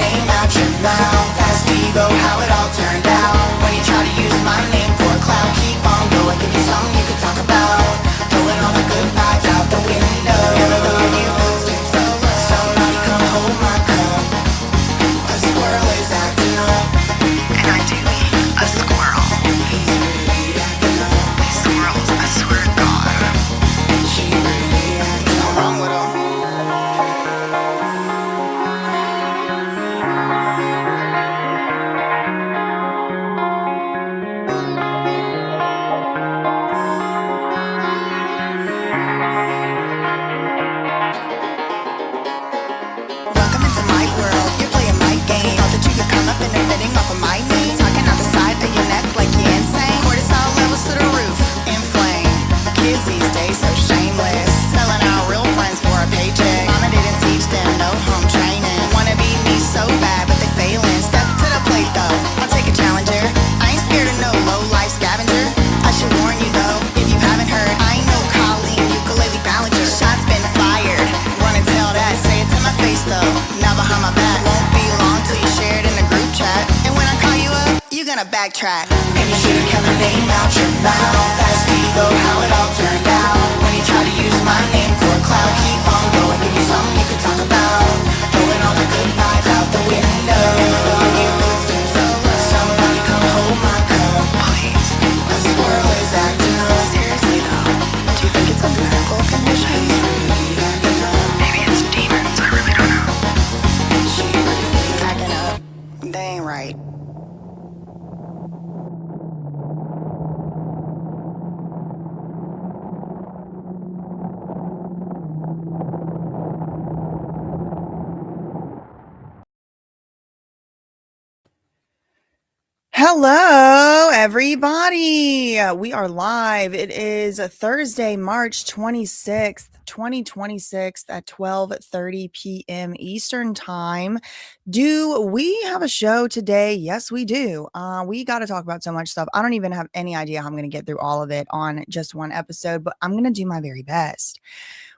name out your mouth. Fast Vivo, how it all turned out. When you try to use my name for clout, keep on going, give you something you can talk about. Throwing all the good vibes out the window. Somebody come hold my cup. A squirrel is acting up. And I do mean a squirrel. He's really acting up. These squirrels, I swear to God. She really acting up. What's wrong with her? Welcome into my world. You're playing my game. Thought that you could come up and fitting off of my name. Talking out the side of your neck like you're insane. Cortisol levels to the roof. Inflame. Kids these days so shameless. Selling out real friends for a paycheck. Mama didn't teach them no home training. Wanna be me so bad, but they failing. Step to the plate though. I'll take a challenger. I ain't scared of no low life scavenger. I should warn you though, if you haven't heard, I ain't no Colleen ukulele ballager. Shots been fired. Run and tell that. Say it to my face though. Now behind my back. Won't be long till you share it in the group chat. And when I call you up, you're gonna backtrack. And you should've kept my name out your mouth. Fast Vivo, how it all turned out. When you try to use my name for clout, keep on going, give you something you can talk about. Throwing all the good vibes out the window. Somebody come hold my cup. Please. A squirrel is acting up. Seriously though, do you think it's a medical condition? He's really acting up. Maybe it's demons, I really don't know. She really acting up. They ain't right. Hello, everybody. We are live. It is Thursday, March 26th, 2026 at 12:30 p.m. Eastern Time. Do we have a show today? Yes, we do. We got to talk about so much stuff. I don't even have any idea how I'm going to get through all of it on just one episode, but I'm going to do my very best.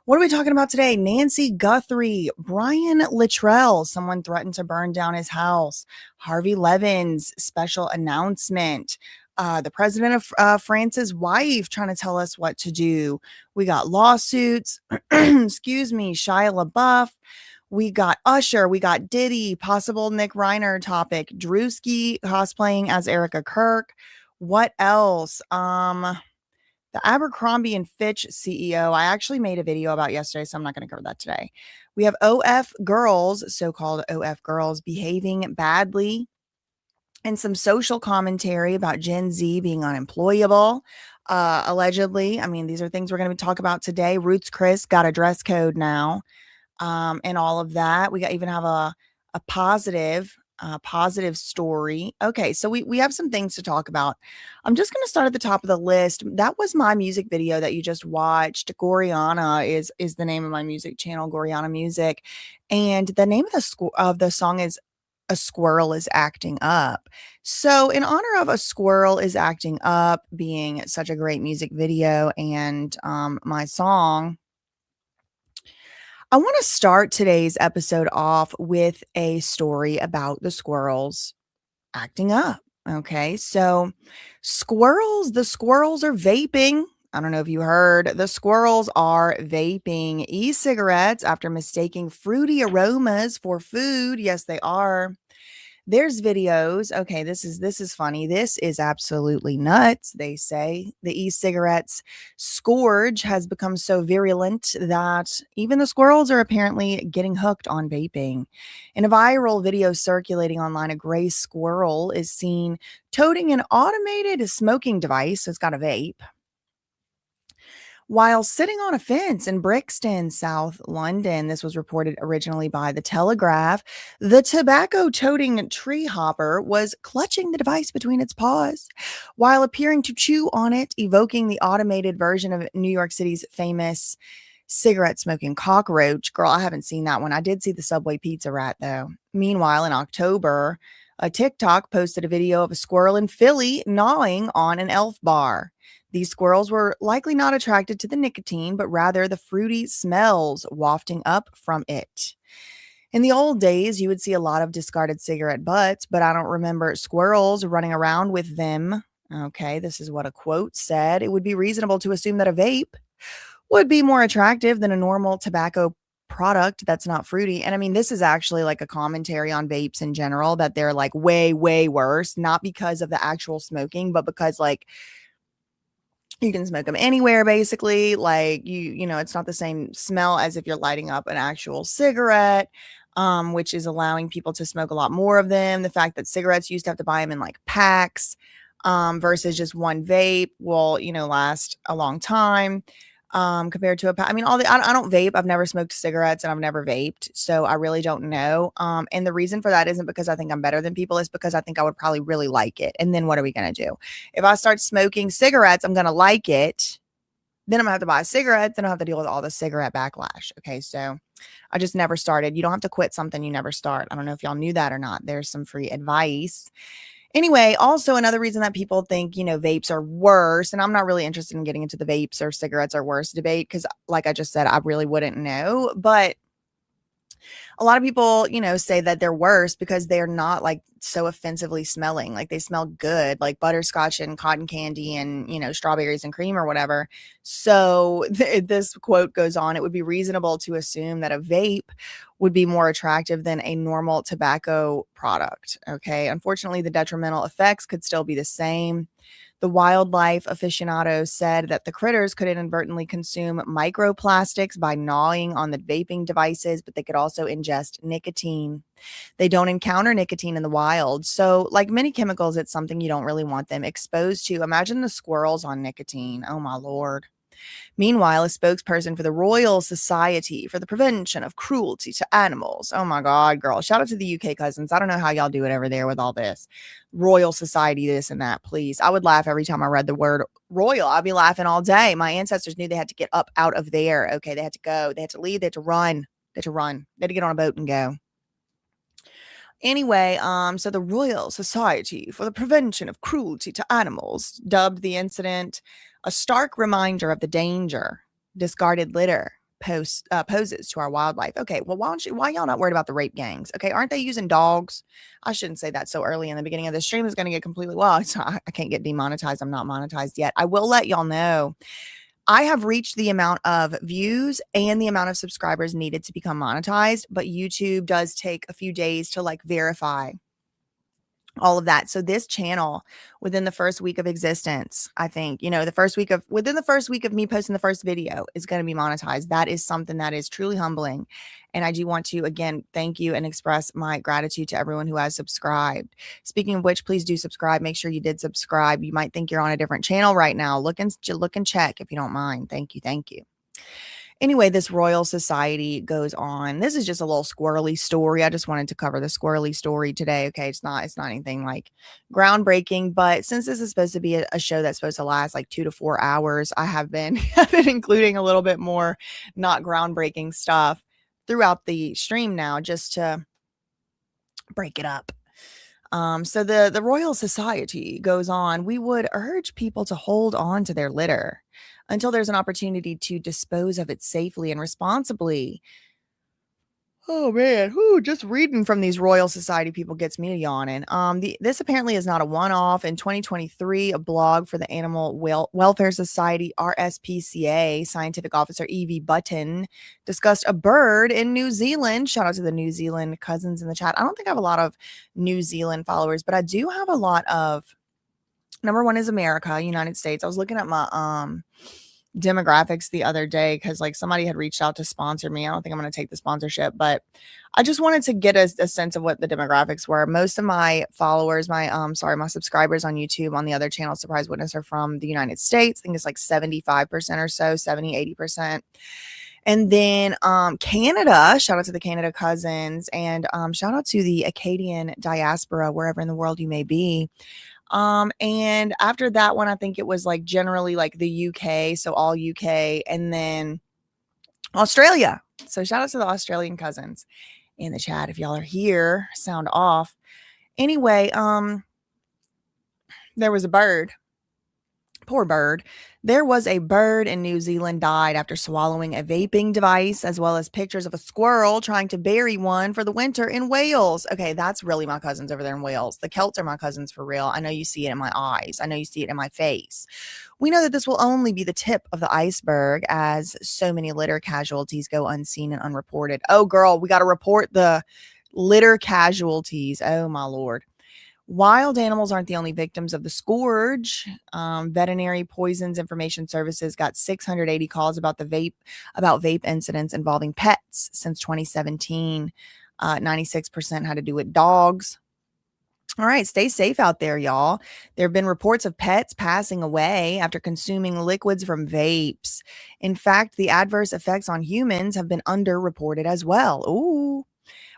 What are we talking about today? Nancy Guthrie, Brian Litrell, someone threatened to burn down his house, Harvey Levin's special announcement, the president of France's wife trying to tell us what to do. We got lawsuits, excuse me, Shia LaBeouf. We got Usher, we got Diddy, possible Nick Reiner topic, Drewski cosplaying as Erica Kirk. What else? The Abercrombie and Fitch CEO, I actually made a video about yesterday, so I'm not going to cover that today. We have OF girls, so-called OF girls, behaving badly, and some social commentary about Gen Z being unemployable, allegedly. I mean, these are things we're going to talk about today. Ruth's Chris got a dress code now, and all of that. We even have a positive story. Okay, so we have some things to talk about. I'm just going to start at the top of the list. That was my music video that you just watched. Goriana is the name of my music channel, Goriana Music, and the name of the song is A Squirrel is Acting Up. So in honor of A Squirrel is Acting Up being such a great music video and my song, I want to start today's episode off with a story about the squirrels acting up. Okay, so the squirrels are vaping. I don't know if you heard, the squirrels are vaping e-cigarettes after mistaking fruity aromas for food. Yes, they are. There's videos. Okay, this is funny. This is absolutely nuts. They say the e-cigarettes scourge has become so virulent that even the squirrels are apparently getting hooked on vaping. In a viral video circulating online, a gray squirrel is seen toting an automated smoking device. So it's got a vape, while sitting on a fence in Brixton, South London. This was reported originally by The Telegraph. The tobacco-toting tree hopper was clutching the device between its paws while appearing to chew on it, evoking the automated version of New York City's famous cigarette-smoking cockroach. Girl, I haven't seen that one. I did see the Subway pizza rat, though. Meanwhile, in October, a TikTok posted a video of a squirrel in Philly gnawing on an Elf bar. These squirrels were likely not attracted to the nicotine, but rather the fruity smells wafting up from it. In the old days, you would see a lot of discarded cigarette butts, but I don't remember squirrels running around with them. Okay, this is what a quote said. It would be reasonable to assume that a vape would be more attractive than a normal tobacco product that's not fruity. And I mean, this is actually like a commentary on vapes in general, that they're like way, way worse, not because of the actual smoking, but because like you can smoke them anywhere basically. Like it's not the same smell as if you're lighting up an actual cigarette. Which is allowing people to smoke a lot more of them. The fact that cigarettes used to have to buy them in like packs, versus just one vape will, last a long time. Compared to I mean, I don't vape. I've never smoked cigarettes and I've never vaped. So I really don't know. And the reason for that isn't because I think I'm better than people. It's because I think I would probably really like it. And then what are we going to do? If I start smoking cigarettes, I'm going to like it. Then I'm going to have to buy cigarettes and I'll have to deal with all the cigarette backlash. Okay. So I just never started. You don't have to quit something you never start. I don't know if y'all knew that or not. There's some free advice. Anyway, also another reason that people think, vapes are worse, and I'm not really interested in getting into the vapes or cigarettes are worse debate because, like I just said, I really wouldn't know. But a lot of people, say that they're worse because they're not like so offensively smelling. Like they smell good, like butterscotch and cotton candy and, strawberries and cream or whatever. So this quote goes on, it would be reasonable to assume that a vape would be more attractive than a normal tobacco product. Okay. Unfortunately, the detrimental effects could still be the same. The wildlife aficionado said that the critters could inadvertently consume microplastics by gnawing on the vaping devices, but they could also ingest nicotine. They don't encounter nicotine in the wild. So, like many chemicals, it's something you don't really want them exposed to. Imagine the squirrels on nicotine. Oh, my Lord. Meanwhile, a spokesperson for the Royal Society for the Prevention of Cruelty to Animals. Oh my God, girl. Shout out to the UK cousins. I don't know how y'all do it over there with all this. Royal Society, this and that, please. I would laugh every time I read the word royal. I'd be laughing all day. My ancestors knew they had to get up out of there. Okay, they had to go. They had to leave. They had to run. They had to run. They had to get on a boat and go. Anyway, so the Royal Society for the Prevention of Cruelty to Animals dubbed the incident a stark reminder of the danger discarded litter poses to our wildlife. Okay, well, why y'all not worried about the rape gangs? Okay, aren't they using dogs? I shouldn't say that so early in the beginning of the stream. Is going to get completely I can't get demonetized. I'm not monetized yet. I will let y'all know. I have reached the amount of views and the amount of subscribers needed to become monetized, but YouTube does take a few days to like verify all of that. So this channel, within the first week of existence, I think, within the first week of me posting the first video is going to be monetized. That is something that is truly humbling. And I do want to, again, thank you and express my gratitude to everyone who has subscribed. Speaking of which, please do subscribe. Make sure you did subscribe. You might think you're on a different channel right now. Look and check if you don't mind. Thank you. Thank you. Anyway, this Royal Society goes on. This is just a little squirrely story. I just wanted to cover the squirrely story today. Okay, it's not anything like groundbreaking, but since this is supposed to be a show that's supposed to last like 2 to 4 hours, I have been including a little bit more not groundbreaking stuff throughout the stream now, just to break it up. So the Royal Society goes on. We would urge people to hold on to their litter until there's an opportunity to dispose of it safely and responsibly. Oh man, just reading from these Royal Society people gets me yawning. This apparently is not a one-off. In 2023, a blog for the Animal Welfare Society (RSPCA) scientific officer Evie Button discussed a bird in New Zealand. Shout out to the New Zealand cousins in the chat. I don't think I have a lot of New Zealand followers, but I do have a lot of. Number one is America, United States. I was looking at my demographics the other day because like somebody had reached out to sponsor me. I don't think I'm going to take the sponsorship, but I just wanted to get a sense of what the demographics were. Most of my followers, my subscribers on YouTube on the other channel, Surprise Witness, are from the United States. I think it's like 75% or so, 70-80%. And then Canada, shout out to the Canada cousins, and shout out to the Acadian diaspora, wherever in the world you may be. And after that one, I think it was like generally like the UK. So all UK, and then Australia. So shout out to the Australian cousins in the chat. If y'all are here, sound off. Anyway, there was a bird Poor bird. There was a bird in New Zealand died after swallowing a vaping device, as well as pictures of a squirrel trying to bury one for the winter in Wales. Okay, that's really my cousins over there in Wales. The Celts are my cousins for real. I know you see it in my eyes. I know you see it in my face. We know that this will only be the tip of the iceberg, as so many litter casualties go unseen and unreported. Oh, girl, we got to report the litter casualties. Oh, my Lord. Wild animals aren't the only victims of the scourge. Veterinary Poisons Information Services got 680 calls about vape incidents involving pets since 2017. 96% had to do with dogs. All right, stay safe out there, y'all. There have been reports of pets passing away after consuming liquids from vapes. In fact, the adverse effects on humans have been underreported as well. Ooh.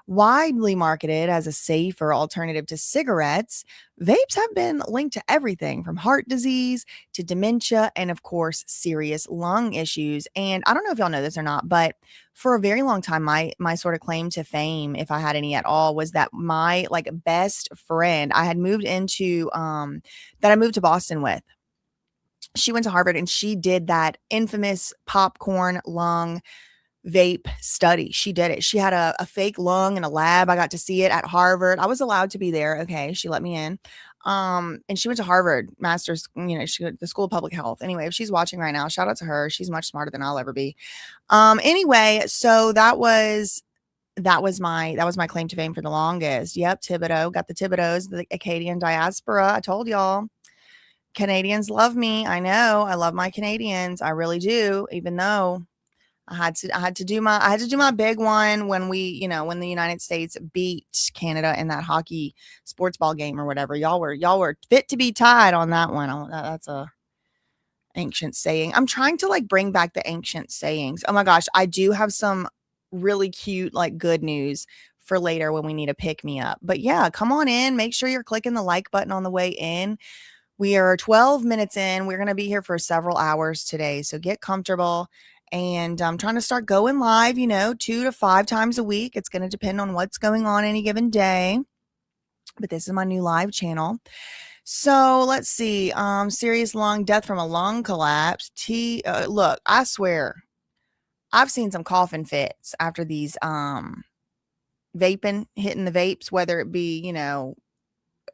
Widely marketed as a safer alternative to cigarettes, vapes have been linked to everything from heart disease to dementia and, of course, serious lung issues. And I don't know if y'all know this or not, but for a very long time, my sort of claim to fame, if I had any at all, was that my best friend I had moved into that I moved to Boston with. She went to Harvard and she did that infamous popcorn lung vape study. She did it. She had a fake lung in a lab. I got to see it at Harvard. I was allowed to be there. Okay. She let me in. And she went to Harvard master's, the School of Public Health. Anyway, if she's watching right now, shout out to her. She's much smarter than I'll ever be. Anyway, so that was my claim to fame for the longest. Yep. Thibodeau, got the Thibodeaus, the Acadian diaspora. I told y'all. Canadians love me. I know. I love my Canadians. I really do, even though I had to do my big one when when the United States beat Canada in that hockey sports ball game or whatever. Y'all were fit to be tied on that one. That's a ancient saying. I'm trying to bring back the ancient sayings. Oh my gosh, I do have some really cute good news for later when we need a pick me up. But yeah, come on in. Make sure you're clicking the like button on the way in. We are 12 minutes in. We're going to be here for several hours today. So get comfortable. And I'm trying to start going live, 2 to 5 times a week. It's going to depend on what's going on any given day. But this is my new live channel. So let's see. Serious lung death from a lung collapse. Look, I swear, I've seen some coughing fits after these vaping, hitting the vapes, whether it be,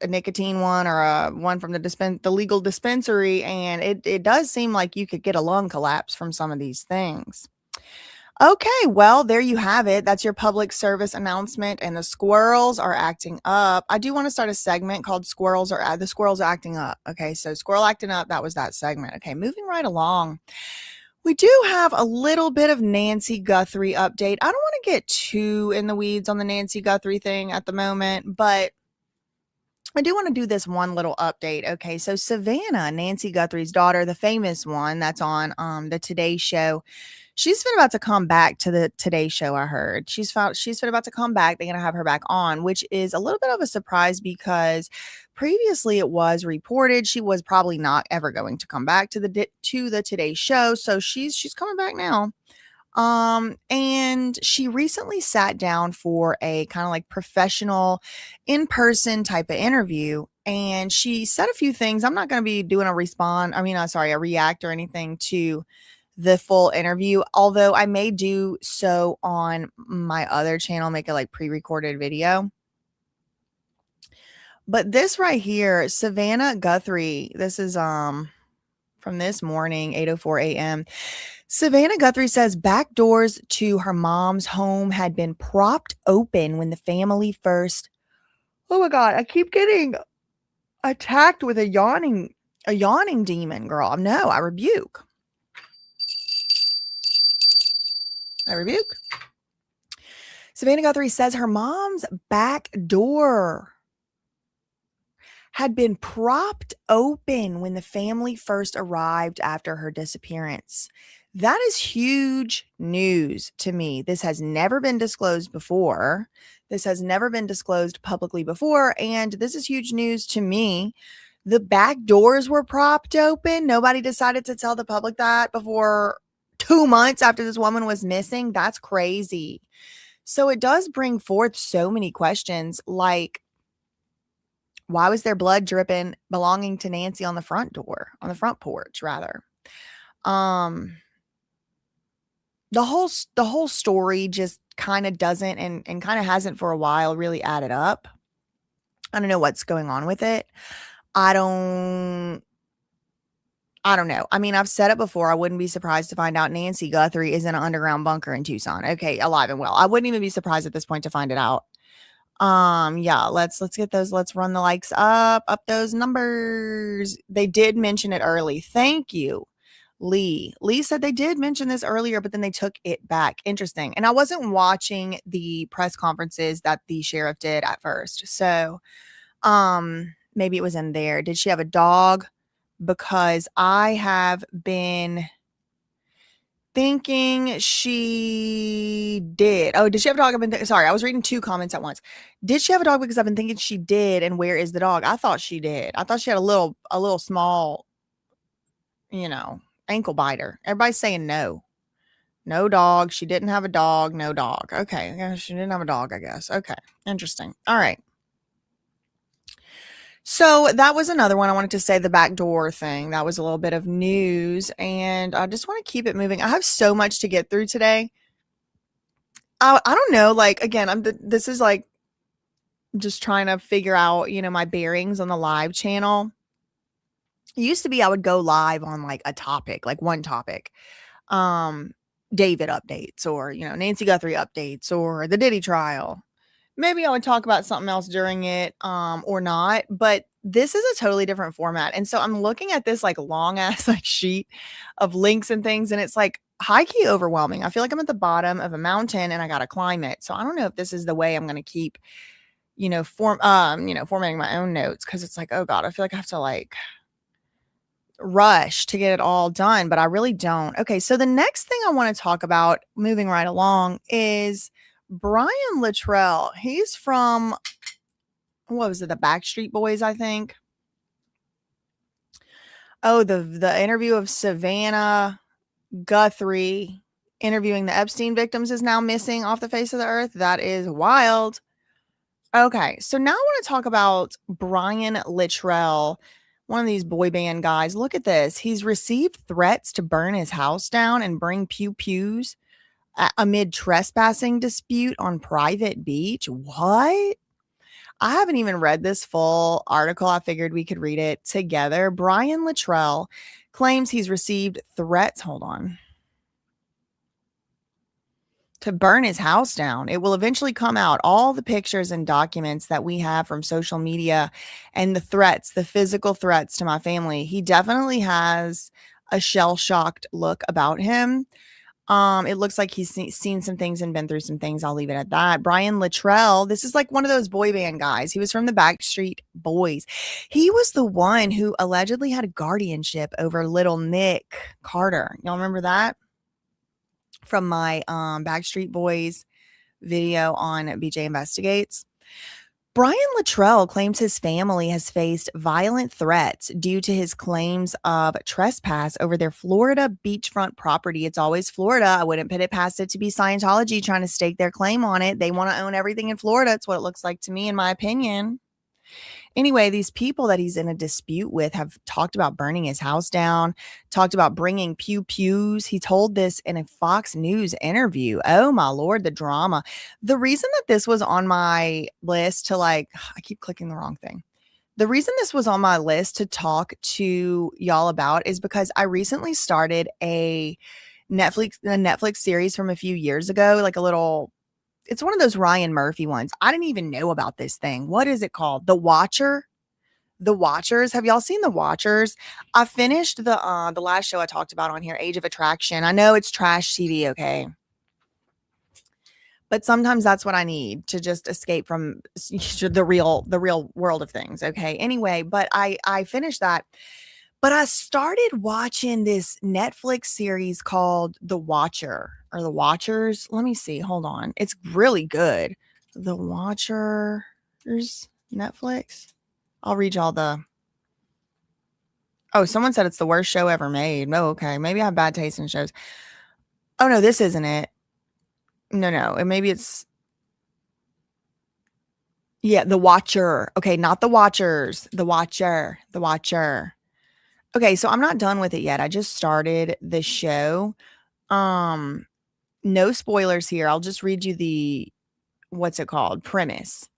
a nicotine one or a one from the legal dispensary, and it does seem like you could get a lung collapse from some of these things. Okay, well, there you have it. That's your public service announcement, and the squirrels are acting up. I do want to start a segment called the squirrels are acting up. Okay, so squirrel acting up, that was that segment. Okay, moving right along. We do have a little bit of Nancy Guthrie update. I don't want to get too in the weeds on the Nancy Guthrie thing at the moment, but I do want to do this one little update. Okay, so Savannah, Nancy Guthrie's daughter, the famous one that's on the Today Show, she's been about to come back to the Today Show. I heard she's been about to come back. They're gonna have her back on, which is a little bit of a surprise because previously it was reported she was probably not ever going to come back to the Today Show. So she's coming back now. And she recently sat down for a kind of professional in-person type of interview, and she said a few things. I'm not going to be doing a react or anything to the full interview, although I may do so on my other channel, make a pre-recorded video. But this right here, Savannah Guthrie, this is from this morning, 8:04 a.m. Savannah Guthrie says back doors to her mom's home had been propped open when the family first. Oh my God, I keep getting attacked with a yawning demon, girl. No, I rebuke. Savannah Guthrie says her mom's back door had been propped open when the family first arrived after her disappearance. That is huge news to me. This has never been disclosed before. This has never been disclosed publicly before. And this is huge news to me. The back doors were propped open. Nobody decided to tell the public that before 2 months after this woman was missing. That's crazy. So it does bring forth so many questions, like, Why was there blood dripping belonging to Nancy on the front porch rather? The whole story just kind of doesn't and kind of hasn't for a while really added up. I don't know what's going on with it. I don't know. I mean, I've said it before. I wouldn't be surprised to find out Nancy Guthrie is in an underground bunker in Tucson. Okay, alive and well. I wouldn't even be surprised at this point to find it out. Yeah, let's get those. Let's run the likes up those numbers. They did mention it early. Thank you, Lee. Lee said they did mention this earlier, but then they took it back. Interesting. And I wasn't watching the press conferences that the sheriff did at first. So, maybe it was in there. Did she have a dog? Because I have been thinking she did. Oh, did she have a dog? Sorry, I was reading two comments at once. Did she have a dog? Because I've been thinking she did. And where is the dog? I thought she did. I thought she had a little small, ankle biter. Everybody's saying no. No dog. She didn't have a dog. No dog. Okay. Yeah, she didn't have a dog, I guess. Okay. Interesting. All right. So that was another one. I wanted to say the backdoor thing. That was a little bit of news, and I just want to keep it moving. I have so much to get through today. I don't know. Like, again, this is like just trying to figure out, my bearings on the live channel. It used to be I would go live on like a topic, like one topic. David updates or, Nancy Guthrie updates or the Diddy trial. Maybe I would talk about something else during it, or not, but this is a totally different format. And so I'm looking at this like long ass like sheet of links and things, and it's like high key overwhelming. I feel like I'm at the bottom of a mountain and I got to climb it. So I don't know if this is the way I'm going to keep, formatting my own notes. Cause it's like, oh God, I feel like I have to like rush to get it all done, but I really don't. Okay. So the next thing I want to talk about moving right along is Brian Litrell. He's from, what was it, the Backstreet Boys, I think. Oh, the interview of Savannah Guthrie interviewing the Epstein victims is now missing off the face of the earth. That is wild. Okay, so now I want to talk about Brian Litrell, one of these boy band guys. Look at this. He's received threats to burn his house down and bring pew-pews amid trespassing dispute on private beach. What? I haven't even read this full article. I figured we could read it together. Brian Litrell claims he's received threats. Hold on. To burn his house down. It will eventually come out. All the pictures and documents that we have from social media and the threats, the physical threats to my family. He definitely has a shell-shocked look about him. It looks like he's seen some things and been through some things. I'll leave it at that. Brian Litrell, this is like one of those boy band guys. He was from the Backstreet Boys. He was the one who allegedly had a guardianship over little Nick Carter. Y'all remember that? From my Backstreet Boys video on BJ Investigates. Brian Litrell claims his family has faced violent threats due to his claims of trespass over their Florida beachfront property. It's always Florida. I wouldn't put it past it to be Scientology trying to stake their claim on it. They want to own everything in Florida. It's what it looks like to me, in my opinion. Anyway, these people that he's in a dispute with have talked about burning his house down, talked about bringing pew-pews. He told this in a Fox News interview. Oh my Lord, the drama. The reason that this was on my list to I keep clicking the wrong thing. The reason this was on my list to talk to y'all about is because I recently started a Netflix series from a few years ago, it's one of those Ryan Murphy ones. I didn't even know about this thing. What is it called? The Watcher? The Watchers. Have y'all seen The Watchers? I finished the last show I talked about on here, Age of Attraction. I know it's trash TV, okay? But sometimes that's what I need to just escape from the real world of things, okay? Anyway, but I finished that. But I started watching this Netflix series called The Watcher or The Watchers. Let me see. Hold on. It's really good. The Watchers, Netflix. I'll read y'all the. Oh, someone said it's the worst show ever made. Oh, okay. Maybe I have bad taste in shows. Oh, no, this isn't it. No. Maybe it's. Yeah, the watcher. Okay, not the watchers. The watcher. The watcher. Okay, so I'm not done with it yet. I just started the show. Um, no spoilers here. I'll just read you the what's it called? Premise.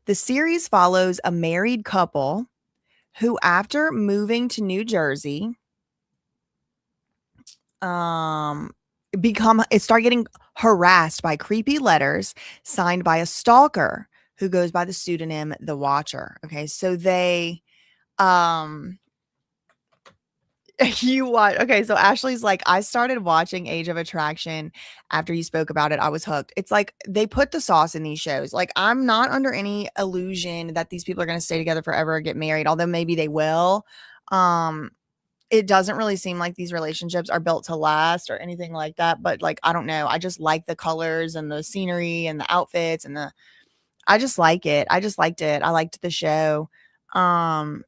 The series follows a married couple who, after moving to New Jersey, start getting harassed by creepy letters signed by a stalker who goes by the pseudonym The Watcher. Okay, so they you watch. Okay, so Ashley's like, I started watching Age of Attraction after you spoke about it. I was hooked. It's like they put the sauce in these shows. Like, I'm not under any illusion that these people are going to stay together forever or get married, although maybe they will. Um, it doesn't really seem like these relationships are built to last or anything like that. But like, I don't know. I just like the colors and the scenery and the outfits and I just like it. I just liked it. I liked the show. Um,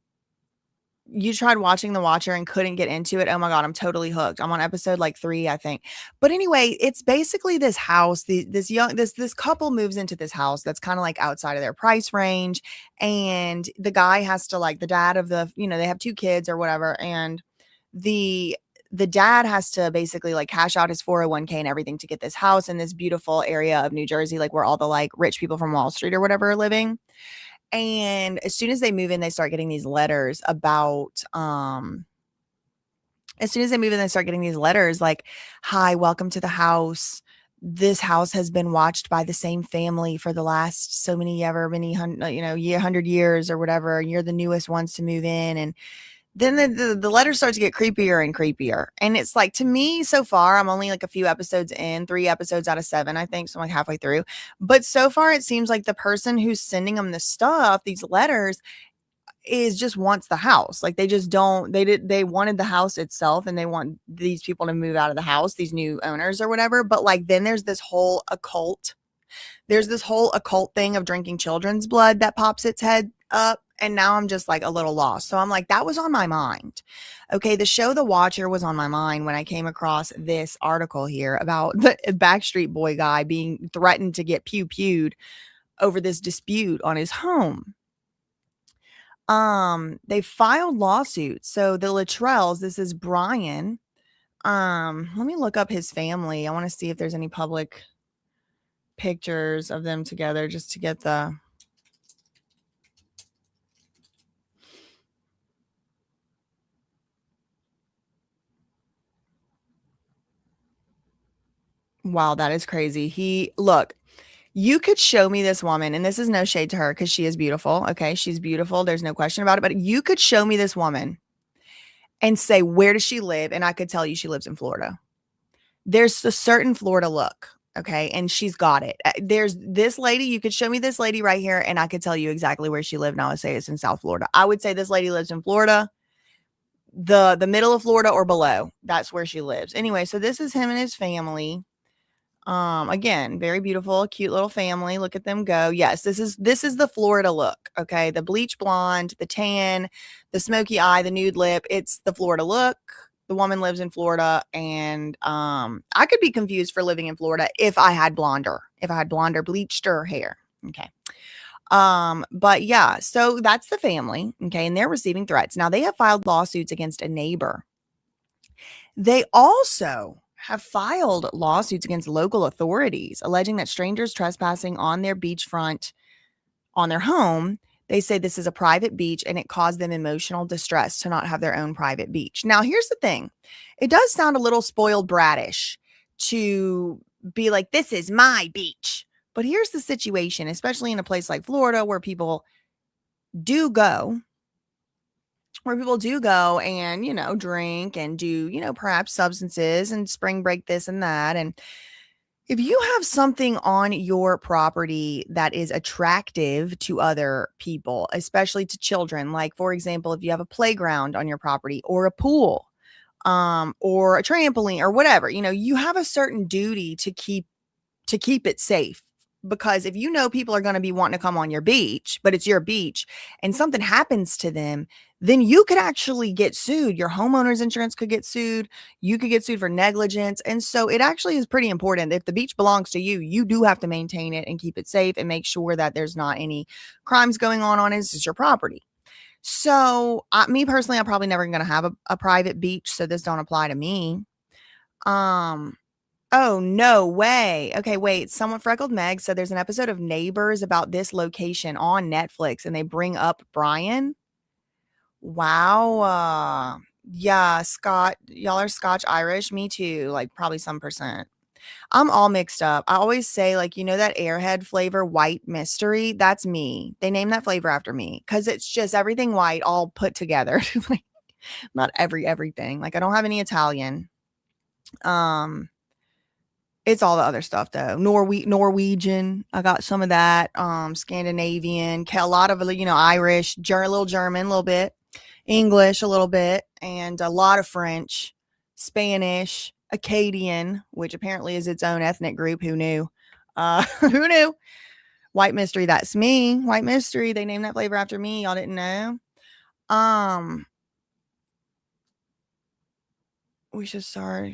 you tried watching The Watcher and couldn't get into it. Oh my God, I'm totally hooked. I'm on episode like 3, I think. But anyway, it's basically this house. This couple moves into this house that's kind of like outside of their price range. And the guy has to, like, the dad of they have 2 kids or whatever. And the dad has to basically like cash out his 401k and everything to get this house in this beautiful area of New Jersey, like where all the like rich people from Wall Street or whatever are living. And as soon as they move in, they start getting these letters about, as soon as they move in, they start getting these letters like, hi, welcome to the house. This house has been watched by the same family for the last so many, 100 years or whatever. And you're the newest ones to move in. And then the letters start to get creepier and creepier. And it's like, to me, so far, I'm only like a few episodes in, 3 episodes out of 7, I think. So I'm like halfway through. But so far, it seems like the person who's sending them this stuff, these letters, is just wants the house. Like, they just don't, they wanted the house itself and they want these people to move out of the house, these new owners or whatever. But like, then there's this whole occult thing of drinking children's blood that pops its head up. And now I'm just like a little lost. So I'm like, that was on my mind. Okay. The show The Watcher was on my mind when I came across this article here about the Backstreet Boy guy being threatened to get pewed over this dispute on his home. They filed lawsuits. So the Litrells, this is Brian. Let me look up his family. I want to see if there's any public pictures of them together just to get the wow, that is crazy. Look, you could show me this woman, and this is no shade to her because she is beautiful. Okay, she's beautiful. There's no question about it. But you could show me this woman and say, where does she live? And I could tell you she lives in Florida. There's a certain Florida look. Okay. And she's got it. There's this lady. You could show me this lady right here, and I could tell you exactly where she lived. And I would say it's in South Florida. I would say this lady lives in Florida, the middle of Florida or below. That's where she lives. Anyway, so this is him and his family. Again, very beautiful, cute little family. Look at them go. Yes, this is the Florida look. Okay. The bleach blonde, the tan, the smoky eye, the nude lip. It's the Florida look. The woman lives in Florida, and I could be confused for living in Florida if I had blonder bleached hair. Okay. But yeah, so that's the family. Okay. And they're receiving threats. Now, they have filed lawsuits against a neighbor. They also have filed lawsuits against local authorities, alleging that strangers trespassing on their beachfront, on their home, they say this is a private beach and it caused them emotional distress to not have their own private beach. Now, here's the thing. It does sound a little spoiled bratish to be like, this is my beach. But here's the situation, especially in a place like Florida where people do go and, drink and do, perhaps substances and spring break this and that. And if you have something on your property that is attractive to other people, especially to children, like, for example, if you have a playground on your property or a pool, or a trampoline or whatever, you have a certain duty to keep it safe because if you know people are going to be wanting to come on your beach, but it's your beach and something happens to them, then you could actually get sued. Your homeowner's insurance could get sued. You could get sued for negligence. And so it actually is pretty important. If the beach belongs to you, you do have to maintain it and keep it safe and make sure that there's not any crimes going on it. It's your property. So me personally, I'm probably never going to have a private beach. So this don't apply to me. Oh, no way. Okay, wait. Someone, Freckled Meg, said there's an episode of Neighbors about this location on Netflix, and they bring up Brian. Wow. Yeah, Scott, y'all are Scotch Irish. Me too. Like probably some percent. I'm all mixed up. I always say, like, you know, that Airhead flavor, white mystery. That's me. They named that flavor after me because it's just everything white all put together. Like, not everything. Like, I don't have any Italian. It's all the other stuff though. Norwegian. I got some of that. Scandinavian, a lot of, you know, Irish, a little German, a little bit, English, a little bit, and a lot of French, Spanish, Acadian, which apparently is its own ethnic group. Who knew? Who knew? White mystery. That's me. White mystery. They named that flavor after me. Y'all didn't know. We should start.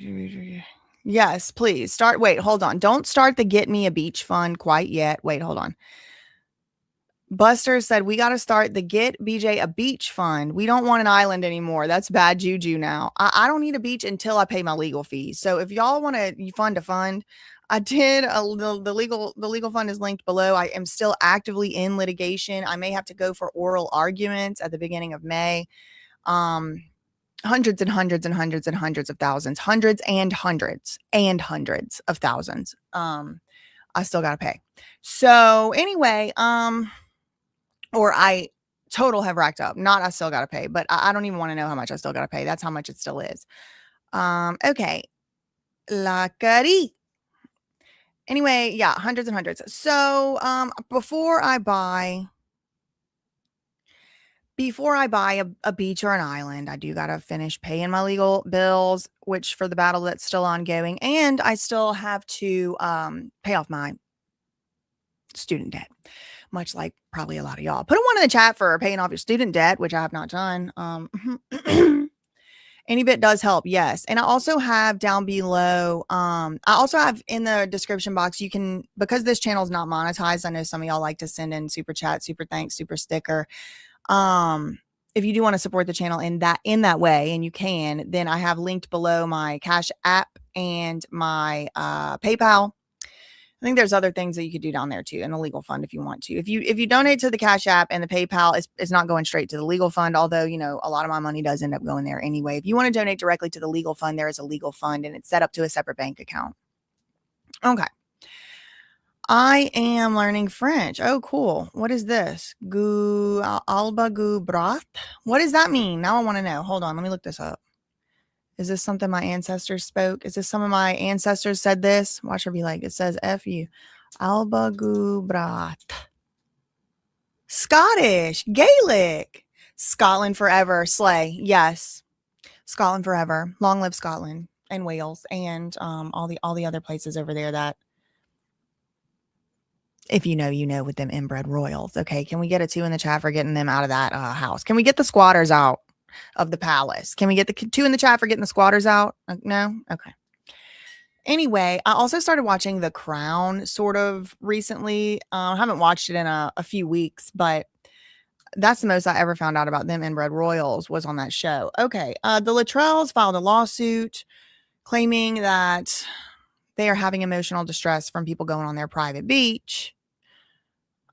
Yes, please start. Wait, hold on. Don't start the Get Me a Beach Fund quite yet. Wait, hold on. Buster said, we got to start the Get BJ a Beach Fund. We don't want an island anymore. That's bad juju now. I don't need a beach until I pay my legal fees. So if y'all want to fund a fund, I did. The legal fund is linked below. I am still actively in litigation. I may have to go for oral arguments at the beginning of May. Hundreds and hundreds and hundreds and hundreds of thousands, hundreds and hundreds and hundreds of thousands. I still got to pay. So anyway, or I total have racked up, not I still got to pay, but I don't even want to know how much I still got to pay. That's how much it still is. Okay. La Cari. Anyway, yeah, hundreds and hundreds. So, before I buy a beach or an island, I do got to finish paying my legal bills, which for the battle that's still ongoing. And I still have to pay off my student debt, much like probably a lot of y'all. Put a 1 in the chat for paying off your student debt, which I have not done. Any bit does help. Yes. And I also have down below, I also have in the description box, you can, because this channel is not monetized. I know some of y'all like to send in super chat, super thanks, super sticker. If you do want to support the channel in that way, and you can, then I have linked below my Cash App and my PayPal. I think there's other things that you could do down there too, and a legal fund if you want to. If you donate to the Cash App and the PayPal, it's not going straight to the legal fund, although, you know, a lot of my money does end up going there anyway. If you want to donate directly to the legal fund, there is a legal fund and it's set up to a separate bank account. Okay. I am learning French. Oh, cool. What is this? Alba gu broth? What does that mean? Now I want to know. Hold on. Let me look this up. Is this something my ancestors spoke? Is this some of my ancestors said this? Watch her be like, it says F you. Alba gu broth. Scottish. Gaelic. Scotland forever. Slay. Yes. Scotland forever. Long live Scotland and Wales and all the other places over there that, if you know, you know, with them inbred royals. Okay, can we get a 2 in the chat for getting them out of that house? Can we get the squatters out of the palace? Can we get the 2 in the chat for getting the squatters out? No? Okay. Anyway, I also started watching The Crown sort of recently. I haven't watched it in a few weeks, but that's the most I ever found out about them inbred royals was on that show. Okay, the Litrells filed a lawsuit claiming that they are having emotional distress from people going on their private beach.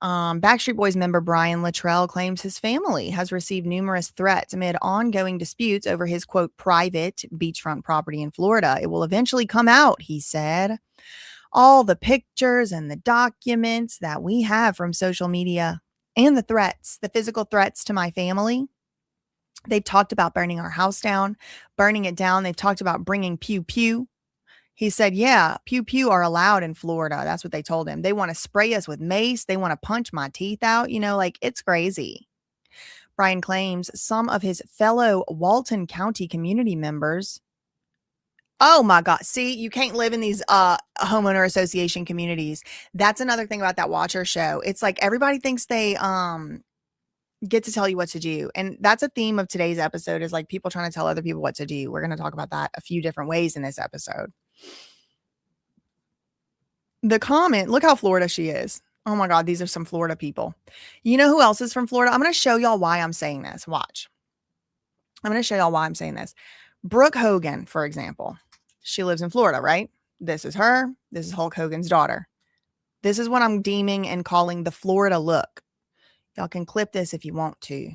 Backstreet Boys member Brian Litrell claims his family has received numerous threats amid ongoing disputes over his, quote, private beachfront property in Florida. It will eventually come out, he said. All the pictures and the documents that we have from social media and the threats, the physical threats to my family. They've talked about burning our house down, burning it down. They've talked about bringing pew pew. He said, yeah, pew pew are allowed in Florida. That's what they told him. They want to spray us with mace. They want to punch my teeth out. You know, like, it's crazy. Brian claims some of his fellow Walton County community members Oh my God. See, you can't live in these homeowner association communities. That's another thing about that Watcher show. It's like everybody thinks they get to tell you what to do. And that's a theme of today's episode, is like people trying to tell other people what to do. We're going to talk about that a few different ways in this episode. The comment, look how Florida she is. Oh my God, these are some Florida people. You know who else is from Florida? I'm going to show y'all why I'm saying this. Watch. I'm going to show y'all why I'm saying this. Brooke Hogan, for example. She lives in Florida, right? This is her. This is Hulk Hogan's daughter. This is what I'm deeming and calling the Florida look. Y'all can clip this if you want to.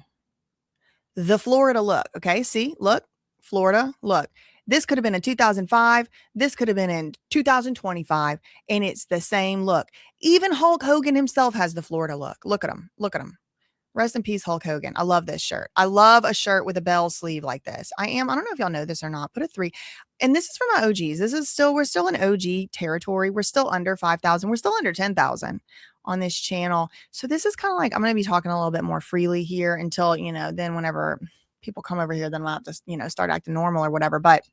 The Florida look. Okay, see? Look. Florida look. This could have been in 2005. This could have been in 2025. And it's the same look. Even Hulk Hogan himself has the Florida look. Look at him. Look at him. Rest in peace, Hulk Hogan. I love this shirt. I love a shirt with a bell sleeve like this. I don't know if y'all know this or not. Put a 3. And this is for my OGs. We're still in OG territory. We're still under 5,000. We're still under 10,000 on this channel. So this is kind of like, I'm going to be talking a little bit more freely here until, then whenever people come over here, then I'll have to, start acting normal or whatever. But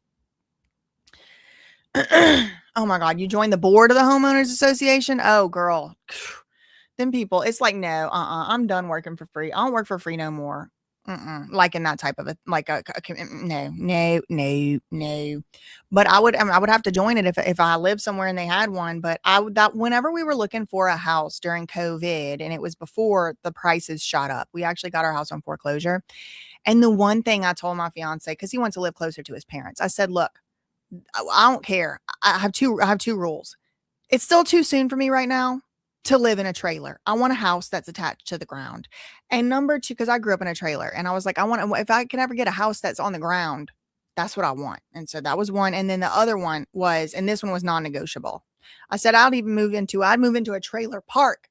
oh my God, you joined the board of the homeowners association? Oh girl. Them people, it's like, no, I'm done working for free. I don't work for free no more. Like in that type of no. But I would have to join it if I lived somewhere and they had one. But whenever we were looking for a house during COVID, and it was before the prices shot up, we actually got our house on foreclosure. And the one thing I told my fiance, because he wants to live closer to his parents, I said, look, I don't care. I have two rules. It's still too soon for me right now to live in a trailer. I want a house that's attached to the ground. And number 2, because I grew up in a trailer, and I was like, if I could ever get a house that's on the ground, that's what I want. And so that was one. And then the other one was, and this one was non-negotiable. I said, I'd move into a trailer park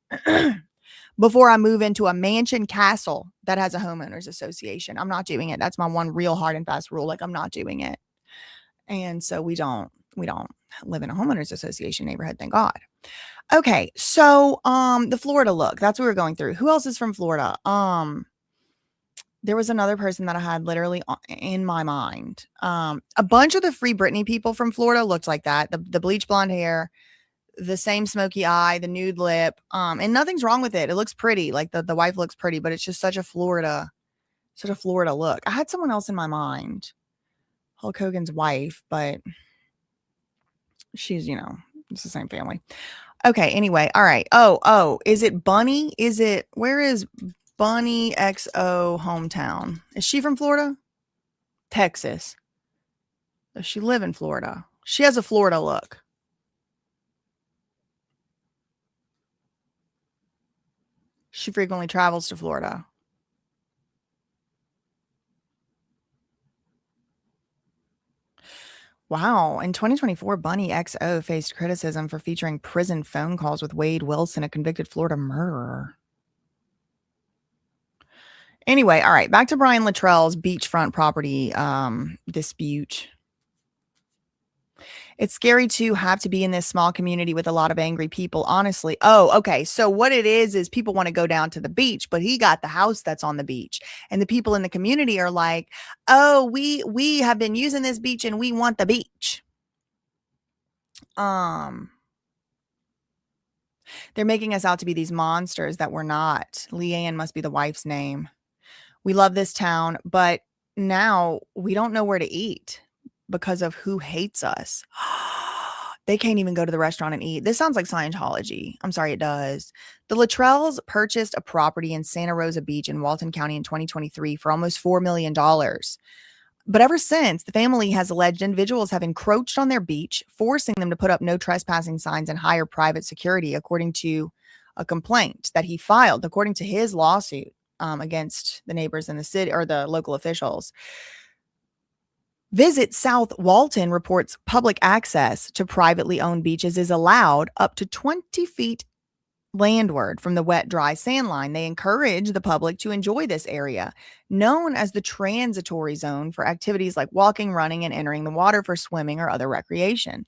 before I move into a mansion castle that has a homeowners association. I'm not doing it. That's my one real hard and fast rule. Like, I'm not doing it. And so we don't live in a homeowners association neighborhood, thank God. Okay, so the Florida look, that's what we're going through. Who else is from Florida? There was another person that I had literally in my mind. A bunch of the Free Britney people from Florida looked like that. The bleach blonde hair, the same smoky eye, the nude lip, and nothing's wrong with it. It looks pretty. Like the wife looks pretty, but it's just such a Florida look. I had someone else in my mind, Hulk Hogan's wife, but she's, it's the same family. Okay, anyway, all right. Oh, is it Bunny? Where is Bunny XO hometown? Is she from Florida? Texas. Does she live in Florida? She has a Florida look. She frequently travels to Florida. Wow. In 2024, Bunny XO faced criticism for featuring prison phone calls with Wade Wilson, a convicted Florida murderer. Anyway, all right. Back to Brian Litrell's beachfront property dispute. It's scary to have to be in this small community with a lot of angry people, honestly. Oh, okay. So what it is people want to go down to the beach, but he got the house that's on the beach. And the people in the community are like, oh, we have been using this beach and we want the beach. They're making us out to be these monsters that we're not. Leanne must be the wife's name. We love this town, but now we don't know where to eat because of who hates us. They can't even go to the restaurant and eat. This sounds like Scientology. I'm sorry, it does. The Litrells purchased a property in Santa Rosa Beach in Walton County in 2023 for almost $4 million. But ever since, the family has alleged individuals have encroached on their beach, forcing them to put up no trespassing signs and hire private security, according to a complaint that he filed, according to his lawsuit against the neighbors in the city or the local officials. Visit South Walton reports public access to privately owned beaches is allowed up to 20 feet landward from the wet, dry sand line. They encourage the public to enjoy this area, known as the transitory zone, for activities like walking, running, and entering the water for swimming or other recreation.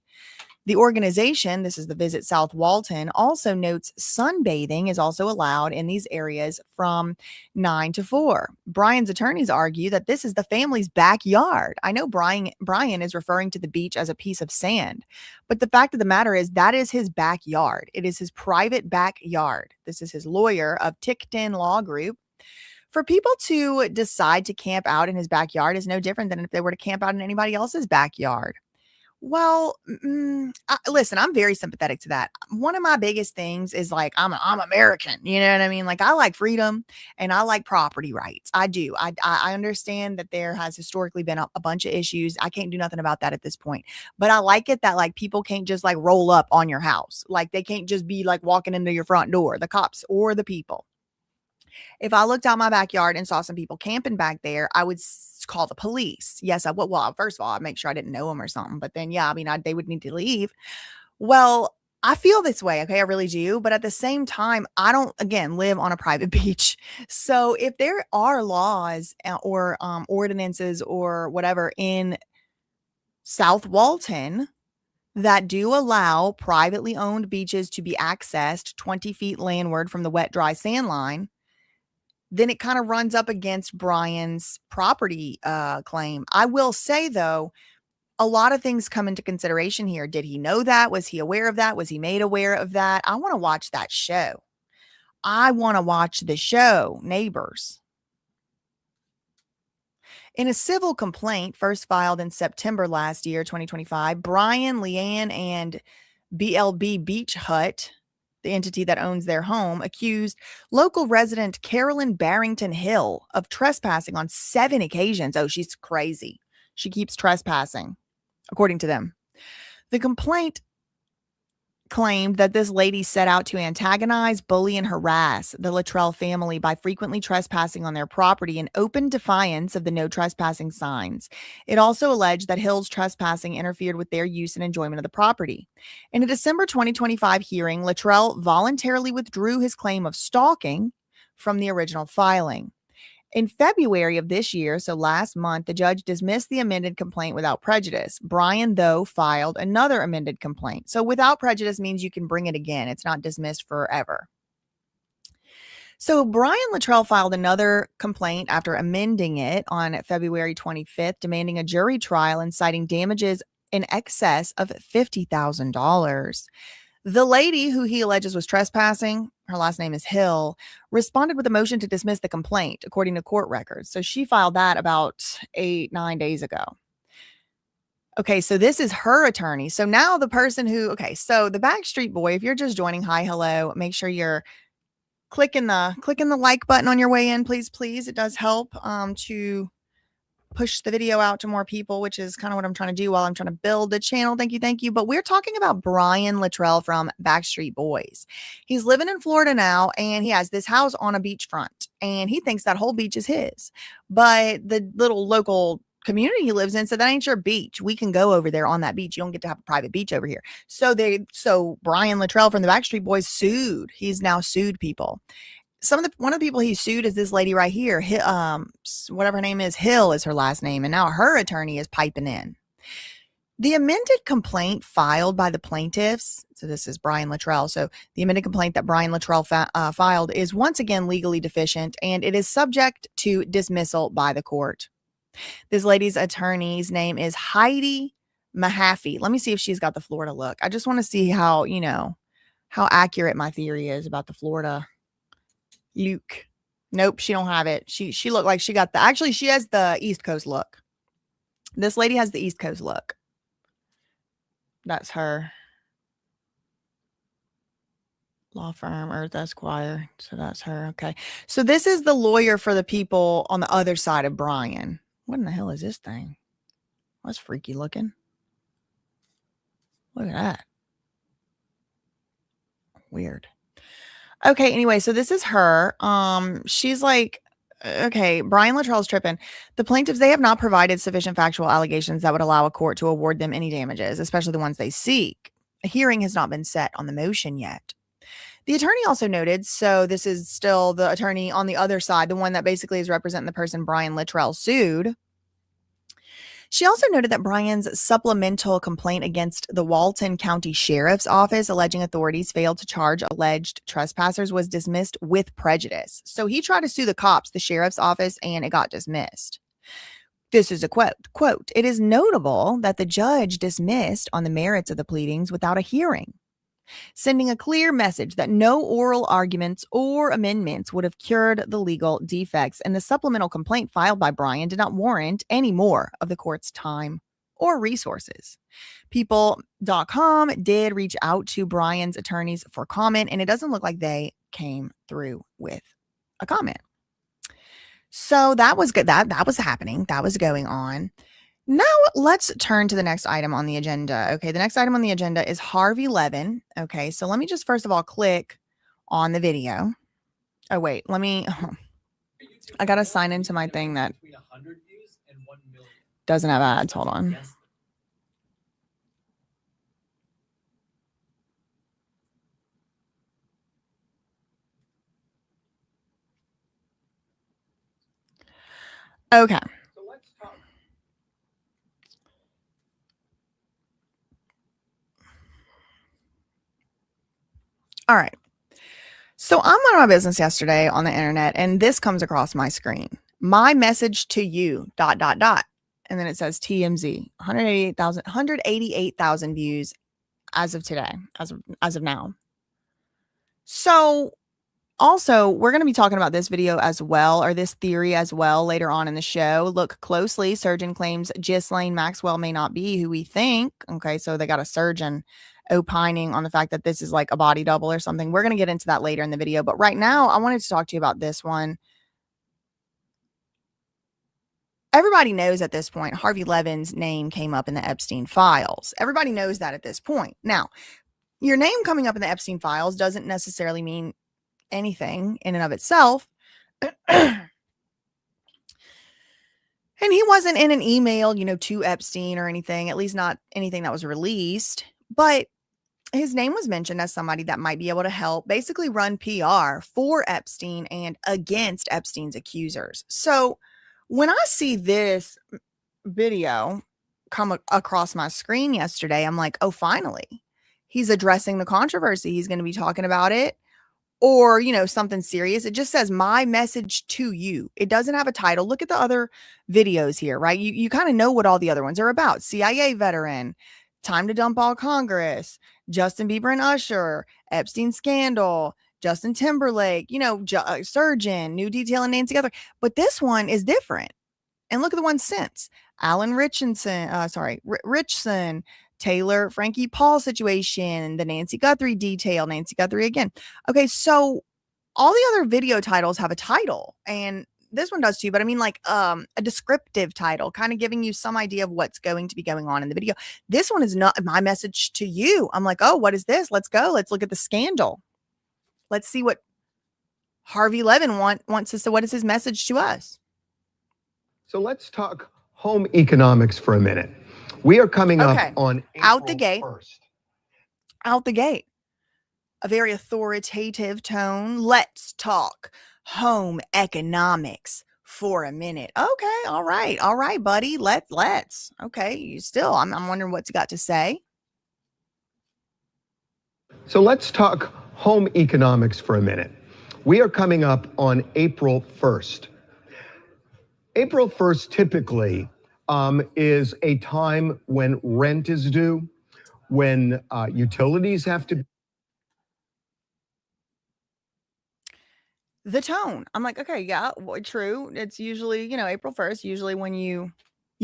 The organization, this is the Visit South Walton, also notes sunbathing is also allowed in these areas from 9 to 4. Brian's attorneys argue that this is the family's backyard. I know Brian is referring to the beach as a piece of sand, but the fact of the matter is that is his backyard. It is his private backyard. This is his lawyer of Tickton Law Group. For people to decide to camp out in his backyard is no different than if they were to camp out in anybody else's backyard. Well, listen, I'm very sympathetic to that. One of my biggest things is like, I'm American, you know what I mean? Like, I like freedom and I like property rights. I do. I understand that there has historically been a bunch of issues. I can't do nothing about that at this point, but I like it that like people can't just like roll up on your house. Like they can't just be like walking into your front door, the cops or the people. If I looked out my backyard and saw some people camping back there, I would call the police. Yes, I would. Well, first of all, I'd make sure I didn't know them or something. But then, yeah, I mean, they would need to leave. Well, I feel this way. Okay, I really do. But at the same time, I don't, again, live on a private beach. So if there are laws or ordinances or whatever in South Walton that do allow privately owned beaches to be accessed 20 feet landward from the wet, dry sand line, then it kind of runs up against Brian's property claim. I will say, though, a lot of things come into consideration here. Did he know that? Was he aware of that? Was he made aware of that? I want to watch that show. I want to watch the show, Neighbors. In a civil complaint first filed in September last year, 2025, Brian, Leanne, and BLB Beach Hut, the entity that owns their home, accused local resident Carolyn Barrington Hill of trespassing on 7 occasions. Oh, she's crazy. She keeps trespassing, according to them. The complaint claimed that this lady set out to antagonize, bully, and harass the Litrell family by frequently trespassing on their property in open defiance of the no trespassing signs. It also alleged that Hill's trespassing interfered with their use and enjoyment of the property. In a December 2025 hearing, Litrell voluntarily withdrew his claim of stalking from the original filing. In February of this year, so last month, the judge dismissed the amended complaint without prejudice. Brian, though, filed another amended complaint. So without prejudice means you can bring it again. It's not dismissed forever. So Brian Litrell filed another complaint after amending it on February 25th, demanding a jury trial and citing damages in excess of $50,000. The lady who he alleges was trespassing, her last name is Hill, responded with a motion to dismiss the complaint, according to court records. So she filed that about 8-9 days ago. Okay, so this is her attorney. So now the person who, okay, so the Backstreet Boy, if you're just joining, hi, hello, make sure you're clicking the like button on your way in, please. It does help to push the video out to more people, which is kind of what I'm trying to do while I'm trying to build the channel. Thank you. But we're talking about Brian Litrell from Backstreet Boys. He's living in Florida now, and he has this house on a beachfront, and he thinks that whole beach is his. But the little local community he lives in said, that ain't your beach. We can go over there on that beach. You don't get to have a private beach over here. So Brian Litrell from the Backstreet Boys sued. He's now sued people. One of the people he sued is this lady right here. Whatever her name is, Hill is her last name. And now her attorney is piping in. The amended complaint filed by the plaintiffs, so this is Brian Litrell. So the amended complaint that Brian Litrell filed is once again legally deficient, and it is subject to dismissal by the court. This lady's attorney's name is Heidi Mahaffey. Let me see if she's got the Florida look. I just want to see how accurate my theory is about the Florida Luke. Nope, she don't have it. She looked like she got she has the East Coast look. This lady has the East Coast look. That's her. Law firm, Earth Esquire. So that's her. Okay. So this is the lawyer for the people on the other side of Brian. What in the hell is this thing? That's freaky looking. Look at that. Weird. Okay, anyway, so this is her. She's like, okay, Brian Litrell's tripping. The plaintiffs, they have not provided sufficient factual allegations that would allow a court to award them any damages, especially the ones they seek. A hearing has not been set on the motion yet. The attorney also noted, so this is still the attorney on the other side, the one that basically is representing the person Brian Litrell sued. She also noted that Brian's supplemental complaint against the Walton County Sheriff's Office alleging authorities failed to charge alleged trespassers was dismissed with prejudice. So he tried to sue the cops, the sheriff's office, and it got dismissed. This is a quote, "It is notable that the judge dismissed on the merits of the pleadings without a hearing, sending a clear message that no oral arguments or amendments would have cured the legal defects, and the supplemental complaint filed by Brian did not warrant any more of the court's time or resources." People.com did reach out to Brian's attorneys for comment, and it doesn't look like they came through with a comment. So that was good. That was happening. That was going on. Now let's turn to the next item on the agenda. Okay, the next item on the agenda is Harvey Levin. Okay, so let me just first of all click on the video. Oh wait, I gotta sign into my thing that doesn't have ads. Hold on. Okay. All right. So I'm on my business yesterday on the internet, and this comes across my screen. My message to you, ... And then it says TMZ, 188,000 views as of today, as of now. So also, we're going to be talking about this video as well, or this theory as well later on in the show. Look closely. Surgeon claims Ghislaine Maxwell may not be who we think. Okay, so they got a surgeon opining on the fact that this is like a body double or something. We're going to get into that later in the video. But right now, I wanted to talk to you about this one. Everybody knows at this point, Harvey Levin's name came up in the Epstein files. Everybody knows that at this point. Now, your name coming up in the Epstein files doesn't necessarily mean anything in and of itself. And he wasn't in an email, to Epstein or anything, at least not anything that was released. But his name was mentioned as somebody that might be able to help basically run PR for Epstein and against Epstein's accusers. So when I see this video come across my screen yesterday, I'm like, oh, finally, he's addressing the controversy. He's going to be talking about it. Or, something serious. It just says my message to you. It doesn't have a title. Look at the other videos here, right? You kind of know what all the other ones are about. CIA veteran, time to dump all Congress, Justin Bieber and Usher, Epstein scandal, Justin Timberlake, surgeon, new detail in Nancy Guthrie. But this one is different. And look at the one since. Alan Richardson, Taylor, Frankie Paul situation, the Nancy Guthrie detail, Nancy Guthrie again. Okay, so all the other video titles have a title, and this one does too, but I mean like a descriptive title, kind of giving you some idea of what's going to be going on in the video. This one is not my message to you. I'm like, oh, what is this? Let's go. Let's look at the scandal. Let's see what Harvey Levin wants to say. What is his message to us? So let's talk home economics for a minute. We are coming up on out the gate. 1st. Out the gate. A very authoritative tone. Let's talk home economics for a minute. Okay, all right, buddy. Let's. Okay, I'm wondering what you got to say. So let's talk home economics for a minute. We are coming up on April 1st. April 1st typically is a time when rent is due, when utilities have to. The tone. I'm like, okay, yeah, true. It's usually, April 1st, usually when you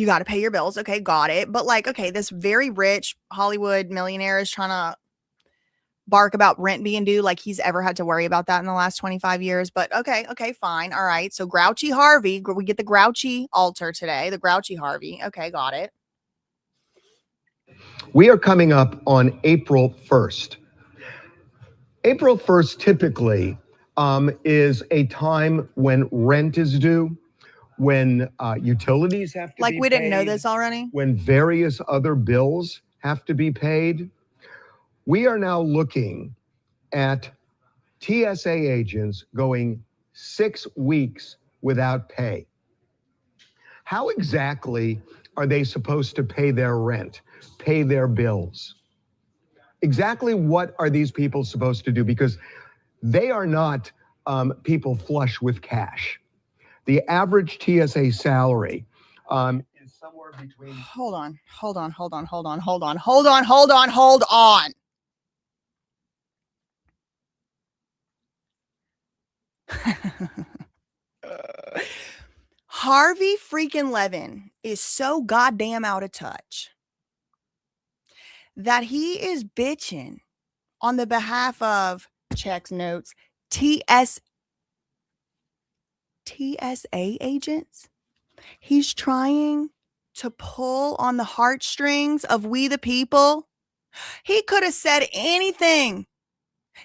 got to pay your bills. Okay, got it. But like, okay, this very rich Hollywood millionaire is trying to bark about rent being due like he's ever had to worry about that in the last 25 years. But okay, fine. All right. So Grouchy Harvey, we get the Grouchy altar today, the Grouchy Harvey. Okay, got it. We are coming up on April 1st. April 1st typically is a time when rent is due, when utilities have to be paid. Like we didn't know this already? When various other bills have to be paid. We are now looking at TSA agents going 6 weeks without pay. How exactly are they supposed to pay their rent, pay their bills? Exactly what are these people supposed to do? Because they are not people flush with cash. The average TSA salary is somewhere between. Hold on. Harvey freaking Levin is so goddamn out of touch that he is bitching on the behalf of checks, notes, TSA agents. He's trying to pull on the heartstrings of we the people. He could have said anything.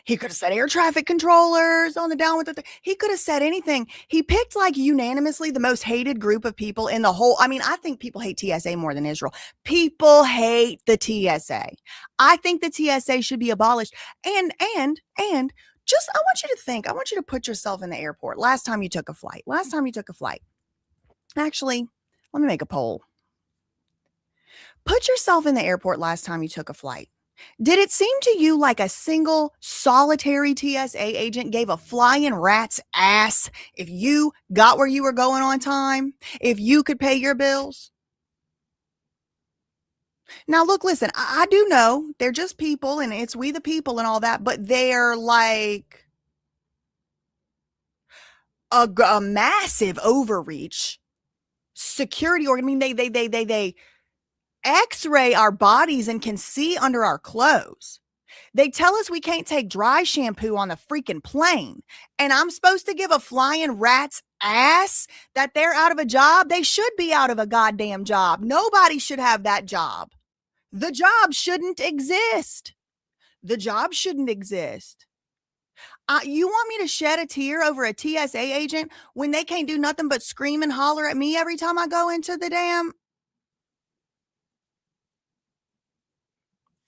He could have said air traffic controllers on the down with the he could have said anything. He picked like unanimously the most hated group of people in the whole. I mean, I think people hate TSA more than Israel. People hate the TSA. I think the TSA should be abolished. And just I want you to think, I want you to put yourself in the airport. Last time you took a flight. Actually, let me make a poll. Put yourself in the airport last time you took a flight. Did it seem to you like a single solitary TSA agent gave a flying rat's ass if you got where you were going on time? If you could pay your bills? Now, look, listen, I do know they're just people and it's we the people and all that, but they're like a massive overreach security organ. I mean, they X-ray our bodies and can see under our clothes. They tell us we can't take dry shampoo on the freaking plane. And I'm supposed to give a flying rat's ass that they're out of a job? They should be out of a goddamn job. Nobody should have that job. The job shouldn't exist. You want me to shed a tear over a TSA agent when they can't do nothing but scream and holler at me every time I go into the damn...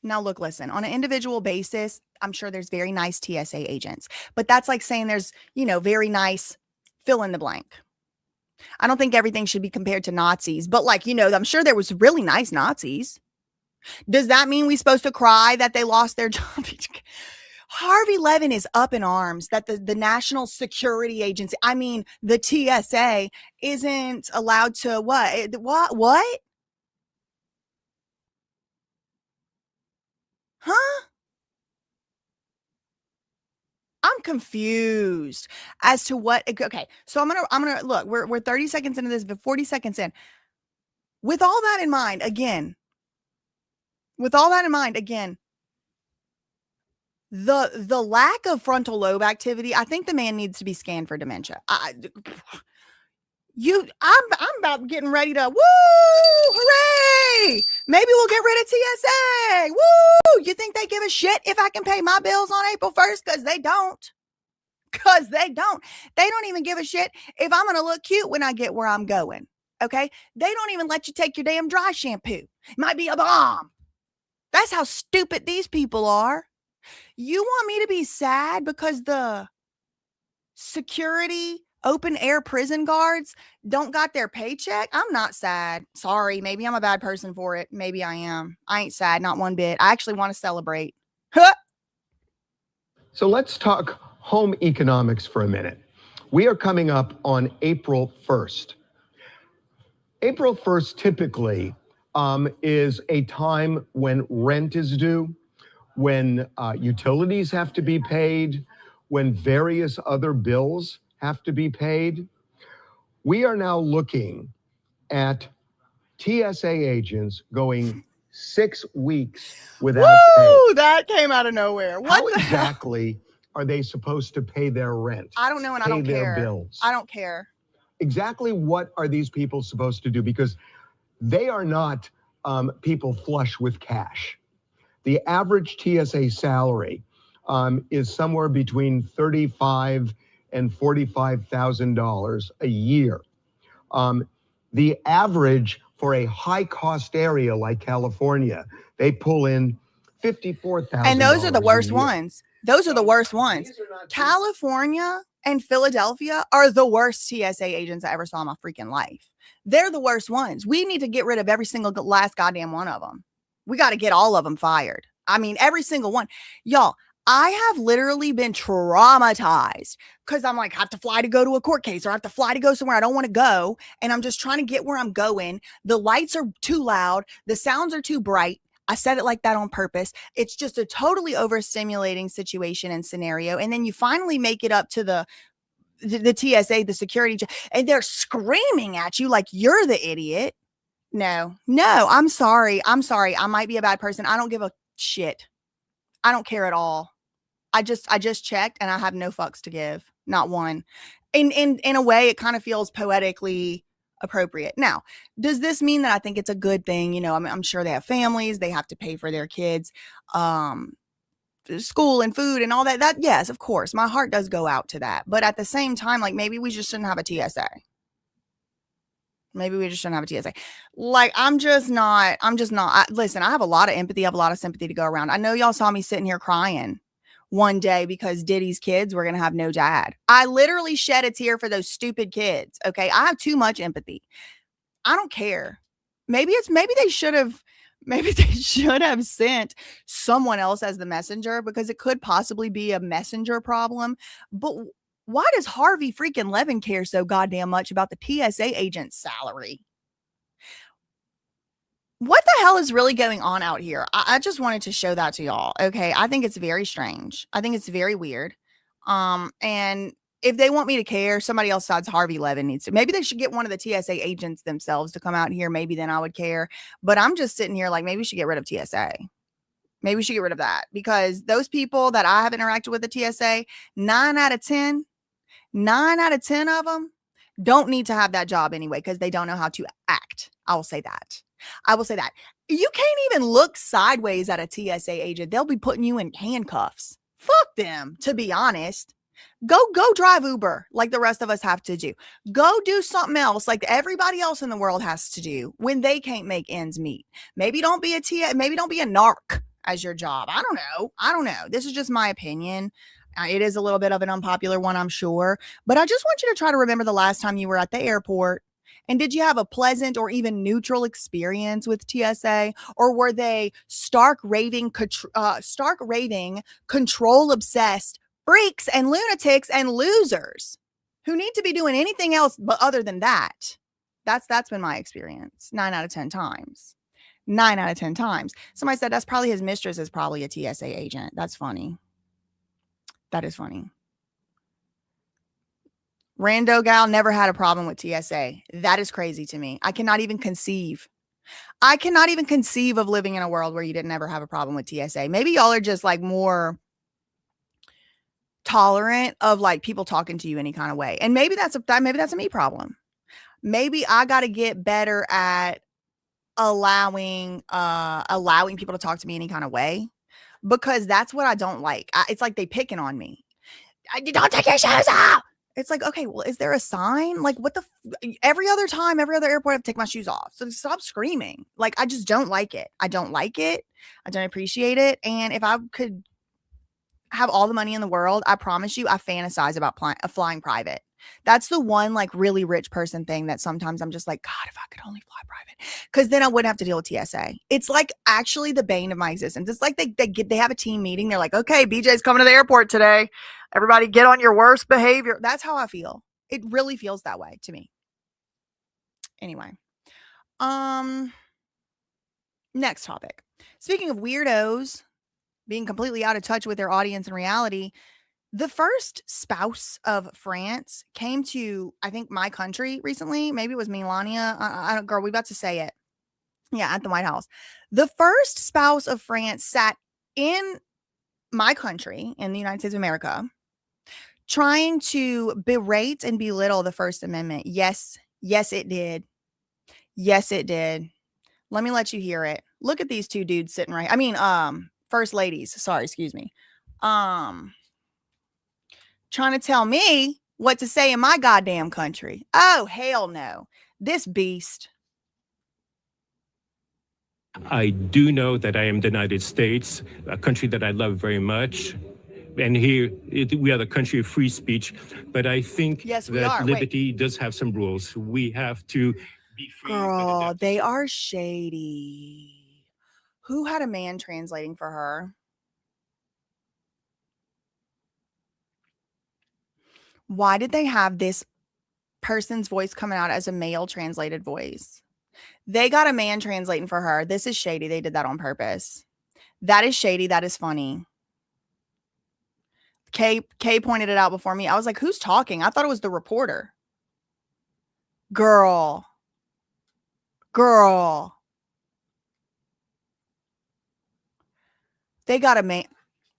Now, look, listen, on an individual basis, I'm sure there's very nice TSA agents, but that's like saying there's, very nice fill in the blank. I don't think everything should be compared to Nazis, but I'm sure there was really nice Nazis. Does that mean we're supposed to cry that they lost their job? Harvey Levin is up in arms that the National Security Agency, the TSA, isn't allowed to what? Huh? I'm confused as to what. Okay, so I'm gonna look. We're 30 seconds into this, but 40 seconds in. With all that in mind, again, the lack of frontal lobe activity. I think the man needs to be scanned for dementia. I'm about getting ready to hooray! Maybe we'll get rid of TSA. Woo! You think they give a shit if I can pay my bills on April 1st? Because they don't. They don't even give a shit if I'm going to look cute when I get where I'm going. Okay? They don't even let you take your damn dry shampoo. It might be a bomb. That's how stupid these people are. You want me to be sad because the security open air prison guards don't got their paycheck? I'm not sad. Sorry. Maybe I'm a bad person for it. Maybe I am. I ain't sad. Not one bit. I actually want to celebrate. So let's talk home economics for a minute. We are coming up on April 1st. April 1st typically is a time when rent is due, when utilities have to be paid, when various other bills have to be paid. We are now looking at TSA agents going 6 weeks without pay. That came out of nowhere. How exactly are they supposed to pay their rent? I don't know, and I don't care. Pay their bills? I don't care. Exactly what are these people supposed to do? Because they are not people flush with cash. The average TSA salary is somewhere between $35,000 and $45,000 a year. The average for a high-cost area like California, they pull in $54,000. And those are the worst ones. California and Philadelphia are the worst TSA agents I ever saw in my freaking life. They're the worst ones. We need to get rid of every single last goddamn one of them. We got to get all of them fired. I mean, every single one. Y'all, I have literally been traumatized because I'm like, I have to fly to go to a court case or I have to fly to go somewhere I don't want to go. And I'm just trying to get where I'm going. The lights are too loud. The sounds are too bright. I said it like that on purpose. It's just a totally overstimulating situation and scenario. And then you finally make it up to the TSA, the security, and they're screaming at you like you're the idiot. No, I'm sorry. I might be a bad person. I don't give a shit. I don't care at all. I just checked and I have no fucks to give. Not one. In a way, it kind of feels poetically appropriate. Now, does this mean that I think it's a good thing? You know, I'm sure they have families. They have to pay for their kids, school and food and all that. Yes, of course. My heart does go out to that. But at the same time, like maybe we just shouldn't have a TSA. Maybe we just shouldn't have a TSA. Like, I'm just not. Listen, I have a lot of empathy. I have a lot of sympathy to go around. I know y'all saw me sitting here crying one day because Diddy's kids were going to have no dad. I literally shed a tear for those stupid kids. Okay. I have too much empathy. I don't care. Maybe they should have sent someone else as the messenger because it could possibly be a messenger problem. But why does Harvey freaking Levin care so goddamn much about the TSA agent's salary? What the hell is really going on out here? I just wanted to show that to y'all. Okay. I think it's very strange. I think it's very weird. And if they want me to care, somebody else besides Harvey Levin needs to. Maybe they should get one of the TSA agents themselves to come out here. Maybe then I would care. But I'm just sitting here like, maybe we should get rid of TSA. Maybe we should get rid of that because those people that I have interacted with at TSA, 9 out of 10 of them don't need to have that job anyway because they don't know how to act. I will say that. You can't even look sideways at a TSA agent. They'll be putting you in handcuffs. Fuck them, to be honest. Go drive Uber like the rest of us have to do. Go do something else like everybody else in the world has to do when they can't make ends meet. Maybe don't be a narc as your job. I don't know. This is just my opinion. It is a little bit of an unpopular one, I'm sure. But I just want you to try to remember the last time you were at the airport. And did you have a pleasant or even neutral experience with TSA? Or were they stark raving, control obsessed freaks and lunatics and losers who need to be doing anything else but other than that? That's been my experience 9 out of 10 times. 9 out of 10 times. Somebody said that's probably his mistress is probably a TSA agent. That's funny. That is funny. Rando gal never had a problem with TSA. That is crazy to me. I cannot even conceive of living in a world where you didn't ever have a problem with TSA. Maybe y'all are just like more tolerant of like people talking to you any kind of way. And maybe that's a me problem. Maybe I got to get better at allowing people to talk to me any kind of way because that's what I don't like. It's like they picking on me. Don't take your shoes off. It's like, okay, well, is there a sign? Like what every other airport I have to take my shoes off. So stop screaming. Like, I just don't like it. I don't appreciate it. And if I could have all the money in the world, I promise you, I fantasize about flying private. That's the one like really rich person thing that sometimes I'm just like, God, if I could only fly private, because then I wouldn't have to deal with TSA. It's like actually the bane of my existence. It's like they have a team meeting. They're like, okay, BJ's coming to the airport today. Everybody get on your worst behavior. That's how I feel. It really feels that way to me. Anyway, next topic. Speaking of weirdos being completely out of touch with their audience and reality, the first spouse of France came to, I think, my country recently. Maybe it was Melania. I don't, girl, we about to say it. Yeah, at the White House. The first spouse of France sat in my country, in the United States of America, trying to berate and belittle the First Amendment. Yes, it did. Yes, it did. Let me let you hear it. Look at these two dudes sitting right. I mean, first ladies. Sorry, excuse me. Trying to tell me what to say in my goddamn country. Oh, hell no. This beast. I do know that I am the United States, a country that I love very much. And here, we are the country of free speech, but I think Yes, we that are. Wait. liberty does have some rules. We have to be free. but Girl, adapt to they certain- are shady. Who had a man translating for her? Why did they have this person's voice coming out as a male translated voice? They got a man translating for her. This is shady. They did that on purpose. That is shady. That is funny. Kay pointed it out before me. I was like, who's talking? I thought it was the reporter. Girl. They got a man.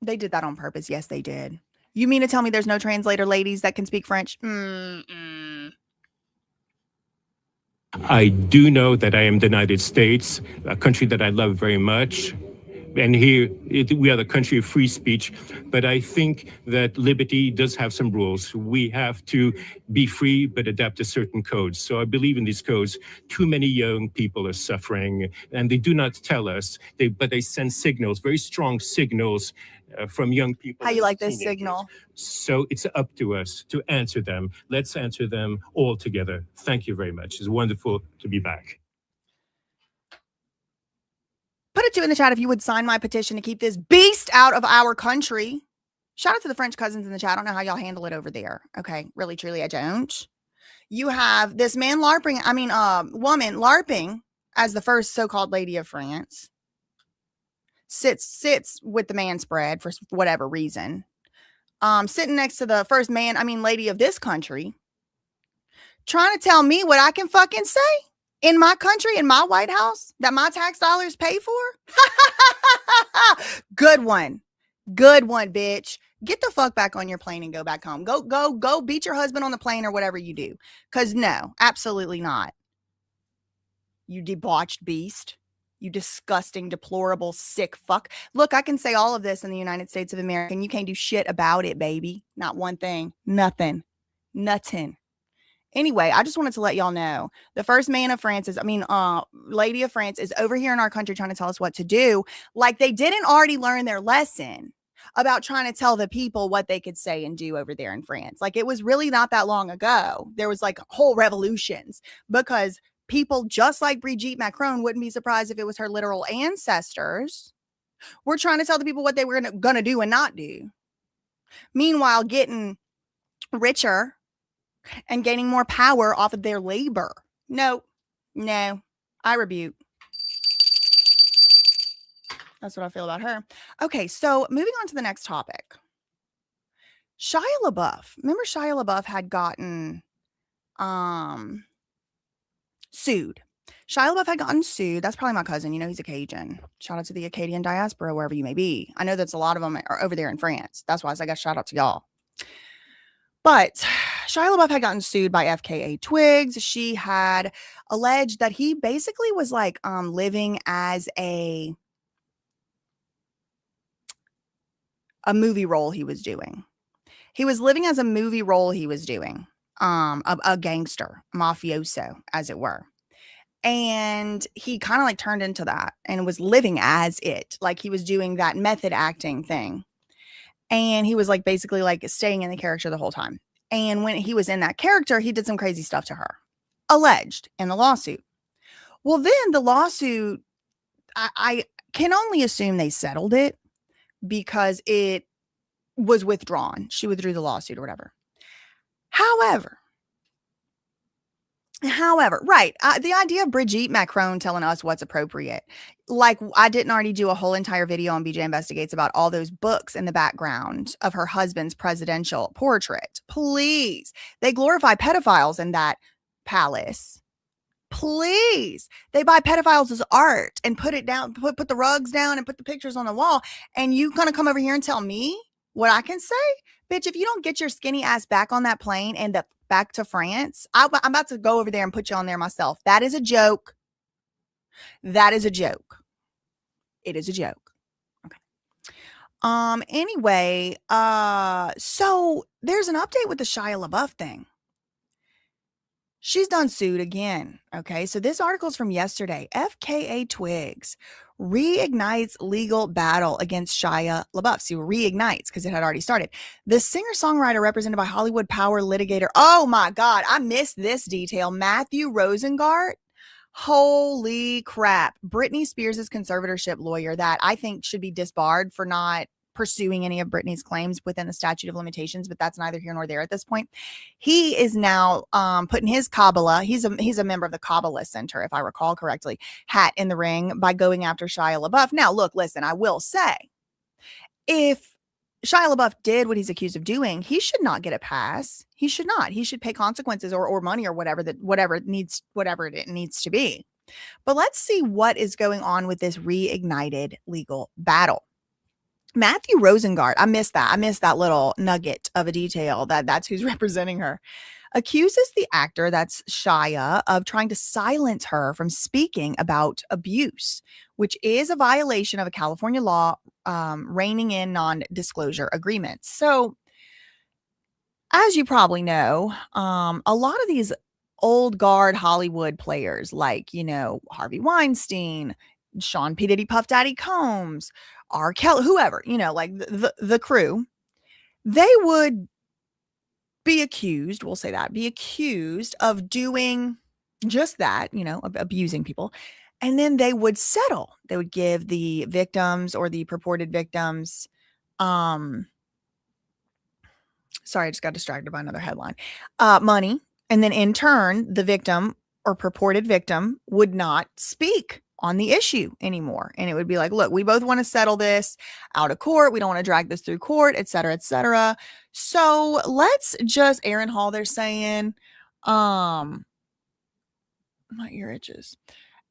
They did that on purpose. Yes, they did. You mean to tell me there's no translator ladies that can speak French? I do know that I am the United States, a country that I love very much. And here, we are the country of free speech, but I think that liberty does have some rules. We have to be free, but adapt to certain codes. So I believe in these codes. Too many young people are suffering, and they do not tell us, but they send signals, very strong signals from young people. How you and like this teenagers. signal? So it's up to us to answer them. Let's answer them all together. Thank you very much. It's wonderful to be back. Put it 2 in the chat if you would sign my petition to keep this beast out of our country. Shout out to the French cousins in the chat. I don't know how y'all handle it over there. Okay, really, truly, I don't. You have this man woman LARPing as the first so-called lady of France. Sits with the man spread for whatever reason. Sitting next to the first lady of this country. Trying to tell me what I can fucking say. In my country, in my White House, that my tax dollars pay for? Good one, bitch. Get the fuck back on your plane and go back home. Go beat your husband on the plane or whatever you do. Because no, absolutely not. You debauched beast. You disgusting, deplorable, sick fuck. Look, I can say all of this in the United States of America, and you can't do shit about it, baby. Not one thing. Nothing. Anyway, I just wanted to let y'all know the first lady of France is over here in our country trying to tell us what to do. Like they didn't already learn their lesson about trying to tell the people what they could say and do over there in France. Like it was really not that long ago. There was like whole revolutions because people just like Brigitte Macron wouldn't be surprised if it was her literal ancestors were trying to tell the people what they were gonna do and not do. Meanwhile, getting richer and gaining more power off of their labor. No, I rebuke. That's what I feel about her. Okay, so moving on to the next topic. Shia LaBeouf. Remember Shia LaBeouf had gotten sued. Shia LaBeouf had gotten sued. That's probably my cousin. You know, he's a Cajun. Shout out to the Acadian diaspora, wherever you may be. I know that's a lot of them are over there in France. That's why I got shout out to y'all. But Shia LaBeouf had gotten sued by FKA Twigs. She had alleged that he basically was like living as a movie role he was doing. He was living as a movie role he was doing. A gangster, mafioso, as it were. And he kind of like turned into that and was living as it. Like he was doing that method acting thing. And he was like basically like staying in the character the whole time. And when he was in that character, he did some crazy stuff to her, alleged in the lawsuit. Well, then the lawsuit, I can only assume they settled it because it was withdrawn. She withdrew the lawsuit or whatever. However, right. The idea of Brigitte Macron telling us what's appropriate. Like I didn't already do a whole entire video on BJ Investigates about all those books in the background of her husband's presidential portrait. Please. They glorify pedophiles in that palace. Please. They buy pedophiles as art and put it down, put the rugs down and put the pictures on the wall. And you gonna come over here and tell me what I can say? Bitch, if you don't get your skinny ass back on that plane and back to France, I'm about to go over there and put you on there myself. That is a joke. That is a joke. It is a joke. Okay. Anyway, so there's an update with the Shia LaBeouf thing. She's done sued again. Okay. So this article is from yesterday. FKA Twigs reignites legal battle against Shia LaBeouf. So reignites because it had already started. The singer-songwriter represented by Hollywood Power litigator. Oh my God. I missed this detail. Matthew Rosengart. Holy crap. Britney Spears' conservatorship lawyer that I think should be disbarred for not pursuing any of Britney's claims within the statute of limitations, but that's neither here nor there at this point. He is now putting his Kabbalah, he's a member of the Kabbalah Center, if I recall correctly, hat in the ring by going after Shia LaBeouf. Now, look, listen, I will say, if Shia LaBeouf did what he's accused of doing, he should not get a pass. He should not. He should pay consequences or money or whatever it needs to be. But let's see what is going on with this reignited legal battle. Matthew Rosengart, I missed that little nugget of a detail that's who's representing her, accuses the actor, that's Shia, of trying to silence her from speaking about abuse, which is a violation of a California law reining in non-disclosure agreements. So, as you probably know, a lot of these old guard Hollywood players like, Harvey Weinstein, Sean P. Diddy, Puff Daddy Combs, R. Kelly, whoever, like the crew, they would be accused, of doing just that, of abusing people. And then they would settle. They would give the victims or the purported victims, sorry, I just got distracted by another headline, money. And then in turn, the victim or purported victim would not speak on the issue anymore. And it would be like, look, we both want to settle this out of court. We don't want to drag this through court, et cetera, et cetera. So let's just, Aaron Hall, they're saying, my ear itches.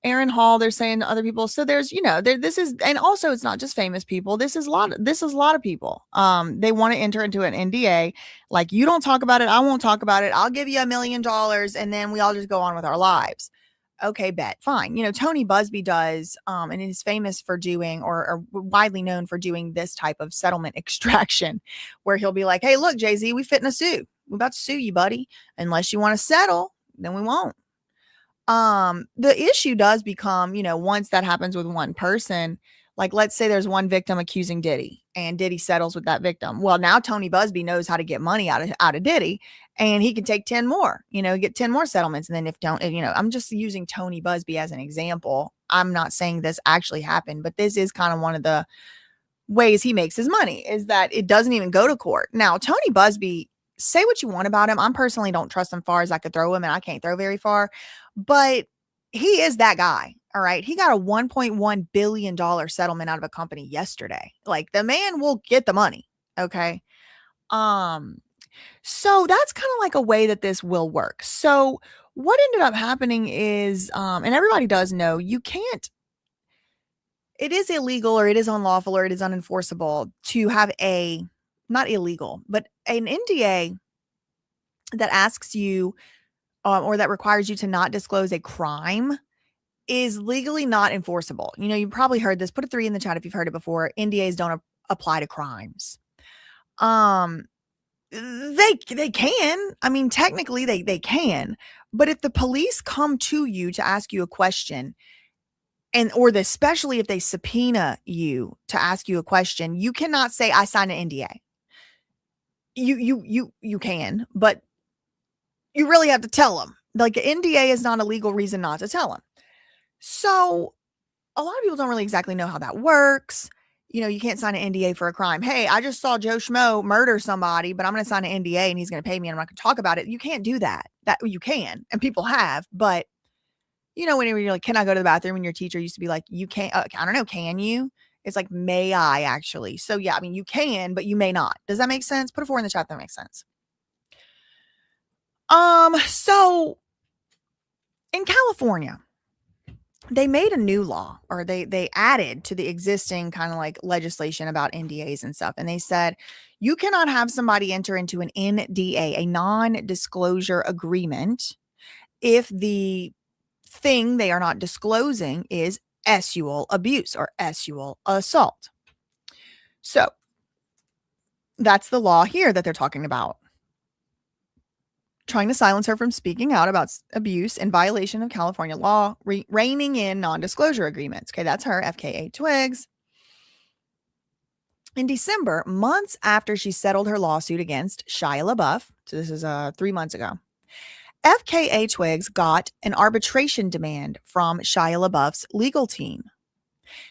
Aaron Hall, they're saying to other people. So there's, this is, and also it's not just famous people. This is a lot of people. They want to enter into an NDA. Like, you don't talk about it. I won't talk about it. I'll give you $1 million and then we all just go on with our lives. Okay, bet. Fine. Tony Busby does, and is famous for doing or widely known for doing this type of settlement extraction where he'll be like, hey, look, Jay-Z, we fit in a suit. We're about to sue you, buddy. Unless you want to settle, then we won't. The issue does become, once that happens with one person, like, let's say there's one victim accusing Diddy and Diddy settles with that victim. Well, now Tony Busby knows how to get money out of Diddy, and he can take 10 more, get 10 more settlements. And then I'm just using Tony Busby as an example. I'm not saying this actually happened, but this is kind of one of the ways he makes his money, is that it doesn't even go to court. Now, Tony Busby, say what you want about him. I personally don't trust him far as I could throw him, and I can't throw very far, but he is that guy. All right. He got a $1.1 billion settlement out of a company yesterday. Like, the man will get the money. Okay. So that's kind of like a way that this will work. So what ended up happening is, and everybody does know, it is illegal, or it is unlawful, or it is unenforceable to have not illegal, but an NDA that asks you, or that requires you to not disclose a crime, is legally not enforceable. You probably heard this. Put a 3 in the chat if you've heard it before. NDAs don't apply to crimes. They can. I mean, technically they can. But if the police come to you to ask you a question, especially if they subpoena you to ask you a question, you cannot say, I signed an NDA. You can, but you really have to tell them. Like, an NDA is not a legal reason not to tell them. So a lot of people don't really exactly know how that works. You can't sign an NDA for a crime. Hey, I just saw Joe Schmo murder somebody, but I'm going to sign an NDA and he's going to pay me and I'm not going to talk about it. You can't do that. That you can, and people have, but when you're like, can I go to the bathroom? And your teacher used to be like, you can't, I don't know. Can you? It's like, may I actually? So yeah, I mean, you can, but you may not. Does that make sense? Put a 4 in the chat. That makes sense. So in California, they made a new law, or they added to the existing kind of like legislation about NDAs and stuff. And they said, you cannot have somebody enter into an NDA, a non-disclosure agreement, if the thing they are not disclosing is sexual abuse or sexual assault. So that's the law here that they're talking about. trying to silence her from speaking out about abuse in violation of California law, reining in non-disclosure agreements. Okay, that's her, FKA Twigs. In December, months after she settled her lawsuit against Shia LaBeouf, so this is 3 months ago, FKA Twigs got an arbitration demand from Shia LaBeouf's legal team.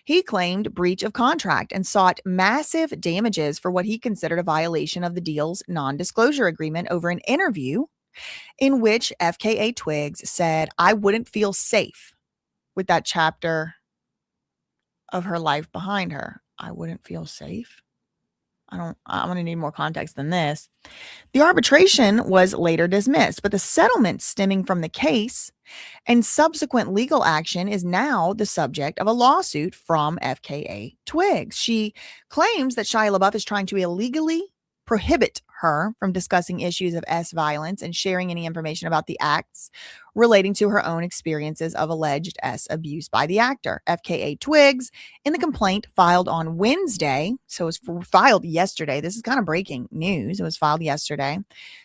He claimed breach of contract and sought massive damages for what he considered a violation of the deal's non-disclosure agreement over an interview in which FKA Twigs said, "I wouldn't feel safe with that chapter of her life behind her." I wouldn't feel safe. I'm going to need more context than this. The arbitration was later dismissed, but the settlement stemming from the case and subsequent legal action is now the subject of a lawsuit from FKA Twigs. She claims that Shia LaBeouf is trying to illegally prohibit her from discussing issues of S violence and sharing any information about the acts relating to her own experiences of alleged S abuse by the actor. FKA Twigs, in the complaint filed on Wednesday, so it was filed yesterday. This is kind of breaking news. It was filed yesterday.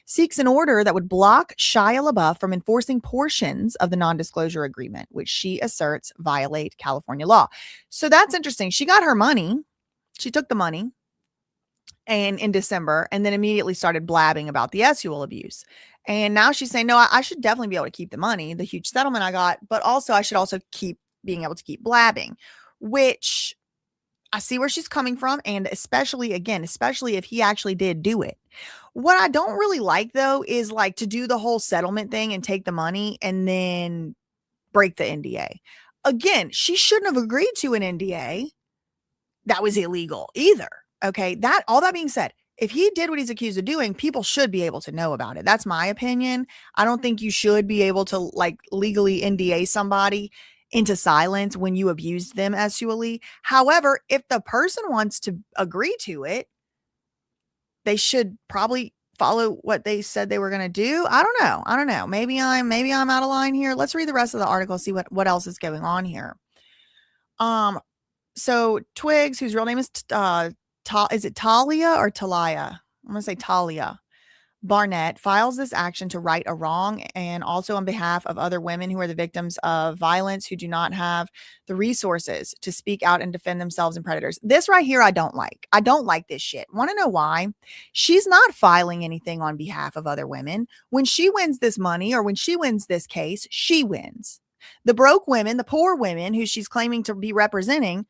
Seeks an order that would block Shia LaBeouf from enforcing portions of the non-disclosure agreement, which she asserts violate California law. So that's interesting. She got her money. She took the money. And in December, and then immediately started blabbing about the sexual abuse. And now she's saying, no, I should definitely be able to keep the money, the huge settlement I got, but also I should also keep being able to keep blabbing, which I see where she's coming from. And especially if he actually did do it. What I don't really like, though, is like to do the whole settlement thing and take the money and then break the NDA. Again, she shouldn't have agreed to an NDA that was illegal either. Okay, all that being said, if he did what he's accused of doing, people should be able to know about it. That's my opinion. I don't think you should be able to like legally NDA somebody into silence when you abused them sexually. However, if the person wants to agree to it, they should probably follow what they said they were going to do. I don't know. Maybe I'm out of line here. Let's read the rest of the article, see what else is going on here. So Twigs, whose real name is is it Talia or Talia? I'm going to say Talia Barnett, files this action to right a wrong and also on behalf of other women who are the victims of violence who do not have the resources to speak out and defend themselves and predators. This right here, I don't like. I don't like this shit. Want to know why? She's not filing anything on behalf of other women. When she wins this money or when she wins this case, she wins. The broke women, the poor women who she's claiming to be representing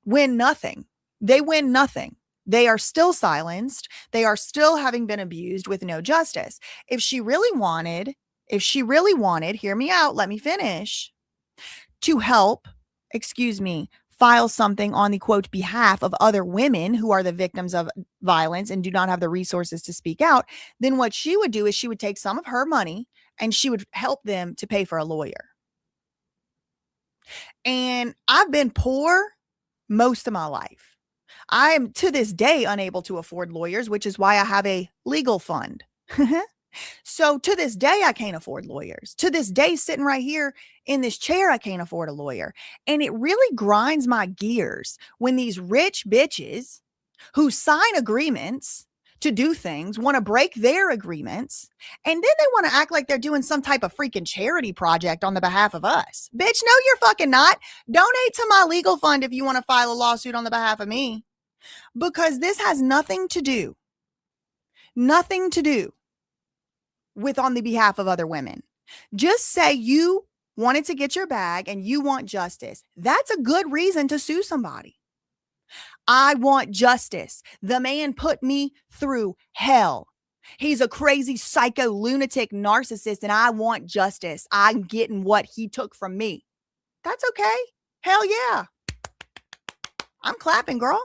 win nothing. They win nothing. They are still silenced. They are still having been abused with no justice. If she really wanted, hear me out, let me finish, to help, file something on the quote behalf of other women who are the victims of violence and do not have the resources to speak out, then what she would do is she would take some of her money and she would help them to pay for a lawyer. And I've been poor most of my life. I am to this day unable to afford lawyers, which is why I have a legal fund. So to this day, I can't afford lawyers. To this day, sitting right here in this chair, I can't afford a lawyer. And it really grinds my gears when these rich bitches who sign agreements to do things want to break their agreements. And then they want to act like they're doing some type of freaking charity project on the behalf of us. Bitch, no, you're fucking not. Donate to my legal fund if you want to file a lawsuit on the behalf of me. Because this has nothing to do with on the behalf of other women. Just say you wanted to get your bag and you want justice. That's a good reason to sue somebody. I want justice. The man put me through hell. He's a crazy psycho lunatic narcissist and I want justice. I'm getting what he took from me. That's okay. Hell yeah. I'm clapping, girl.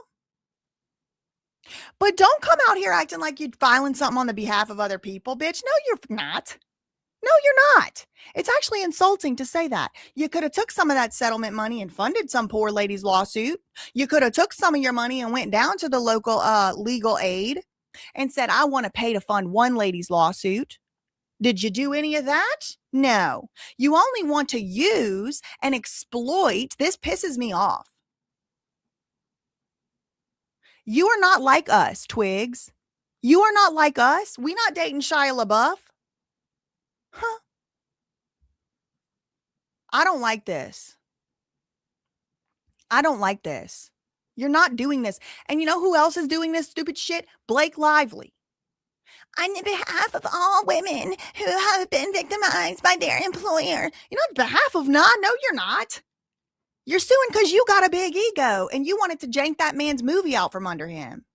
But don't come out here acting like you're filing something on the behalf of other people, bitch. No, you're not. No, you're not. It's actually insulting to say that. You could have took some of that settlement money and funded some poor lady's lawsuit. You could have took some of your money and went down to the local legal aid and said, I want to pay to fund one lady's lawsuit. Did you do any of that? No. You only want to use and exploit. This pisses me off. You are not like us, Twigs. You are not like us. We not dating Shia LaBeouf. Huh. I don't like this. I don't like this. You're not doing this. And you know who else is doing this stupid shit? Blake Lively. On behalf of all women who have been victimized by their employer. You know, on behalf of not? No, you're not. You're suing because you got a big ego and you wanted to jank that man's movie out from under him.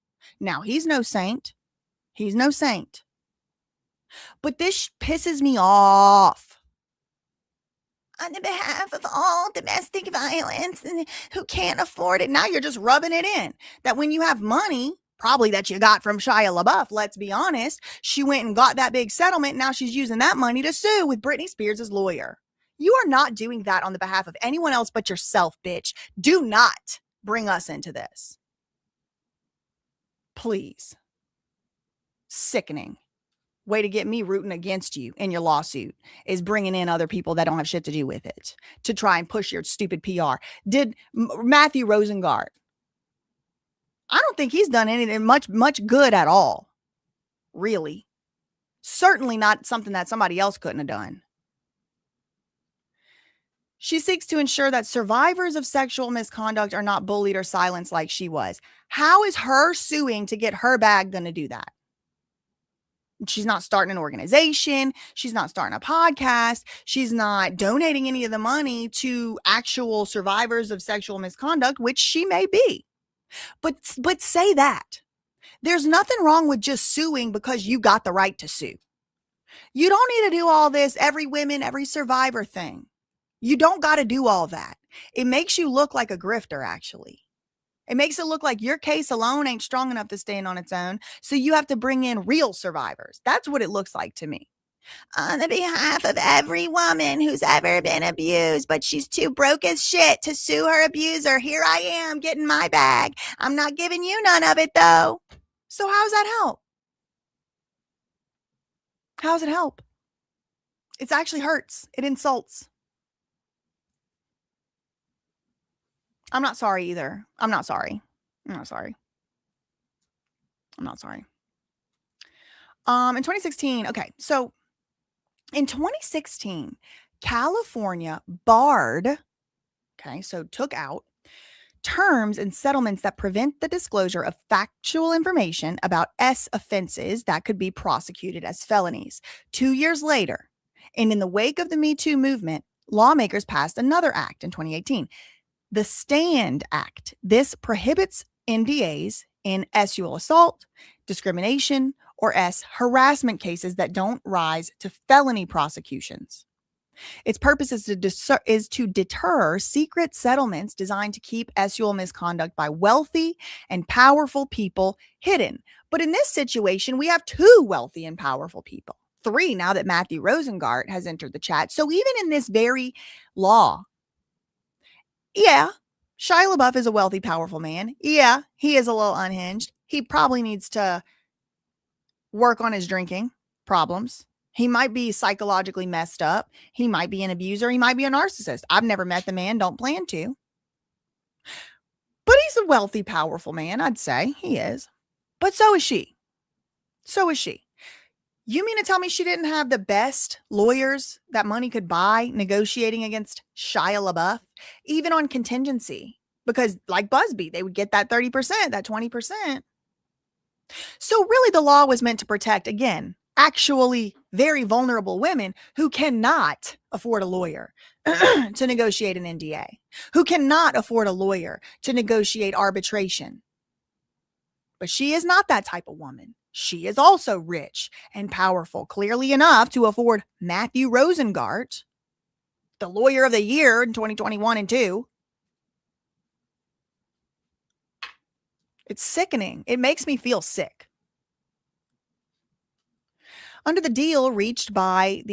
Now, he's no saint. He's no saint. But this pisses me off. On behalf of all domestic violence and who can't afford it. Now you're just rubbing it in. That when you have money, probably that you got from Shia LaBeouf, let's be honest, she went and got that big settlement. Now she's using that money to sue with Britney Spears' lawyer. You are not doing that on the behalf of anyone else but yourself, bitch. Do not bring us into this. Please. Sickening. Way to get me rooting against you in your lawsuit is bringing in other people that don't have shit to do with it to try and push your stupid PR. Did Matthew Rosengart? I don't think he's done anything much good at all. Really. Certainly not something that somebody else couldn't have done. She seeks to ensure that survivors of sexual misconduct are not bullied or silenced like she was. How is her suing to get her bag going to do that? She's not starting an organization. She's not starting a podcast. She's not donating any of the money to actual survivors of sexual misconduct, which she may be. But say that. There's nothing wrong with just suing because you got the right to sue. You don't need to do all this every women, every survivor thing. You don't got to do all that. It makes you look like a grifter, actually. It makes it look like your case alone ain't strong enough to stand on its own. So you have to bring in real survivors. That's what it looks like to me. On the behalf of every woman who's ever been abused, but she's too broke as shit to sue her abuser. Here I am getting my bag. I'm not giving you none of it though. So how's that help? How's it help? It actually hurts. It insults. I'm not sorry either. I'm not sorry. In 2016, okay, so in 2016, California barred, took out terms and settlements that prevent the disclosure of factual information about S offenses that could be prosecuted as felonies. 2 years later, and in the wake of the Me Too movement, lawmakers passed another act in 2018. The STAND Act. This prohibits NDAs in sexual assault, discrimination, or harassment cases that don't rise to felony prosecutions. Its purpose is to deter secret settlements designed to keep sexual misconduct by wealthy and powerful people hidden. But in this situation, we have 2 wealthy and powerful people. 3 now that Matthew Rosengart has entered the chat. So even in this very law, yeah, Shia LaBeouf is a wealthy, powerful man. Yeah, he is a little unhinged. He probably needs to work on his drinking problems. He might be psychologically messed up. He might be an abuser. He might be a narcissist. I've never met the man. Don't plan to. But he's a wealthy, powerful man, I'd say. He is. But so is she. You mean to tell me she didn't have the best lawyers that money could buy negotiating against Shia LaBeouf, even on contingency? Because like Busby, they would get that 30%, that 20%. So really the law was meant to protect, again, actually very vulnerable women who cannot afford a lawyer to negotiate an NDA, who cannot afford a lawyer to negotiate arbitration. But she is not that type of woman. She is also rich and powerful, clearly enough to afford Matthew Rosengart, the lawyer of the year in 2021 and 2. It's sickening. It makes me feel sick. Under the deal reached by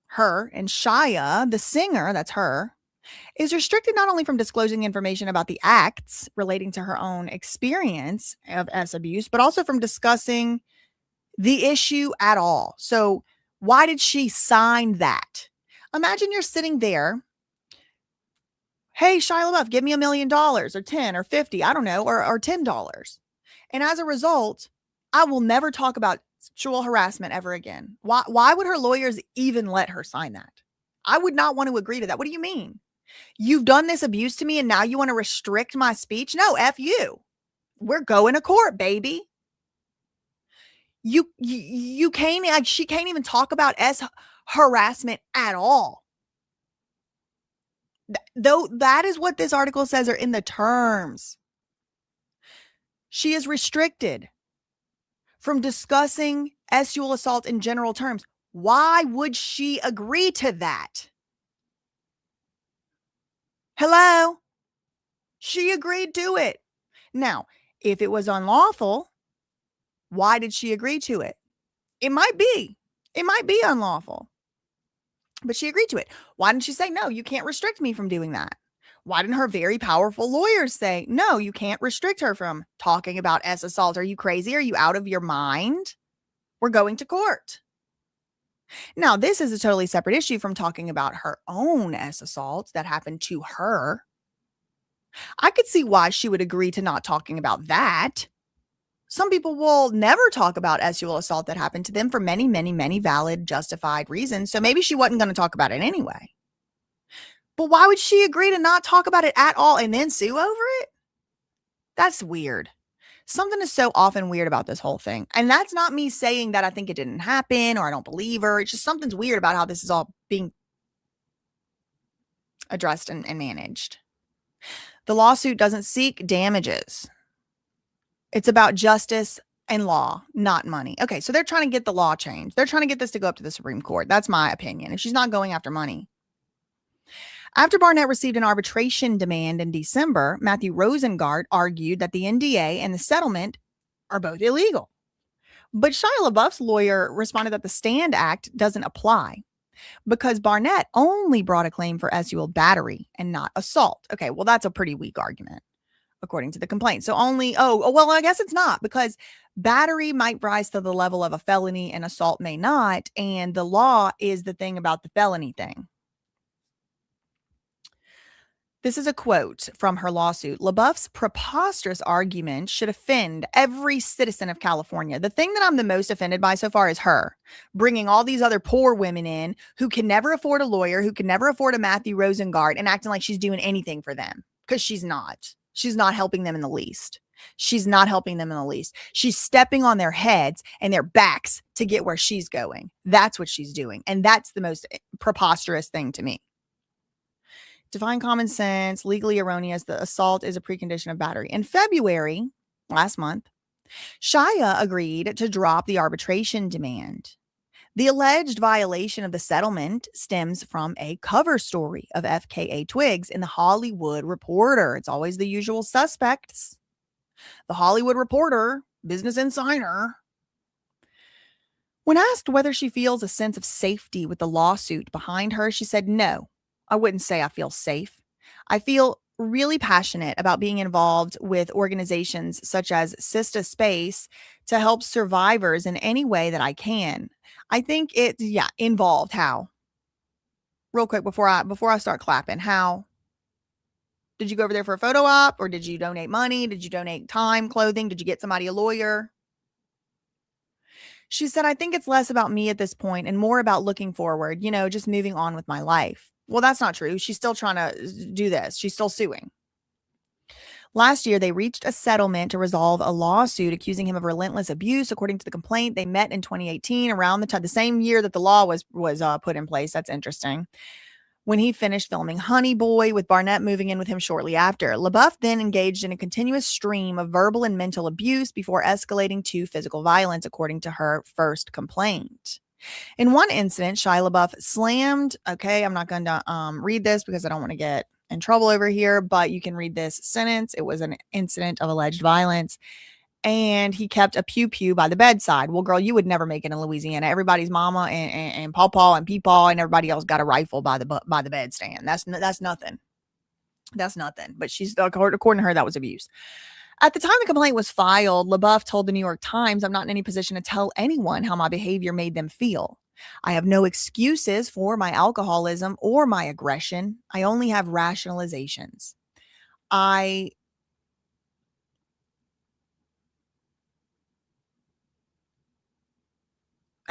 her and Shia, the singer, that's her, is restricted not only from disclosing information about the acts relating to her own experience of S abuse, but also from discussing the issue at all. So why did she sign that? Imagine you're sitting there. Hey, Shia LaBeouf, give me $1 million or 10 or 50, I don't know, or $10. And as a result, I will never talk about sexual harassment ever again. Why would her lawyers even let her sign that? I would not want to agree to that. What do you mean? You've done this abuse to me and now you want to restrict my speech? No, F you. We're going to court, baby. You can't, like, she can't even talk about harassment at all. Though that is what this article says are in the terms. She is restricted from discussing sexual assault in general terms. Why would she agree to that? Hello? She agreed to it. Now, if it was unlawful, why did she agree to it? It might be unlawful, but she agreed to it. Why didn't she say, no, you can't restrict me from doing that? Why didn't her very powerful lawyers say, no, you can't restrict her from talking about assault? Are you crazy? Are you out of your mind? We're going to court. Now, this is a totally separate issue from talking about her own assault that happened to her. I could see why she would agree to not talking about that. Some people will never talk about sexual assault that happened to them for many, many, many valid, justified reasons. So maybe she wasn't going to talk about it anyway. But why would she agree to not talk about it at all and then sue over it? That's weird. Something is so often weird about this whole thing. And that's not me saying that I think it didn't happen or I don't believe her. It's just something's weird about how this is all being addressed and managed. The lawsuit doesn't seek damages. It's about justice and law, not money. Okay, so they're trying to get the law changed. They're trying to get this to go up to the Supreme Court. That's my opinion. If she's not going after money. After Barnett received an arbitration demand in December, Matthew Rosengart argued that the NDA and the settlement are both illegal. But Shia LaBeouf's lawyer responded that the Stand Act doesn't apply because Barnett only brought a claim for sexual battery and not assault. Okay, well, that's a pretty weak argument, according to the complaint. So only, well, I guess it's not, because battery might rise to the level of a felony and assault may not. And the law is the thing about the felony thing. This is a quote from her lawsuit. LaBeouf's preposterous argument should offend every citizen of California. The thing that I'm the most offended by so far is her bringing all these other poor women in who can never afford a lawyer, who can never afford a Matthew Rosengart, and acting like she's doing anything for them, because she's not. She's not helping them in the least. She's not helping them in the least. She's stepping on their heads and their backs to get where she's going. That's what she's doing. And that's the most preposterous thing to me. Define common sense, legally erroneous. The assault is a precondition of battery. In February, last month, Shia agreed to drop the arbitration demand. The alleged violation of the settlement stems from a cover story of FKA Twigs in the Hollywood Reporter. It's always the usual suspects. The Hollywood Reporter, Business Insider. When asked whether she feels a sense of safety with the lawsuit behind her, she said, no, I wouldn't say I feel safe. I feel really passionate about being involved with organizations such as Sista Space to help survivors in any way that I can. I think it's, involved. How? Real quick before I start clapping. How? Did you go over there for a photo op, or did you donate money? Did you donate time, clothing? Did you get somebody a lawyer? She said, I think it's less about me at this point and more about looking forward, just moving on with my life. Well, that's not true. She's still trying to do this. She's still suing. Last year, they reached a settlement to resolve a lawsuit accusing him of relentless abuse. According to the complaint, they met in 2018, around the same year that the law was put in place. That's interesting. When he finished filming Honey Boy, with Barnett moving in with him shortly after. LaBeouf then engaged in a continuous stream of verbal and mental abuse before escalating to physical violence, according to her first complaint. In one incident, Shia LaBeouf slammed, I'm not going to read this because I don't want to get in trouble over here, but you can read this sentence. It was an incident of alleged violence, and he kept a pew-pew by the bedside. Well, girl, you would never make it in Louisiana. Everybody's mama and pawpaw and peepaw and everybody else got a rifle by the bedstand. That's nothing. That's nothing. But according to her, that was abuse. At the time the complaint was filed, LaBeouf told the New York Times, I'm not in any position to tell anyone how my behavior made them feel. I have no excuses for my alcoholism or my aggression. I only have rationalizations.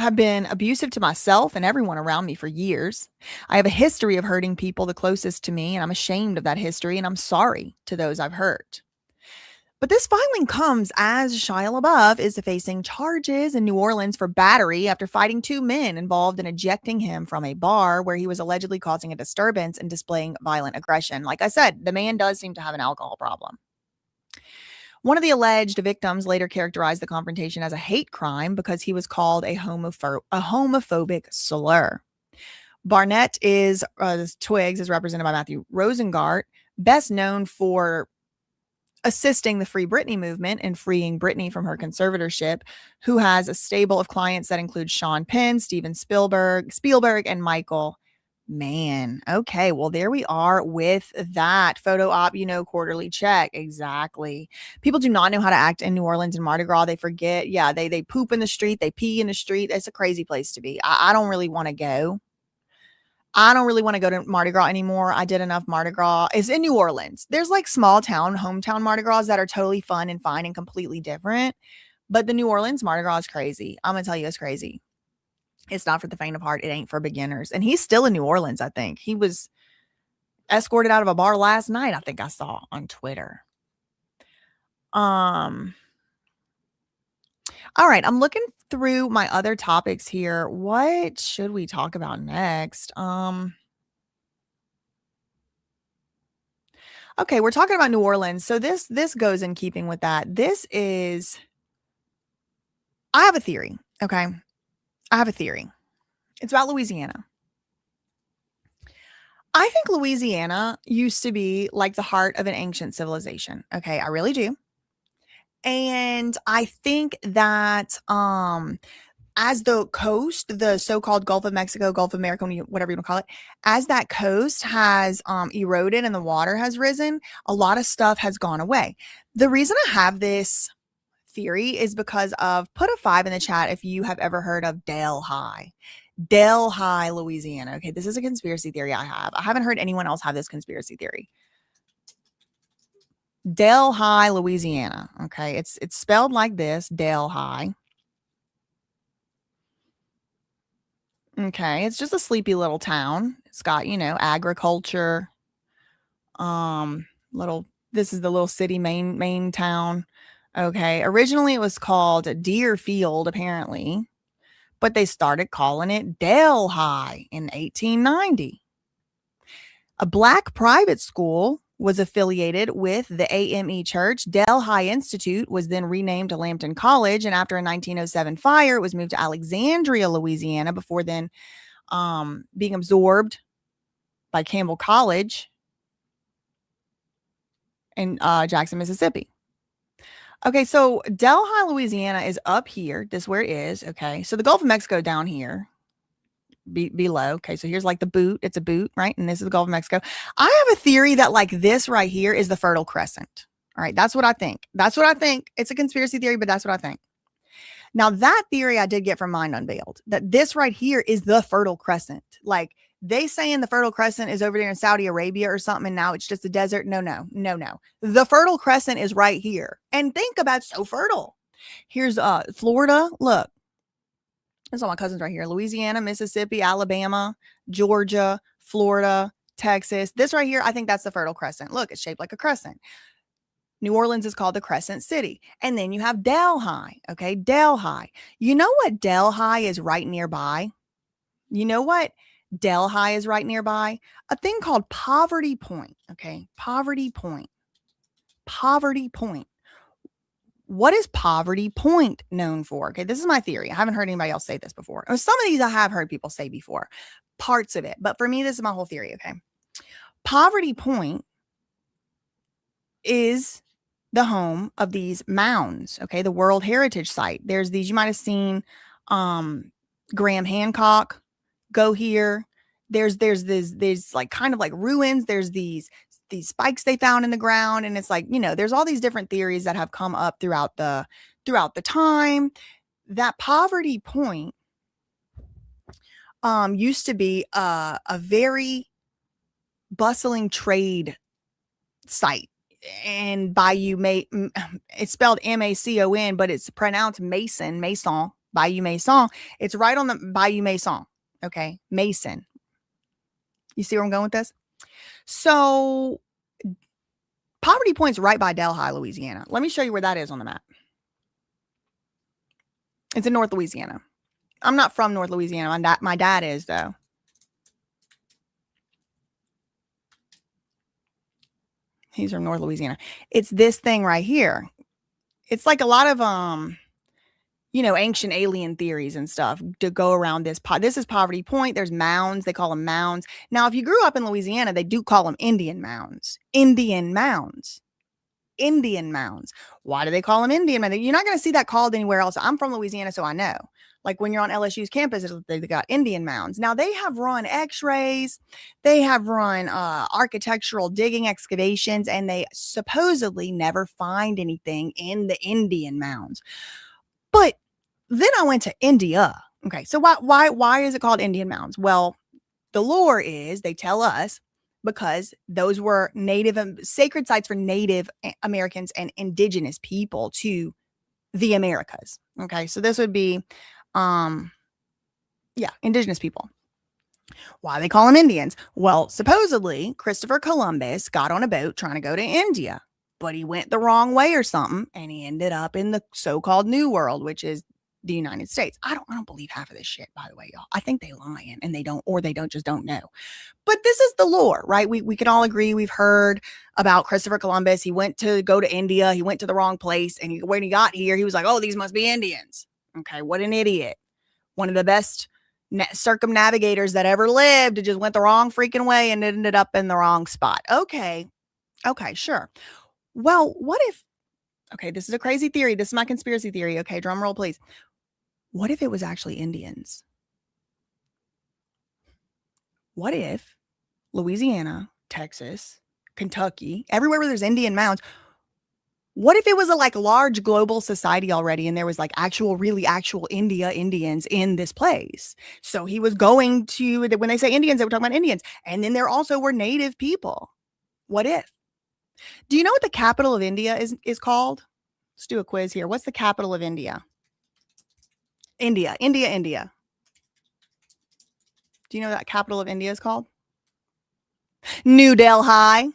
have been abusive to myself and everyone around me for years. I have a history of hurting people the closest to me, and I'm ashamed of that history, and I'm sorry to those I've hurt. But this filing comes as Shia LaBeouf is facing charges in New Orleans for battery after fighting two men involved in ejecting him from a bar where he was allegedly causing a disturbance and displaying violent aggression. Like I said, the man does seem to have an alcohol problem. One of the alleged victims later characterized the confrontation as a hate crime because he was called a homophobic slur. Barnett Twigs is represented by Matthew Rosengart, best known for assisting the Free Britney movement and freeing Britney from her conservatorship, who has a stable of clients that include Sean Penn, Steven Spielberg, and Michael Mann. Okay, well, there we are with that photo op, quarterly check. Exactly. People do not know how to act in New Orleans and Mardi Gras. They forget. Yeah, they poop in the street. They pee in the street. It's a crazy place to be. I don't really want to go. I don't really want to go to Mardi Gras anymore. I did enough Mardi Gras. It's in New Orleans. There's like small town, hometown Mardi Gras that are totally fun and fine and completely different. But the New Orleans Mardi Gras is crazy. I'm going to tell you, it's crazy. It's not for the faint of heart. It ain't for beginners. And he's still in New Orleans, I think. He was escorted out of a bar last night, I think I saw on Twitter. All right, I'm looking through my other topics here. What should we talk about next? Okay, we're talking about New Orleans. So this goes in keeping with that. I have a theory, okay? I have a theory. It's about Louisiana. I think Louisiana used to be like the heart of an ancient civilization. Okay, I really do. And I think that as the coast, the so-called Gulf of Mexico, Gulf of America, whatever you want to call it, as that coast has eroded and the water has risen, a lot of stuff has gone away. The reason I have this theory is because of, put a 5 in the chat if you have ever heard of Delhi, Louisiana. Okay, this is a conspiracy theory I have. I haven't heard anyone else have this conspiracy theory. Delhi, Louisiana. Okay, it's spelled like this, Delhi. Okay, it's just a sleepy little town. It's got, agriculture. This is the little city main town. Okay, originally it was called Deerfield, apparently, but they started calling it Delhi in 1890. A black private school was affiliated with the AME Church. Delhi Institute was then renamed to Lambton College, and after a 1907 fire, it was moved to Alexandria, Louisiana, before then being absorbed by Campbell College in Jackson, Mississippi. Okay, so Delhi, Louisiana is up here. This is where it is, okay? So the Gulf of Mexico down here. Below. Okay, so here's like the boot. It's a boot, right? And this is the Gulf of Mexico. I have a theory that like this right here is the Fertile Crescent. All right, that's what I think. It's a conspiracy theory, but that's what I think. Now, that theory I did get from Mind Unveiled, that this right here is the Fertile Crescent. Like, they saying the Fertile Crescent is over there in Saudi Arabia or something, and now it's just a desert. No. The Fertile Crescent is right here. And think about so fertile. Here's Florida. Look. That's all my cousins right here. Louisiana, Mississippi, Alabama, Georgia, Florida, Texas. This right here, I think that's the Fertile Crescent. Look, it's shaped like a crescent. New Orleans is called the Crescent City. And then you have Delhi. Okay, Delhi. You know what Delhi is right nearby? A thing called Poverty Point. Okay, Poverty Point. What is Poverty Point known for? Okay, this is my theory. I haven't heard anybody else say this before. Some of these I have heard people say before, parts of it. But for me, this is my whole theory, okay? Poverty Point is the home of these mounds, okay? The World Heritage Site. There's these, you might have seen Graham Hancock go here. There's like kind of like ruins. There's these spikes they found in the ground, and it's like, there's all these different theories that have come up throughout the time. That Poverty Point used to be a very bustling trade site, and it's spelled Macon, but it's pronounced Mason, Bayou Mason. It's right on the Bayou Mason. Okay. Mason. You see where I'm going with this? So Poverty Point's right by Delhi, Louisiana. Let me show you where that is on the map. It's in North Louisiana. I'm not from North Louisiana. My dad is, though. He's from North Louisiana. It's this thing right here. It's like a lot of ancient alien theories and stuff to go around this. This is Poverty Point. There's mounds. They call them mounds. Now, if you grew up in Louisiana, they do call them Indian mounds. Indian mounds. Indian mounds. Why do they call them Indian mounds? You're not going to see that called anywhere else. I'm from Louisiana, so I know. Like when you're on LSU's campus, they got Indian mounds. Now, they have run x-rays. They have run architectural digging excavations, and they supposedly never find anything in the Indian mounds. But then I went to India. Okay, so why is it called Indian mounds? Well, the lore is, they tell us, because those were native sacred sites for Native Americans and indigenous people to the Americas. Okay, so this would be, indigenous people. Why they call them Indians? Well, supposedly Christopher Columbus got on a boat trying to go to India, but he went the wrong way or something, and he ended up in the so-called New World, which is the United States. I don't believe half of this shit, by the way, y'all. I think they lying, and they don't just don't know. But this is the lore, right? We can all agree. We've heard about Christopher Columbus. He went to go to India. He went to the wrong place, and when he got here, he was like, "Oh, these must be Indians." Okay, what an idiot! One of the best circumnavigators that ever lived. It just went the wrong freaking way and ended up in the wrong spot. Okay, sure. Well, what if? Okay, this is a crazy theory. This is my conspiracy theory. Okay, drum roll, please. What if it was actually Indians? What if Louisiana, Texas, Kentucky, everywhere where there's Indian mounds, what if it was a large global society already, and there was really actual Indians in this place? So he was going to, when they say Indians, they were talking about Indians. And then there also were native people. What if? Do you know what the capital of India is called? Let's do a quiz here. What's the capital of India? India. Do you know what that capital of India is called? New Delhi.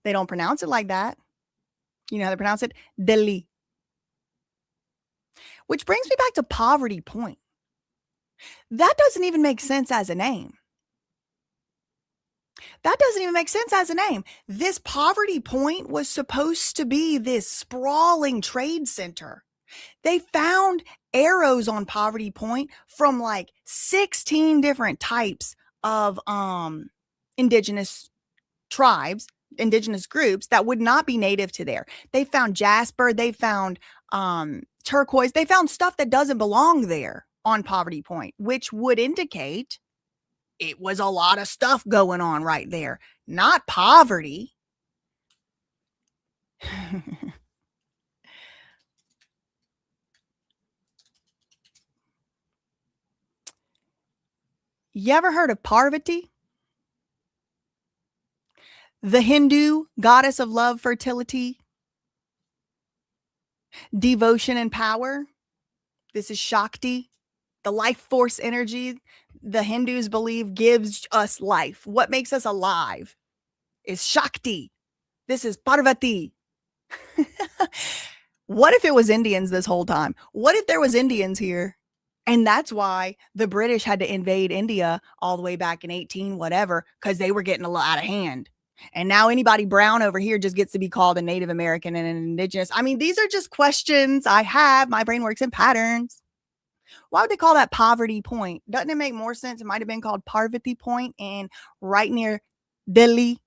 They don't pronounce it like that. You know how they pronounce it? Delhi. Which brings me back to Poverty Point. That doesn't even make sense as a name. This Poverty Point was supposed to be this sprawling trade center. They found arrows on Poverty Point from 16 different types of indigenous tribes, indigenous groups that would not be native to there. They found jasper, they found turquoise, they found stuff that doesn't belong there on Poverty Point, which would indicate it was a lot of stuff going on right there, not poverty. You ever heard of Parvati? The Hindu goddess of love, fertility, devotion, and power. This is Shakti, the life force energy the Hindus believe gives us life. What makes us alive is Shakti. This is Parvati. What if it was Indians this whole time? What if there was Indians here? And that's why the British had to invade India all the way back in 18 whatever, because they were getting a lot out of hand. And now anybody brown over here just gets to be called a Native American and an indigenous. I mean, these are just questions I have. My brain works in patterns. Why would they call that Poverty Point? Doesn't it make more sense? It might have been called Parvati Point and right near Delhi.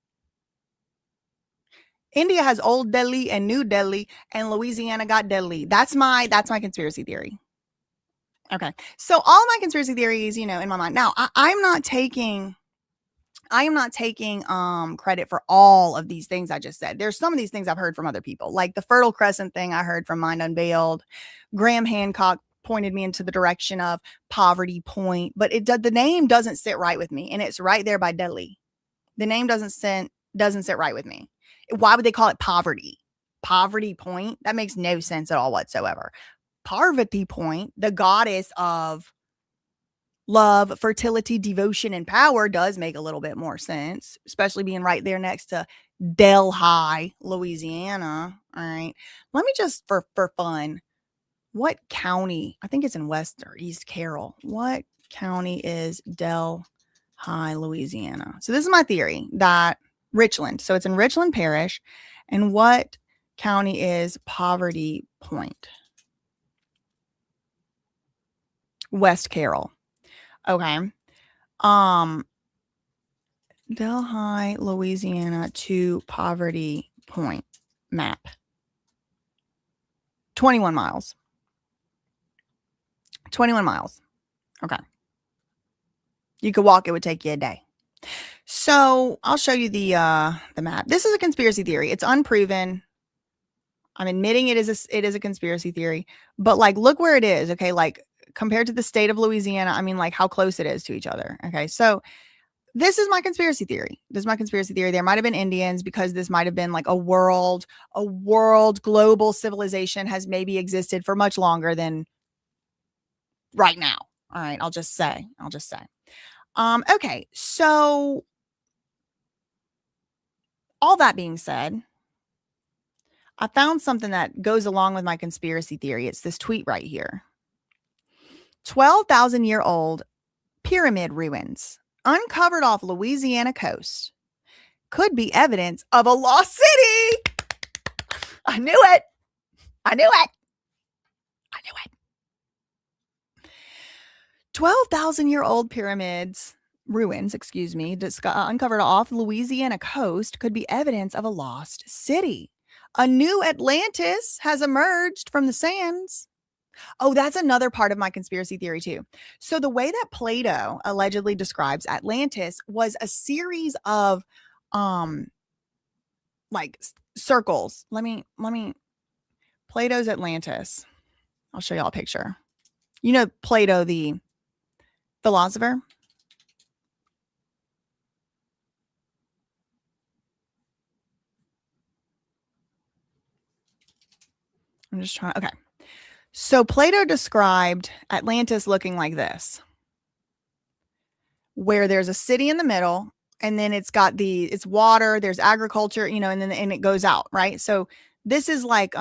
India has Old Delhi and New Delhi, and Louisiana got Delhi. That's my conspiracy theory. Okay. So all my conspiracy theories, in my mind. Now, I am not taking credit for all of these things I just said. There's some of these things I've heard from other people, like the Fertile Crescent thing I heard from Mind Unveiled. Graham Hancock pointed me into the direction of Poverty Point, but the name doesn't sit right with me, and it's right there by Delhi. The name doesn't sit right with me. Why would they call it Poverty Point? That makes no sense at all whatsoever. Parvati Point, the goddess of love, fertility, devotion, and power, does make a little bit more sense, especially being right there next to Delhi, Louisiana. All right. Let me just, for fun, what county? I think it's in West or East Carroll. What county is Delhi, Louisiana? So this is my theory that Richland. So it's in Richland Parish. And what county is Poverty Point? West Carroll. Okay. Delhi, Louisiana to Poverty Point map. 21 miles. 21 miles. Okay. You could walk, it would take you a day. So I'll show you the map. This is a conspiracy theory. It's unproven. I'm admitting it is a conspiracy theory, but like, look where it is. Okay. Like compared to the state of Louisiana, I mean, like how close it is to each other. Okay. So this is my conspiracy theory. This is my conspiracy theory. There might've been Indians because this might've been like a world global civilization has maybe existed for much longer than right now. All right. I'll just say. Okay. So all that being said, I found something that goes along with my conspiracy theory. It's this tweet right here. 12,000-year-old pyramid ruins uncovered off Louisiana coast could be evidence of a lost city. I knew it. 12,000-year-old pyramids ruins, uncovered off Louisiana coast could be evidence of a lost city. A new Atlantis has emerged from the sands. Oh, that's another part of my conspiracy theory too. So the way that Plato allegedly describes Atlantis was a series of like circles. Let me Plato's Atlantis. I'll show y'all a picture. You know Plato, the philosopher? I'm just trying. Okay. So Plato described Atlantis looking like this, where there's a city in the middle, and then it's got it's water, there's agriculture, and then it goes out, right? So this is like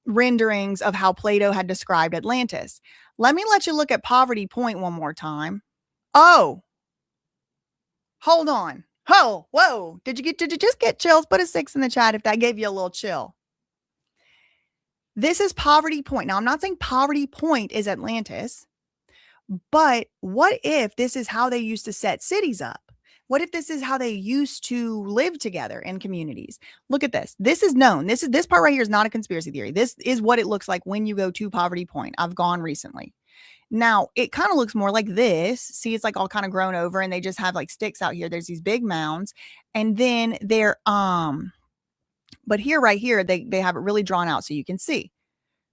renderings of how Plato had described Atlantis. Let me let you look at Poverty Point one more time. Oh, hold on. Oh, whoa. Did you just get chills? Put a 6 in the chat if that gave you a little chill. This is Poverty Point. Now, I'm not saying Poverty Point is Atlantis, but what if this is how they used to set cities up? What if this is how they used to live together in communities? Look at this. This is known. This part right here is not a conspiracy theory. This is what it looks like when you go to Poverty Point. I've gone recently. Now, it kind of looks more like this. See, it's like all kind of grown over and they just have like sticks out here. There's these big mounds. And then they're, but here, right here, they have it really drawn out so you can see.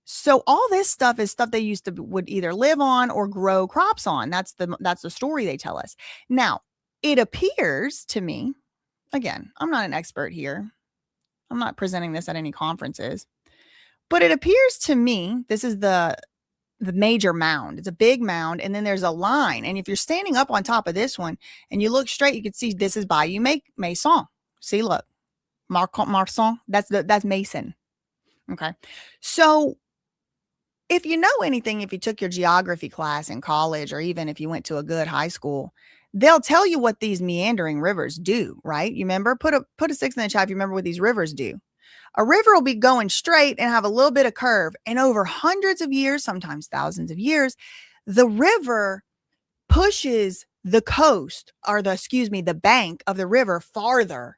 So all this stuff is stuff they would either live on or grow crops on. That's the story they tell us. Now, it appears to me, again, I'm not an expert here. I'm not presenting this at any conferences, but it appears to me, this is the major mound. It's a big mound. And then there's a line. And if you're standing up on top of this one and you look straight, you can see this is Bayou Mason. See, look, Marson, that's Mason. Okay. So if you know anything, if you took your geography class in college, or even if you went to a good high school, they'll tell you what these meandering rivers do, right? You remember? Put a 6 in the chat if you remember what these rivers do. A river will be going straight and have a little bit of curve. And over hundreds of years, sometimes thousands of years, the river pushes the coast, or the bank of the river farther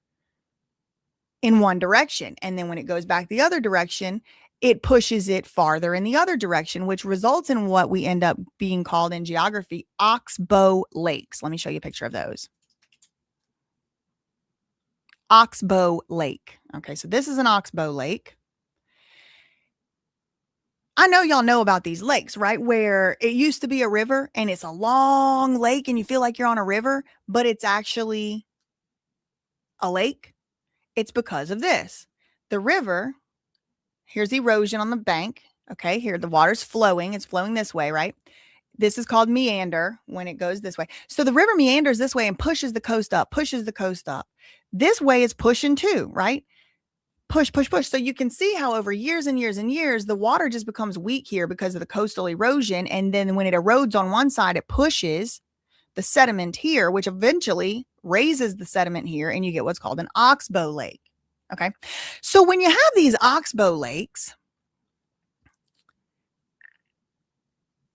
in one direction. And then when it goes back the other direction, it pushes it farther in the other direction, which results in what we end up being called in geography oxbow lakes. Let me show you a picture of those. Oxbow Lake. Okay, so this is an oxbow lake. I know y'all know about these lakes, right? Where it used to be a river and it's a long lake and you feel like you're on a river, but it's actually a lake. It's because of this. The river, here's erosion on the bank, Okay, here the water's flowing. It's flowing this way, right? This is called meander when it goes this way. So the river meanders this way and pushes the coast up, pushes the coast up. This way it's pushing too, right? Push, push, push. So you can see how over years and years and years, the water just becomes weak here because of the coastal erosion. And then when it erodes on one side, it pushes the sediment here, which eventually raises the sediment here, and you get what's called an oxbow lake. Okay. So when you have these oxbow lakes,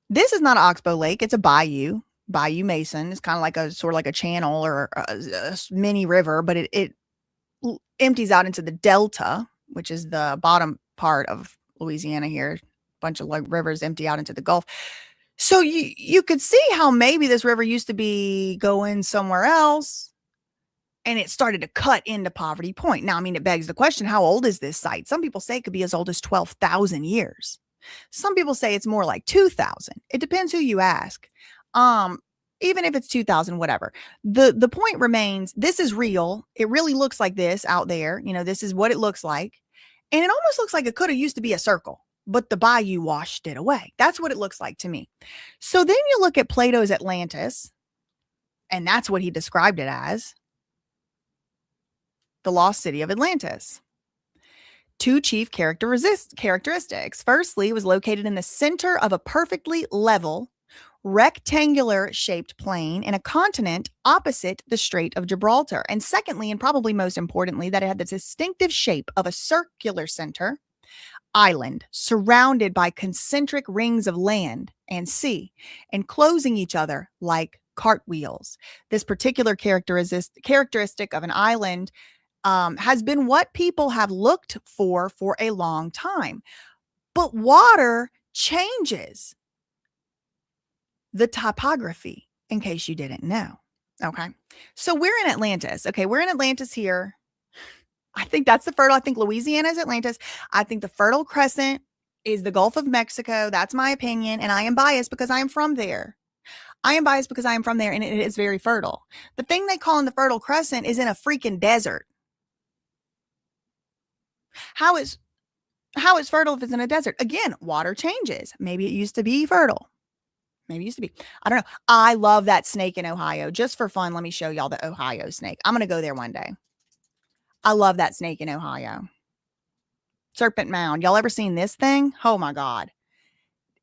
this is not an oxbow lake. It's a bayou mason. It's kind of like a sort of like a channel or a mini river, but it empties out into the delta, which is the bottom part of Louisiana here. A bunch of like rivers empty out into the Gulf. So you could see how maybe this river used to be going somewhere else and it started to cut into Poverty Point. Now, I mean, it begs the question, how old is this site? Some people say it could be as old as 12,000 years. Some people say it's more like 2,000. It depends who you ask. Even if it's 2,000, whatever. The point remains, this is real. It really looks like this out there. You know, this is what it looks like. And it almost looks like it could have used to be a circle, but the bayou washed it away. That's what it looks like to me. So then you look at Plato's Atlantis, and that's what he described it as, the lost city of Atlantis. Two chief characteristics. Firstly, it was located in the center of a perfectly level, rectangular shaped plain in a continent opposite the Strait of Gibraltar. And secondly, and probably most importantly, that it had the distinctive shape of a circular center island surrounded by concentric rings of land and sea, enclosing each other like cartwheels. This particular characteristic of an island has been what people have looked for a long time. But water changes the topography, in case you didn't know. Okay. So we're in Atlantis. Okay. We're in Atlantis here. I think that's the fertile. I think Louisiana is Atlantis. I think the Fertile Crescent is the Gulf of Mexico. That's my opinion. And I am biased because I am from there. And it is very fertile. The thing they call in the Fertile Crescent is in a freaking desert. How is fertile if it's in a desert? Again, water changes. Maybe it used to be fertile. Maybe it used to be. I don't know. I love that snake in Ohio. Just for fun, let me show y'all the Ohio snake. I'm going to go there one day. I love that snake in Ohio. Serpent Mound. Y'all ever seen this thing? Oh my God.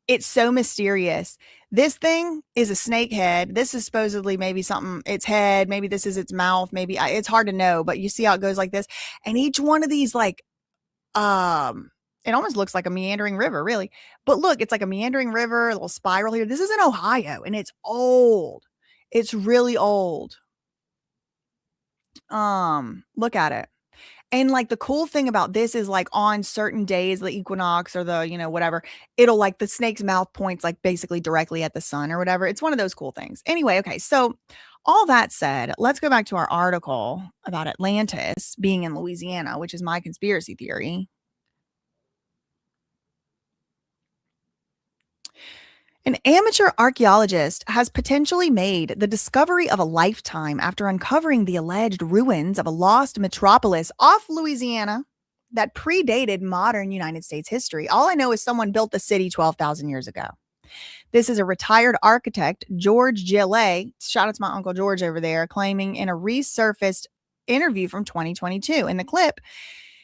It's so mysterious. This thing is a snake head. This is supposedly maybe something, its head. Maybe this is its mouth. Maybe it's hard to know, but you see how it goes like this. And each one of these like, it almost looks like a meandering river, really. But look, it's like a meandering river, a little spiral here. This is in Ohio, and it's old. It's really old. Look at it. And like the cool thing about this is like on certain days, the equinox or the, whatever, it'll like the snake's mouth points like basically directly at the sun or whatever. It's one of those cool things. Anyway, okay. So all that said, let's go back to our article about Atlantis being in Louisiana, which is my conspiracy theory. An amateur archaeologist has potentially made the discovery of a lifetime after uncovering the alleged ruins of a lost metropolis off Louisiana that predated modern United States history. All I know is someone built the city 12,000 years ago. This is a retired architect, George Gillet, shout out to my Uncle George over there, claiming in a resurfaced interview from 2022. In the clip,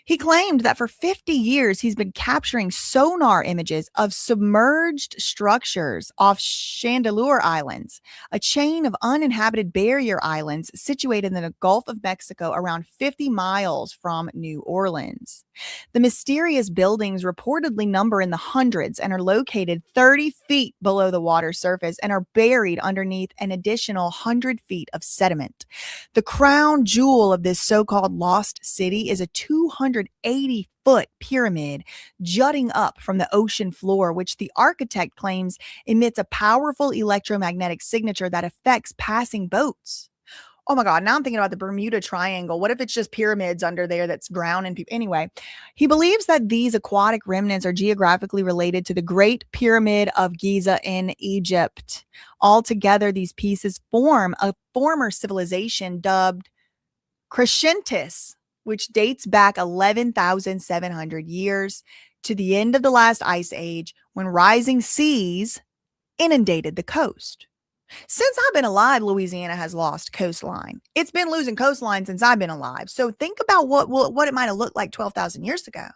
he claimed that for 50 years, he's been capturing sonar images of submerged structures off Chandeleur Islands, a chain of uninhabited barrier islands situated in the Gulf of Mexico around 50 miles from New Orleans. The mysterious buildings reportedly number in the hundreds and are located 30 feet below the water surface and are buried underneath an additional 100 feet of sediment. The crown jewel of this so-called lost city is a 280-foot pyramid jutting up from the ocean floor, which the architect claims emits a powerful electromagnetic signature that affects passing boats. Oh my God, now I'm thinking about the Bermuda Triangle. What if it's just pyramids under there that's drowning people? Anyway, he believes that these aquatic remnants are geographically related to the Great Pyramid of Giza in Egypt. Altogether, these pieces form a former civilization dubbed Crescentis, which dates back 11,700 years. to the end of the last ice age when rising seas inundated the coast. Since I've been alive, Louisiana has lost coastline. It's been losing coastline since I've been alive. So think about what it might have looked like 12,000 years ago.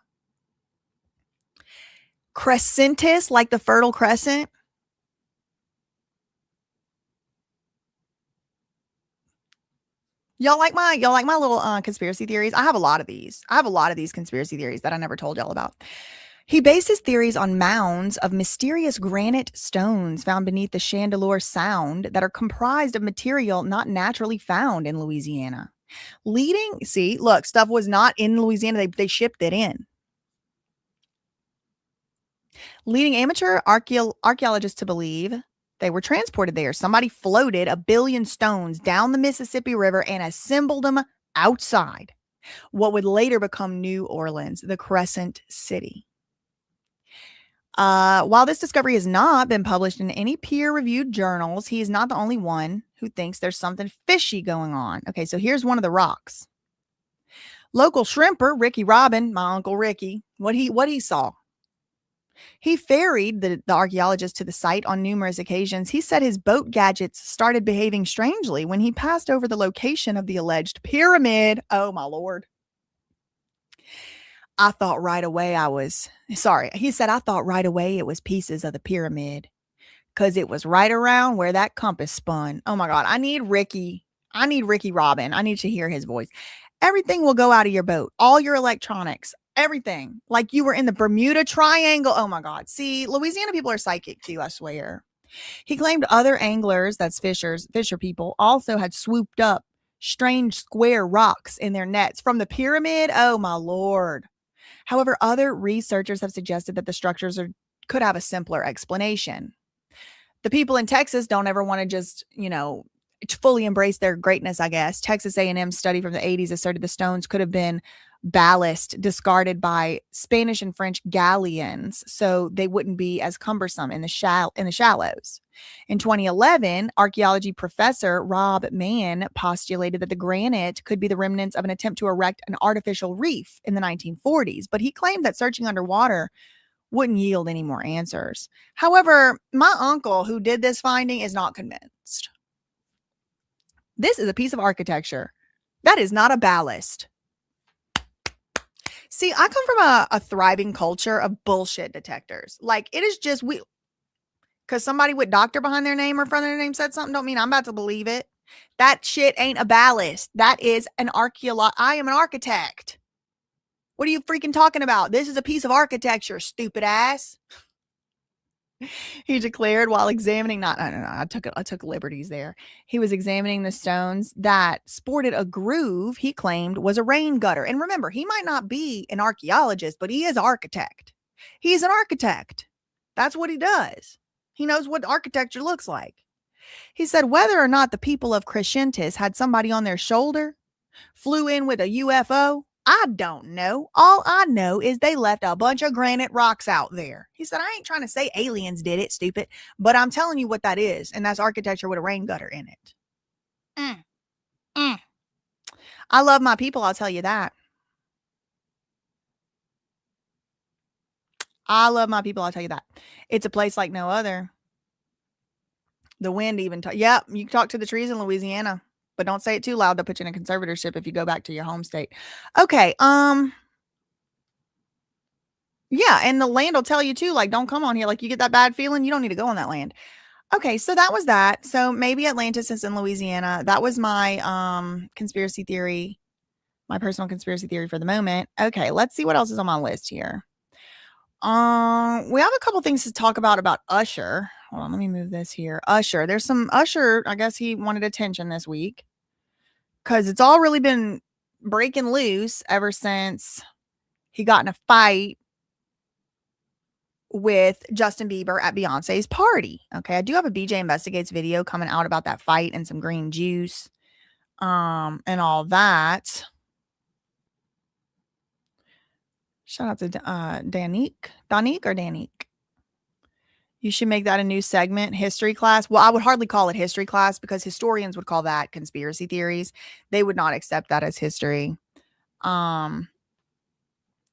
Crescentis, like the Fertile Crescent. Y'all like my little conspiracy theories? I have a lot of these. I have a lot of these conspiracy theories that I never told y'all about. He based his theories on mounds of mysterious granite stones found beneath the Chandeleur Sound that are comprised of material not naturally found in Louisiana. Look, stuff was not in Louisiana. They shipped it in. Leading amateur archaeologists to believe they were transported there. Somebody floated 1 billion stones down the Mississippi River and assembled them outside what would later become New Orleans, the Crescent City. While this discovery has not been published in any peer-reviewed journals, he is not the only one who thinks there's something fishy going on. Okay, so here's one of the rocks. Local shrimper Ricky Robin, my Uncle Ricky, what he saw. He ferried the archaeologist to the site on numerous occasions. He said his boat gadgets started behaving strangely when he passed over the location of the alleged pyramid. Oh, my Lord. I thought right away he said, I thought right away it was pieces of the pyramid because it was right around where that compass spun. Oh, my God. I need Ricky Robin. I need to hear his voice. Everything will go out of your boat. All your electronics. Everything, like you were in the Bermuda Triangle. Oh my God. See, Louisiana people are psychic too, I swear. He claimed other anglers, that's fisher people, also had swooped up strange square rocks in their nets from the pyramid. Oh my Lord. However, other researchers have suggested that the structures could have a simpler explanation. The people in Texas don't ever want to just, fully embrace their greatness, I guess. Texas A&M study from the 80s asserted the stones could have been ballast discarded by Spanish and French galleons, so they wouldn't be as cumbersome in the shallows. In 2011, archaeology professor Rob Mann postulated that the granite could be the remnants of an attempt to erect an artificial reef in the 1940s, but he claimed that searching underwater wouldn't yield any more answers. However, my uncle who did this finding is not convinced. This is a piece of architecture. That is not a ballast. See, I come from a thriving culture of bullshit detectors. Like, it is just, because somebody with doctor behind their name or front of their name said something, don't mean I'm about to believe it. That shit ain't a ballast. That is an I am an architect. What are you freaking talking about? This is a piece of architecture, stupid ass. He declared while examining, I took liberties there. He was examining the stones that sported a groove he claimed was a rain gutter. And remember, he might not be an archaeologist, but he is an architect. He's an architect. That's what he does. He knows what architecture looks like. He said whether or not the people of Crescentis had somebody on their shoulder, flew in with a UFO, I don't know. All I know is they left a bunch of granite rocks out there. He said, I ain't trying to say aliens did it, stupid, but I'm telling you what that is, and that's architecture with a rain gutter in it. I love my people, I'll tell you that. I love my people, I'll tell you that. It's a place like no other. The wind even you can talk to the trees in Louisiana. But don't say it too loud. They'll put you in a conservatorship if you go back to your home state. Okay. Yeah. And the land will tell you too, like, don't come on here. Like, you get that bad feeling. You don't need to go on that land. Okay. So that was that. So maybe Atlantis is in Louisiana. That was my conspiracy theory, my personal conspiracy theory for the moment. Okay. Let's see what else is on my list here. We have a couple things to talk about Usher. Hold on, let me move this here. Usher. There's some Usher. I guess he wanted attention this week because it's all really been breaking loose ever since he got in a fight with Justin Bieber at Beyonce's party. Okay, I do have a BJ Investigates video coming out about that fight and some green juice, and all that. Shout out to Danique. You should make that a new segment, history class. Well, I would hardly call it history class because historians would call that conspiracy theories. They would not accept that as history. And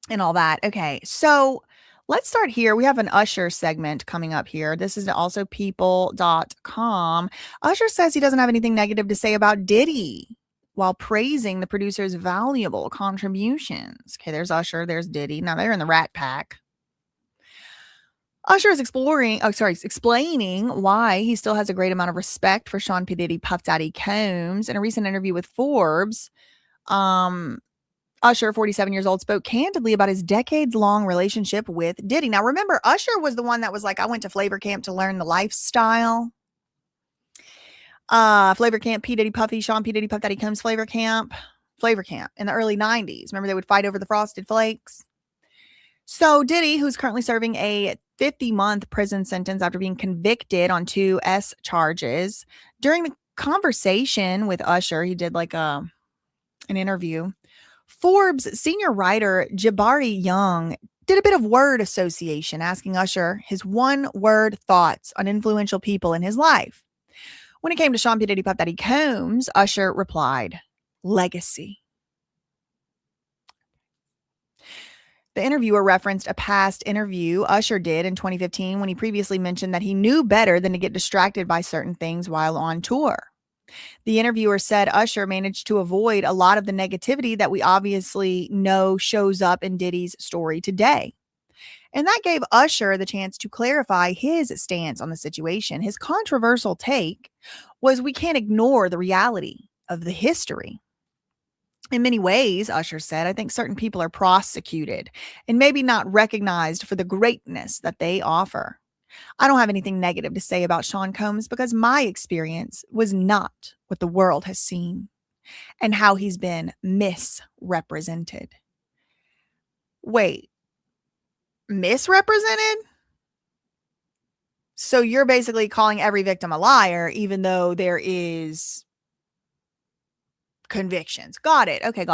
all that. Okay. So Let's start here. We have an Usher segment coming up here. This is also people.com. Usher says he doesn't have anything negative to say about Diddy while praising the producer's valuable contributions. Okay, there's Usher, there's Diddy. Now they're in the Rat Pack. Usher is explaining why he still has a great amount of respect for Sean P. Diddy Puff Daddy Combs. In a recent interview with Forbes, Usher, 47 years old, spoke candidly about his decades-long relationship with Diddy. Now, remember, Usher was the one that was like, I went to Flavor Camp to learn the lifestyle. Flavor Camp, P. Diddy Puffy, Sean P. Diddy Puff Daddy Combs Flavor Camp in the early 90s. Remember, they would fight over the Frosted Flakes? So Diddy, who's currently serving a 50-month prison sentence after being convicted on 2 S charges, during the conversation with Usher, he did like an interview. Forbes senior writer Jabari Young did a bit of word association, asking Usher his one-word thoughts on influential people in his life. When it came to Sean P. Diddy Puff Daddy Combs, Usher replied, legacy. The interviewer referenced a past interview Usher did in 2015 when he previously mentioned that he knew better than to get distracted by certain things while on tour. The interviewer said Usher managed to avoid a lot of the negativity that we obviously know shows up in Diddy's story today. And that gave Usher the chance to clarify his stance on the situation. His controversial take was we can't ignore the reality of the history. In many ways, Usher said, I think certain people are prosecuted and maybe not recognized for the greatness that they offer. I don't have anything negative to say about Sean Combs because my experience was not what the world has seen and how he's been misrepresented. Wait, misrepresented? So you're basically calling every victim a liar, even though there is convictions. Got it. Okay.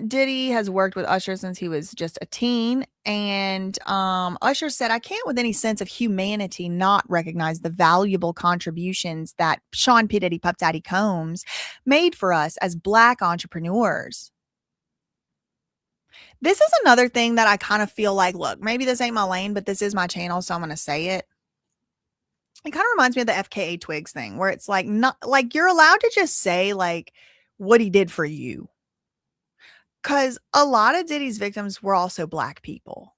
Diddy has worked with Usher since he was just a teen, and Usher said, I can't with any sense of humanity not recognize the valuable contributions that Sean P. Diddy Puff Daddy Combs made for us as Black entrepreneurs. This is another thing that I kind of feel like, look, maybe this ain't my lane, but this is my channel, so I'm going to say it. It kind of reminds me of the FKA Twigs thing, where it's like, not like you're allowed to just say like what he did for you. Because a lot of Diddy's victims were also Black people.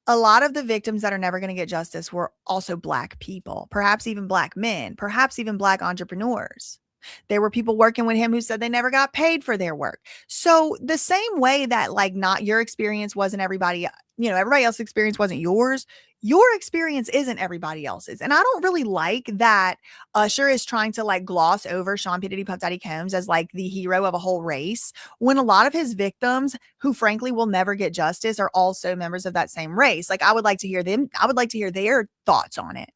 A lot of the victims that are never going to get justice were also Black people, perhaps even Black men, perhaps even Black entrepreneurs. There were people working with him who said they never got paid for their work. So the same way that like not your experience wasn't everybody, everybody else's experience wasn't yours. Your experience isn't everybody else's. And I don't really like that Usher is trying to like gloss over Sean P. Diddy Puff Daddy Combs as like the hero of a whole race, when a lot of his victims who frankly will never get justice are also members of that same race. Like I would like to hear their thoughts on it.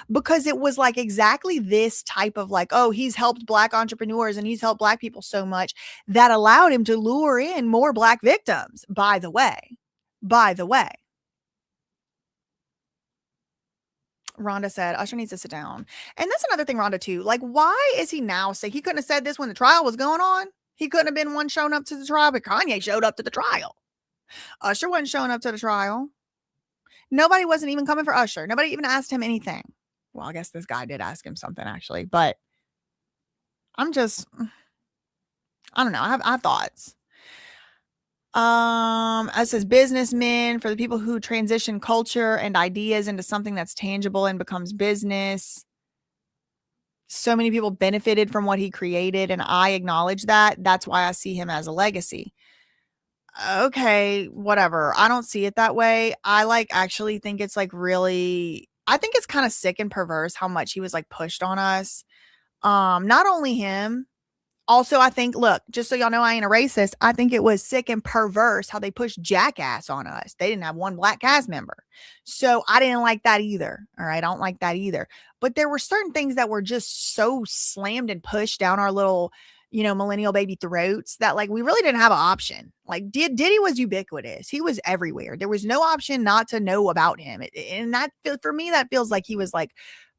Because it was like exactly this type of like, oh, he's helped Black entrepreneurs and he's helped Black people so much that allowed him to lure in more Black victims. By the way, Rhonda said, Usher needs to sit down. And that's another thing, Rhonda, too. Like, why is he now saying he couldn't have said this when the trial was going on? He couldn't have been one showing up to the trial, but Kanye showed up to the trial. Usher wasn't showing up to the trial. Nobody wasn't even coming for Usher. Nobody even asked him anything. Well, I guess this guy did ask him something, actually. But I don't know. I have thoughts. Us as businessmen, for the people who transition culture and ideas into something that's tangible and becomes business. So many people benefited from what he created, and I acknowledge that. That's why I see him as a legacy. Okay, whatever. I don't see it that way. I actually think it's I think it's kind of sick and perverse how much he was like pushed on us. Not only him, also I think, look, just so y'all know I ain't a racist, I think it was sick and perverse how they pushed Jackass on us. They didn't have one Black cast member. So I didn't like that either. All right, I don't like that either. But there were certain things that were just so slammed and pushed down our little millennial baby throats that like we really didn't have an option. Like Diddy was ubiquitous. He was everywhere. There was no option not to know about him. And that, for me, that feels like he was like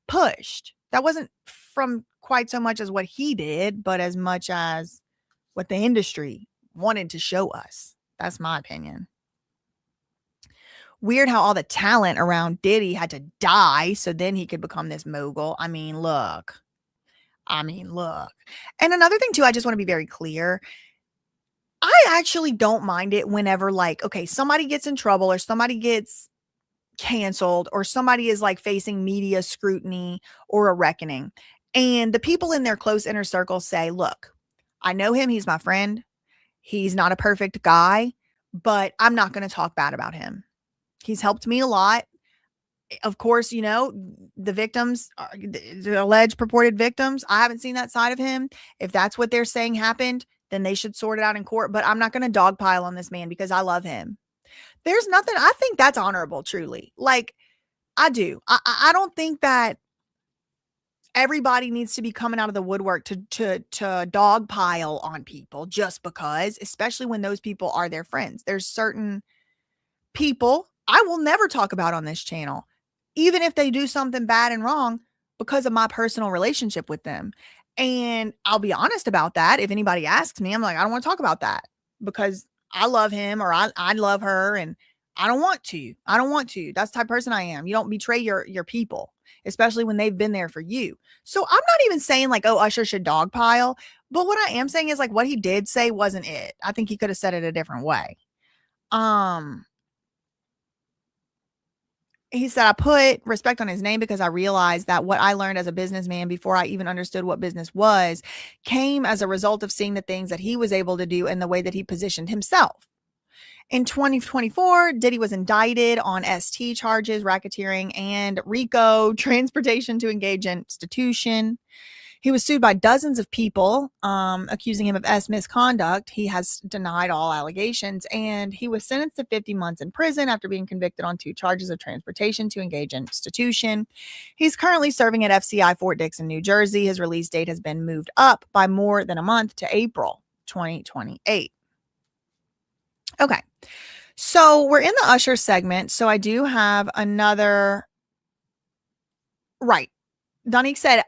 pushed. That wasn't from quite so much as what he did, but as much as what the industry wanted to show us. That's my opinion. Weird how all the talent around Diddy had to die so then he could become this mogul. I mean, look. And another thing too, I just want to be very clear. I actually don't mind it whenever, like, okay, somebody gets in trouble or somebody gets canceled or somebody is like facing media scrutiny or a reckoning. And the people in their close inner circle say, look, I know him. He's my friend. He's not a perfect guy, but I'm not going to talk bad about him. He's helped me a lot. Of course, you know, the victims, the alleged purported victims, I haven't seen that side of him. If that's what they're saying happened, then they should sort it out in court. But I'm not going to dogpile on this man because I love him. There's nothing, I think that's honorable, truly. Like, I do. I don't think that everybody needs to be coming out of the woodwork to dogpile on people just because, especially when those people are their friends. There's certain people I will never talk about on this channel, even if they do something bad and wrong, because of my personal relationship with them. And I'll be honest about that. If anybody asks me, I'm like, I don't want to talk about that because I love him or I love her and I don't want to. That's the type of person I am. You don't betray your people, especially when they've been there for you. So I'm not even saying like, oh, Usher should dogpile. But what I am saying is like what he did say wasn't it. I think he could have said it a different way. He said, I put respect on his name because I realized that what I learned as a businessman before I even understood what business was came as a result of seeing the things that he was able to do and the way that he positioned himself. In 2024, Diddy was indicted on ST charges, racketeering, and RICO, transportation to engage in institution. He was sued by dozens of people, accusing him of misconduct. He has denied all allegations, and he was sentenced to 50 months in prison after being convicted on 2 charges of transportation to engage in institution. He's currently serving at FCI Fort Dix in New Jersey. His release date has been moved up by more than a month to April 2028. Okay, so we're in the Usher segment. So I do have another. Right. Donique said,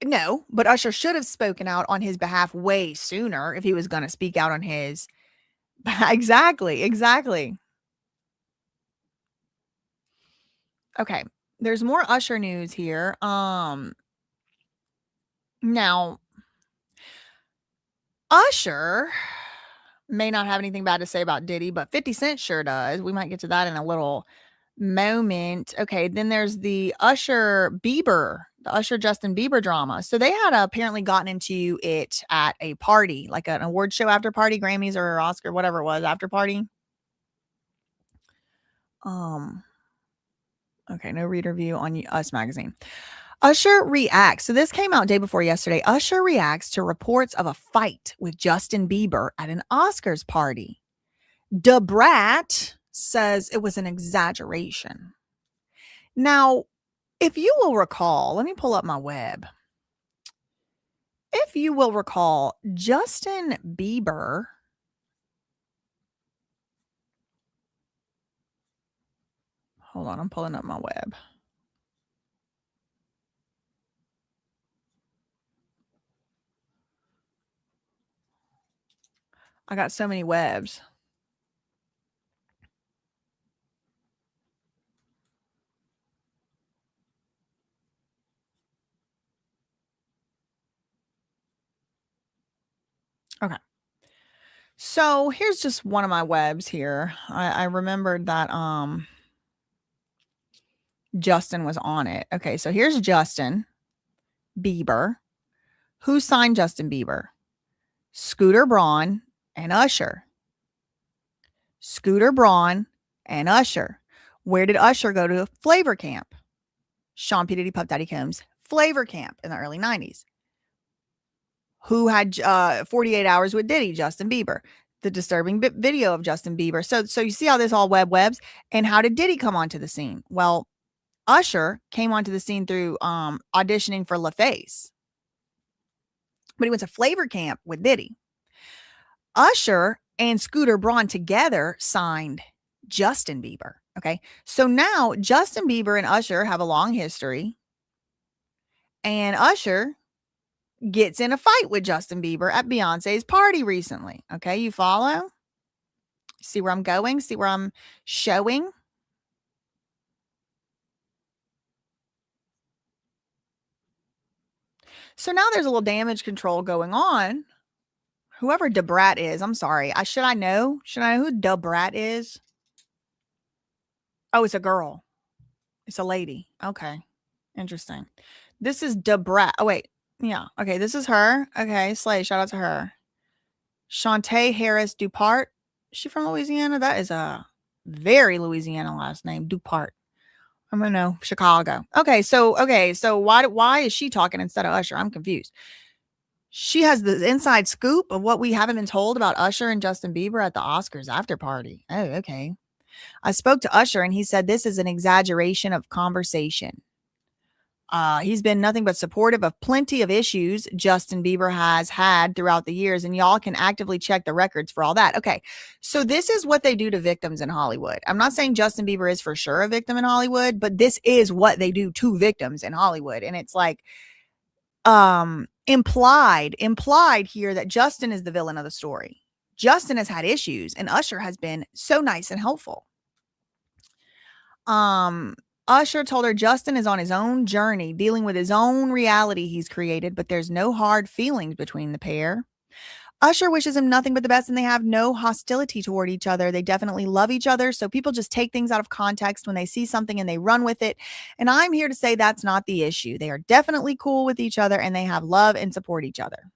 no, but Usher should have spoken out on his behalf way sooner if he was going to speak out on his. Exactly. Okay. There's more Usher news here. Now, Usher may not have anything bad to say about Diddy, but 50 Cent sure does. We might get to that in a little moment. Okay, then there's the Usher Justin Bieber drama. So they had apparently gotten into it at a party, like an award show after party, Grammys or Oscar, whatever it was, after party. Okay, no reader view on Us Magazine. Usher reacts. So this came out day before yesterday. Usher reacts to reports of a fight with Justin Bieber at an Oscars party. Da Brat says it was an exaggeration. Now, if you will recall, let me pull up my web. If you will recall, Justin Bieber hold on, I'm pulling up my web. I got so many webs. Okay. So here's just one of my webs here. I remembered that Justin was on it. Okay, so here's Justin Bieber. Who signed Justin Bieber? Scooter Braun and Usher. Scooter Braun and Usher. Where did Usher go to Flavor Camp? Sean P. Diddy Puff Daddy Combs Flavor Camp in the early 90s. Who had 48 Hours with Diddy? Justin Bieber. The disturbing video of Justin Bieber. So you see how this all webs. And how did Diddy come onto the scene? Well, Usher came onto the scene through auditioning for LaFace. But he went to Flavor Camp with Diddy. Usher and Scooter Braun together signed Justin Bieber. Okay. So now Justin Bieber and Usher have a long history. And Usher gets in a fight with Justin Bieber at Beyonce's party recently. Okay. You follow? See where I'm going? See where I'm showing? So now there's a little damage control going on. Whoever Debrat is, I'm sorry. Should I know? Should I know who Debrat is? Oh, it's a girl. It's a lady. Okay. Interesting. This is Debrat. Oh, wait. Yeah. Okay. This is her. Okay. Slay. Shout out to her. Shantae Harris Dupart. Is she from Louisiana? That is a very Louisiana last name. Dupart. I'm gonna know Chicago. Okay. So why is she talking instead of Usher? I'm confused. She has the inside scoop of what we haven't been told about Usher and Justin Bieber at the Oscars after party. Oh, okay. I spoke to Usher and he said this is an exaggeration of conversation. He's been nothing but supportive of plenty of issues Justin Bieber has had throughout the years, and y'all can actively check the records for all that. Okay, so this is what they do to victims in Hollywood. I'm not saying Justin Bieber is for sure a victim in Hollywood, but this is what they do to victims in Hollywood. And it's like implied here that Justin is the villain of the story. Justin has had issues, and Usher has been so nice and helpful. Usher told her Justin is on his own journey, dealing with his own reality he's created, but there's no hard feelings between the pair. Usher wishes him nothing but the best, and they have no hostility toward each other. They definitely love each other, so people just take things out of context when they see something and they run with it. And I'm here to say that's not the issue. They are definitely cool with each other, and they have love and support each other.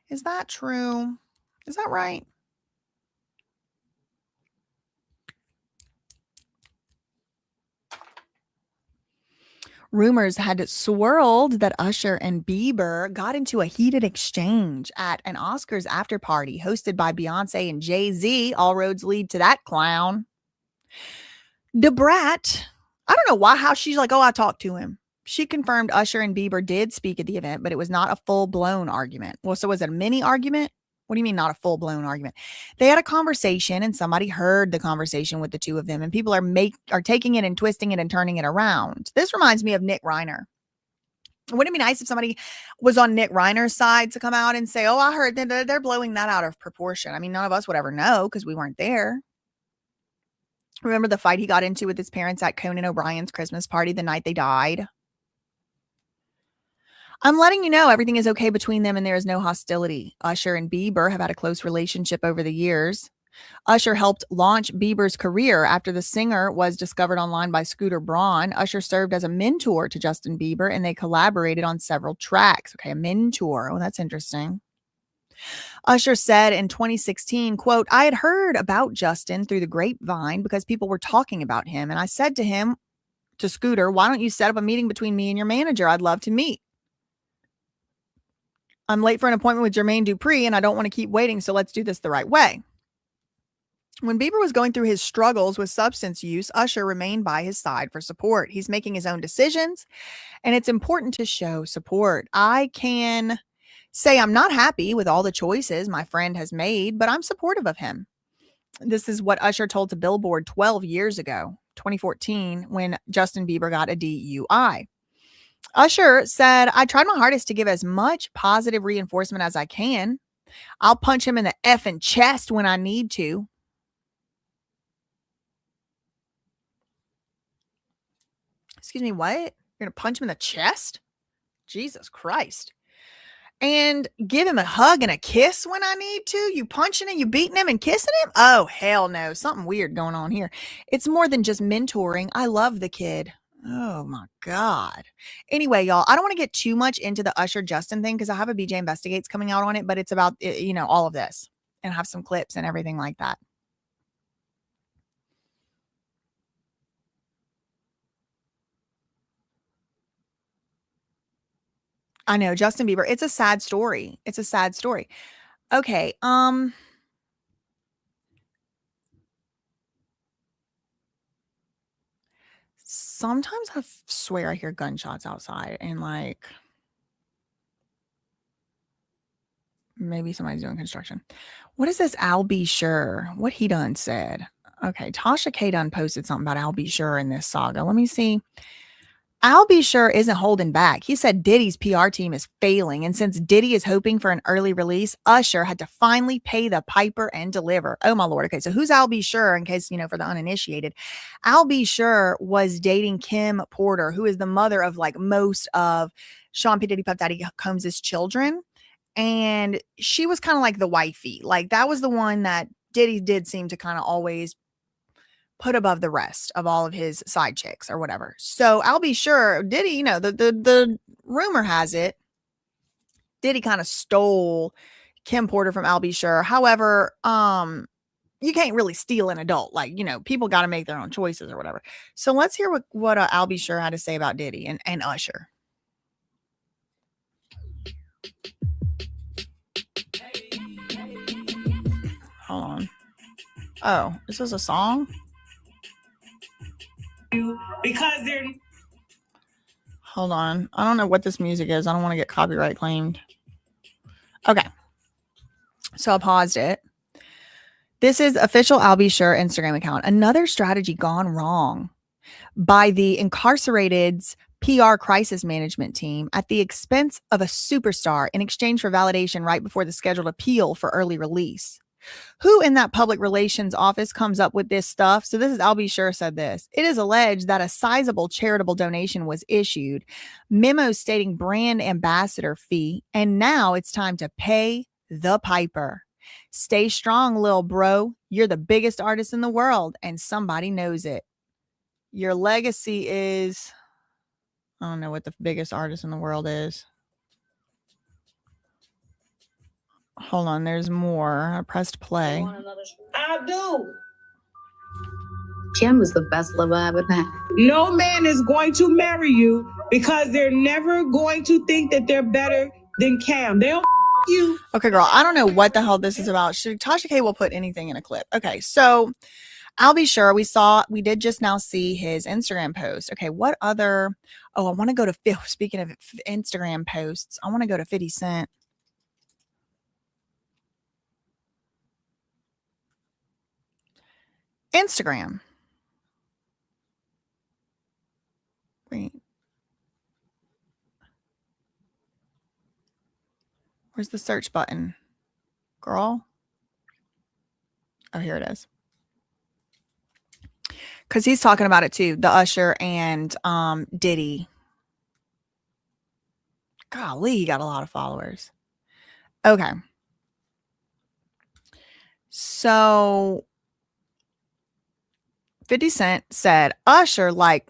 Is that true? Is that right? Rumors had swirled that Usher and Bieber got into a heated exchange at an Oscars after party hosted by Beyonce and Jay-Z. All roads lead to that clown. Debrat, I don't know how she's like, I talked to him. She confirmed Usher and Bieber did speak at the event, but it was not a full-blown argument. Well, so was it a mini argument? What do you mean not a full-blown argument? They had a conversation and somebody heard the conversation with the two of them, and people are taking it and twisting it and turning it around. This reminds me of Nick Reiner. Wouldn't it be nice if somebody was on Nick Reiner's side to come out and say, I heard that they're blowing that out of proportion. I mean, none of us would ever know because we weren't there. Remember the fight he got into with his parents at Conan O'Brien's Christmas party the night they died? I'm letting you know everything is okay between them and there is no hostility. Usher and Bieber have had a close relationship over the years. Usher helped launch Bieber's career after the singer was discovered online by Scooter Braun. Usher served as a mentor to Justin Bieber and they collaborated on several tracks. Okay, a mentor. Oh, that's interesting. Usher said in 2016, quote, I had heard about Justin through the grapevine because people were talking about him. And I said to Scooter, why don't you set up a meeting between me and your manager? I'd love to meet. I'm late for an appointment with Jermaine Dupri and I don't want to keep waiting, so let's do this the right way. When Bieber was going through his struggles with substance use, Usher remained by his side for support. He's making his own decisions, and it's important to show support. I can say I'm not happy with all the choices my friend has made, but I'm supportive of him. This is what Usher told to Billboard 12 years ago, 2014, when Justin Bieber got a DUI. Usher said, I tried my hardest to give as much positive reinforcement as I can. I'll punch him in the effing chest when I need to. Excuse me, what? You're going to punch him in the chest? Jesus Christ. And give him a hug and a kiss when I need to? You punching him, you beating him and kissing him? Oh, hell no. Something weird going on here. It's more than just mentoring. I love the kid. Oh my God. Anyway, y'all, I don't want to get too much into the Usher Justin thing because I have a BJ Investigates coming out on it, but it's about, all of this and have some clips and everything like that. I know, Justin Bieber. It's a sad story. Okay. Sometimes I swear I hear gunshots outside and maybe somebody's doing construction. What is this Al B. Sure? What he done said? Okay, Tasha K done posted something about Al B. Sure in this saga. Let me see. I'll be sure isn't holding back. He said Diddy's PR team is failing. And since Diddy is hoping for an early release, Usher had to finally pay the piper and deliver. Oh, my Lord. Okay. So who's Al B. Sure? In case, for the uninitiated, Al B. Sure was dating Kim Porter, who is the mother of like most of Sean P. Diddy Puff Daddy Combs' children. And she was kind of like the wifey. Like that was the one that Diddy did seem to kind of always put above the rest of all of his side chicks or whatever. So I'll be sure Diddy, the rumor has it, Diddy kind of stole Kim Porter from Al B. Sure. However, you can't really steal an adult. Like, people got to make their own choices or whatever. So let's hear what Al B. Sure had to say about Diddy and Usher. Hold on. Oh, this is a song? Because they're... Hold on. I don't know what this music is. I don't want to get copyright claimed. Okay. So I paused it. This is official Al B. Sure Instagram account. Another strategy gone wrong by the incarcerated's PR crisis management team at the expense of a superstar in exchange for validation right before the scheduled appeal for early release. Who in that public relations office comes up with this stuff? So this is Al B. Sure said this. It is alleged that a sizable charitable donation was issued, memos stating brand ambassador fee, and now it's time to pay the piper. Stay strong, lil bro. You're the biggest artist in the world, and somebody knows it. Your legacy is... I don't know what the biggest artist in the world is. Hold on, there's more. I pressed play. I do. Kim was the best lover I ever had. No man is going to marry you because they're never going to think that they're better than Cam. They'll you. Okay, girl, I don't know what the hell this is about. Tasha K will put anything in a clip. Okay, so I'll be sure we did just now see his Instagram post. Okay, what other... Oh, I want to go to... Speaking of Instagram posts, I want to go to 50 Cent. Instagram. Wait. Where's the search button? Girl? Oh, here it is. Because he's talking about it too. The Usher and Diddy. Golly, he got a lot of followers. Okay. So 50 Cent said, Usher, like,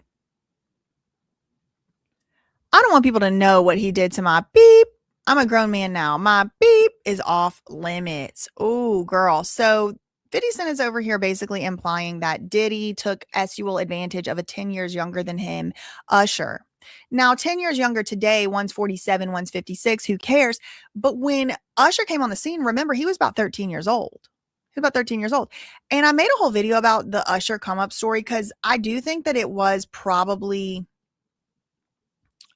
I don't want people to know what he did to my beep. I'm a grown man now. My beep is off limits. Oh, girl. So 50 Cent is over here basically implying that Diddy took sexual advantage of a 10 years younger than him, Usher. Now, 10 years younger today, one's 47, one's 56. Who cares? But when Usher came on the scene, remember, he was about 13 years old. He was about 13 years old. And I made a whole video about the Usher come up story because I do think that it was probably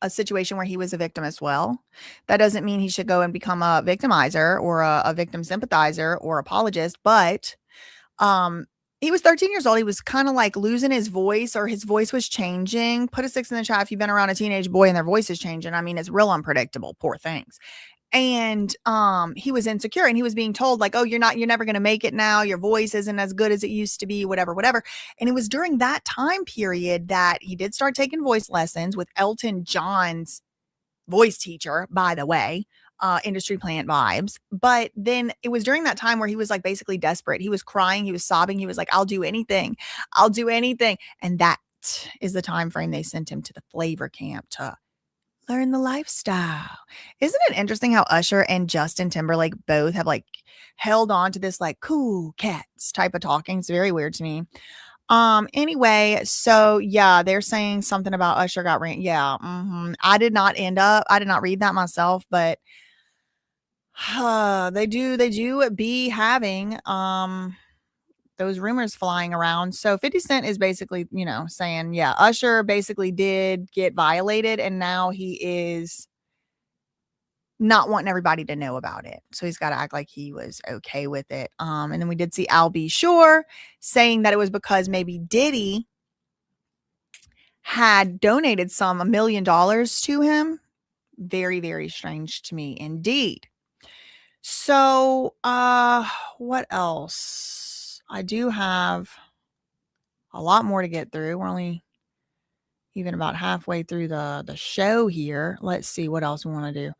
a situation where he was a victim as well. That doesn't mean he should go and become a victimizer or a victim sympathizer or apologist, but he was 13 years old. He was kind of like losing his voice, or his voice was changing. Put a 6 in the chat if you've been around a teenage boy and their voice is changing. I mean, it's real unpredictable, poor things. And he was insecure, and he was being told like, oh, you're never going to make it now. Your voice isn't as good as it used to be, whatever. And it was during that time period that he did start taking voice lessons with Elton John's voice teacher, by the way, industry plant vibes. But then it was during that time where he was like basically desperate. He was crying. He was sobbing. He was like, I'll do anything. I'll do anything. And that is the time frame they sent him to the flavor camp to learn the lifestyle. Isn't it interesting how Usher and Justin Timberlake both have like held on to this like cool cats type of talking? It's very weird to me. Anyway, so yeah, they're saying something about Usher got rant. Yeah. I did not read that myself, but they do be having, those rumors flying around. So 50 Cent is basically, saying, yeah, Usher basically did get violated, and now he is not wanting everybody to know about it. So he's got to act like he was okay with it. And then we did see Al B. Sure saying that it was because maybe Diddy had donated $1 million to him. Very, very strange to me indeed. So, what else? I do have a lot more to get through. We're only even about halfway through the show here. Let's see what else we want to do.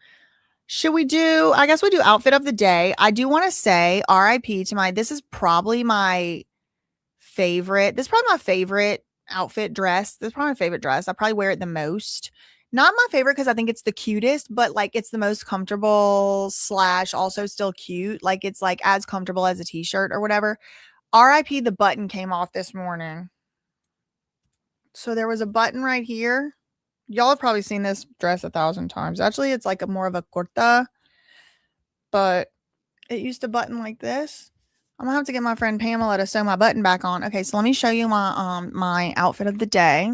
Should we do, I guess we do outfit of the day. I do want to say RIP to this is probably my favorite. This is probably my favorite outfit dress. This is probably my favorite dress. I probably wear it the most. Not my favorite because I think it's the cutest, but like it's the most comfortable / also still cute. Like it's like as comfortable as a t-shirt or whatever. RIP, the button came off this morning. So there was a button right here. Y'all have probably seen this dress 1,000 times. Actually, it's like more of a kurta, but it used to button like this. I'm gonna have to get my friend Pamela to sew my button back on. Okay, so let me show you my my outfit of the day.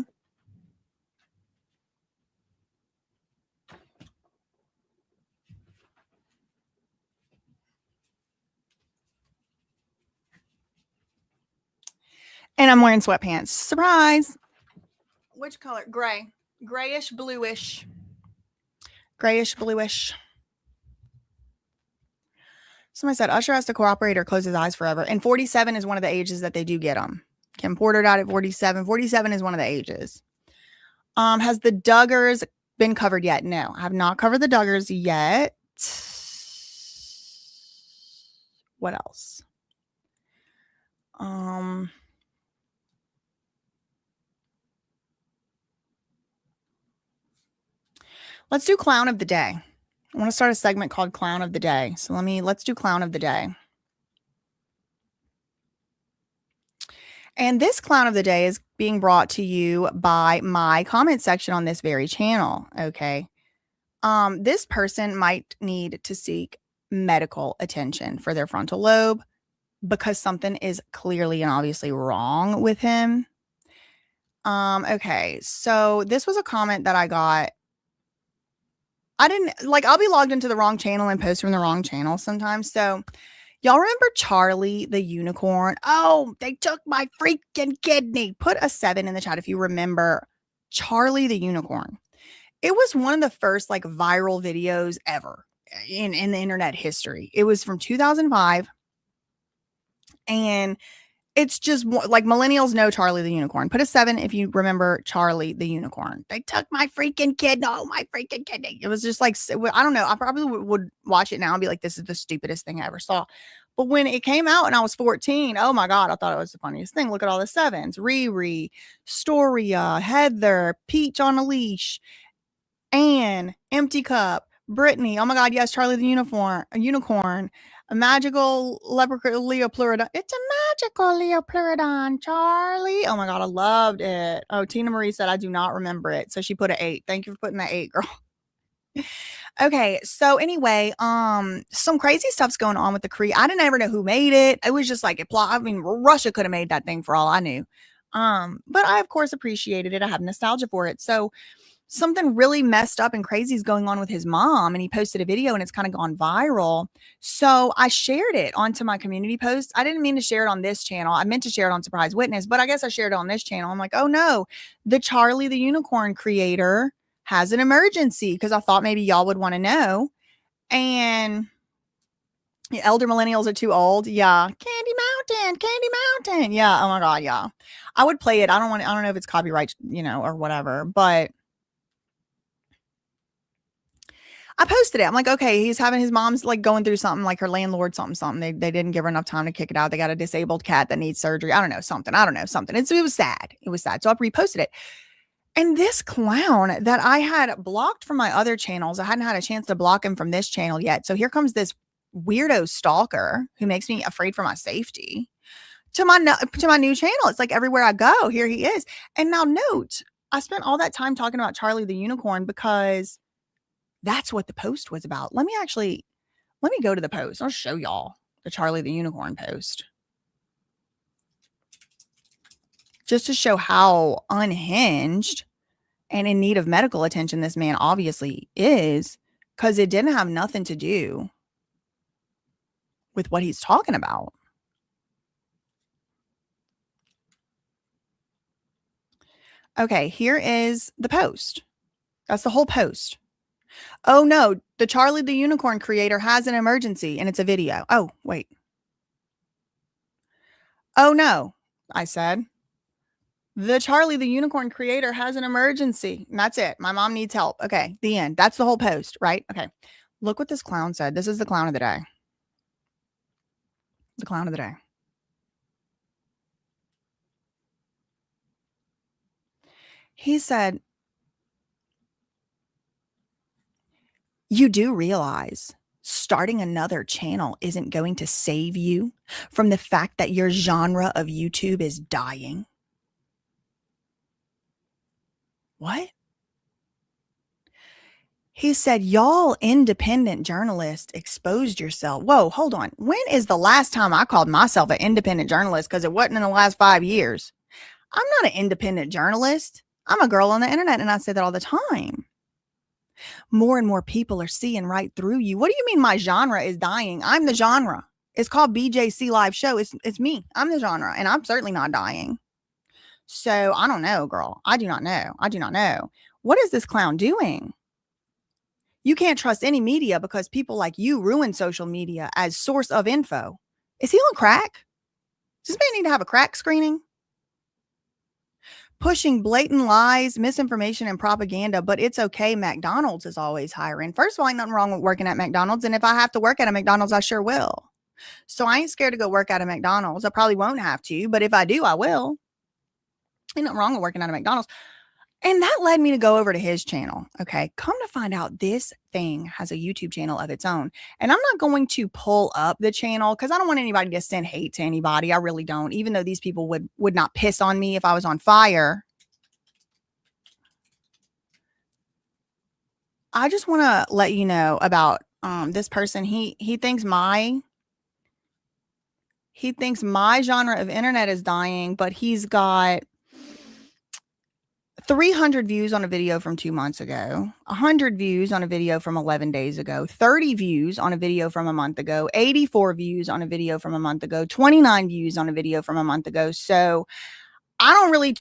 And I'm wearing sweatpants. Surprise! Which color? Gray. Grayish, bluish. Grayish, bluish. Somebody said Usher has to cooperate or close his eyes forever. And 47 is one of the ages that they do get them. Kim Porter died at 47. 47 is one of the ages. Has the Duggars been covered yet? No, I have not covered the Duggars yet. What else? Let's do clown of the day. I want to start a segment called Clown of the Day. So let's do Clown of the Day. And this Clown of the Day is being brought to you by my comment section on this very channel. Okay. This person might need to seek medical attention for their frontal lobe because something is clearly and obviously wrong with him. Okay. So this was a comment that I got. I'll be logged into the wrong channel and post from the wrong channel sometimes. So y'all remember Charlie the unicorn? Oh, they took my freaking kidney. Put a 7 in the chat if you remember Charlie the unicorn. It was one of the first like viral videos ever in the internet history. It was from 2005. And it's just like millennials know Charlie the unicorn. Put a 7 if you remember Charlie the unicorn. They took my freaking kidney. Oh, my freaking kidney. It was just like, I don't know. I probably would watch it now and be like, this is the stupidest thing I ever saw. But when it came out and I was 14, oh my God, I thought it was the funniest thing. Look at all the 7s. Riri, Storia, Heather, Peach on a leash, Anne, Empty Cup, Brittany. Oh my God, yes, Charlie the unicorn. A magical Leopleurodon. It's a magical Leopleurodon, Charlie. Oh my God, I loved it. Oh, Tina Marie said I do not remember it. So she put an 8. Thank you for putting that 8, girl. Okay, so anyway, some crazy stuff's going on with the Cree. I didn't ever know who made it. It was just like a plot. I mean, Russia could have made that thing for all I knew. But I of course appreciated it. I have nostalgia for it. So something really messed up and crazy is going on with his mom, and he posted a video and it's kind of gone viral. So I shared it onto my community post. I didn't mean to share it on this channel. I meant to share it on Surprise Witness, but I guess I shared it on this channel. I'm like, oh no, the Charlie the unicorn creator has an emergency, because I thought maybe y'all would want to know. And elder millennials are too old. Yeah. Candy Mountain. Yeah. Oh my God. Yeah. I would play it. I don't know if it's copyright, or whatever, but I posted it. I'm like, okay, he's having his mom's like going through something, like her landlord, something. They didn't give her enough time to kick it out. They got a disabled cat that needs surgery. I don't know, something. It was sad. So I reposted it. And this clown that I had blocked from my other channels, I hadn't had a chance to block him from this channel yet. So here comes this weirdo stalker who makes me afraid for my safety to my new channel. It's like everywhere I go, here he is. And now note, I spent all that time talking about Charlie the unicorn because that's what the post was about. Let me go to the post. I'll show y'all the Charlie the unicorn post, just to show how unhinged and in need of medical attention this man obviously is, because it didn't have nothing to do with what he's talking about. Okay, here is the post. That's the whole post. Oh no, the Charlie the Unicorn creator has an emergency, and it's a video. Oh, wait. Oh no, I said. The Charlie the Unicorn creator has an emergency. And that's it. My mom needs help. Okay, the end. That's the whole post, right? Okay. Look what this clown said. This is the clown of the day. The clown of the day. He said, you do realize starting another channel isn't going to save you from the fact that your genre of YouTube is dying. What? He said, y'all independent journalists exposed yourself. Whoa, hold on. When is the last time I called myself an independent journalist? Because it wasn't in the last 5 years. I'm not an independent journalist. I'm a girl on the internet, and I say that all the time. More and more people are seeing right through you. What do you mean my genre is dying? I'm the genre. It's called BJC Live Show. It's me. I'm the genre, and I'm certainly not dying. So I don't know, girl. I do not know. I do not know. What is this clown doing? You can't trust any media because people like you ruin social media as source of info. Is he on crack? Does this man need to have a crack screening? Pushing blatant lies, misinformation, and propaganda, but it's okay. McDonald's is always hiring. First of all, ain't nothing wrong with working at McDonald's. And if I have to work at a McDonald's, I sure will. So I ain't scared to go work at a McDonald's. I probably won't have to, but if I do, I will. Ain't nothing wrong with working at a McDonald's. And that led me to go over to his channel. Okay. Come to find out, this thing has a YouTube channel of its own. And I'm not going to pull up the channel because I don't want anybody to send hate to anybody. I really don't. Even though these people would not piss on me if I was on fire. I just want to let you know about this person. He thinks my genre of internet is dying, but he's got 300 views on a video from 2 months ago, 100 views on a video from 11 days ago, 30 views on a video from a month ago, 84 views on a video from a month ago, 29 views on a video from a month ago. So I don't really,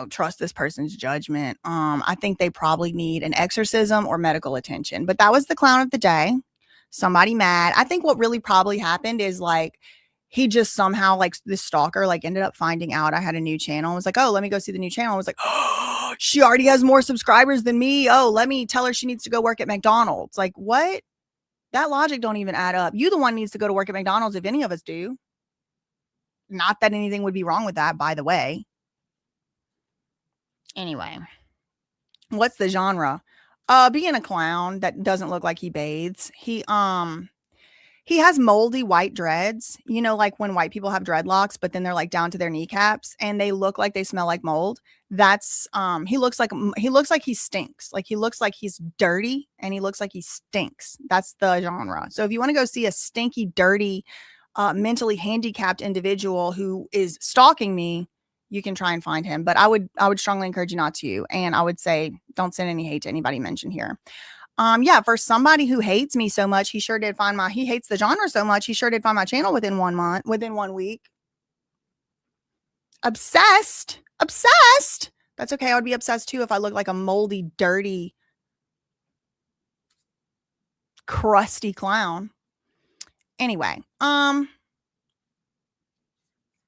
trust this person's judgment. I think they probably need an exorcism or medical attention. But that was the clown of the day. Somebody mad. I think what really probably happened is he just somehow this stalker ended up finding out I had a new channel and was like, oh, let me go see the new channel. I was like, oh, she already has more subscribers than me. Oh, let me tell her she needs to go work at McDonald's. Like, what? That logic don't even add up. You the one needs to go to work at McDonald's if any of us do. Not that anything would be wrong with that, by the way. Anyway, what's the genre? Being a clown that doesn't look like he bathes. He has moldy white dreads, like when white people have dreadlocks, but then they're down to their kneecaps and they look like they smell like mold. That's, he looks like he stinks. He looks like he's dirty and he looks like he stinks. That's the genre. So if you want to go see a stinky, dirty, mentally handicapped individual who is stalking me, you can try and find him, but I would strongly encourage you not to. And I would say, don't send any hate to anybody mentioned here. Yeah, for somebody who hates me so much, he sure did find he hates the genre so much, he sure did find my channel within 1 week. Obsessed. That's okay. I would be obsessed too if I looked like a moldy, dirty, crusty clown. Anyway,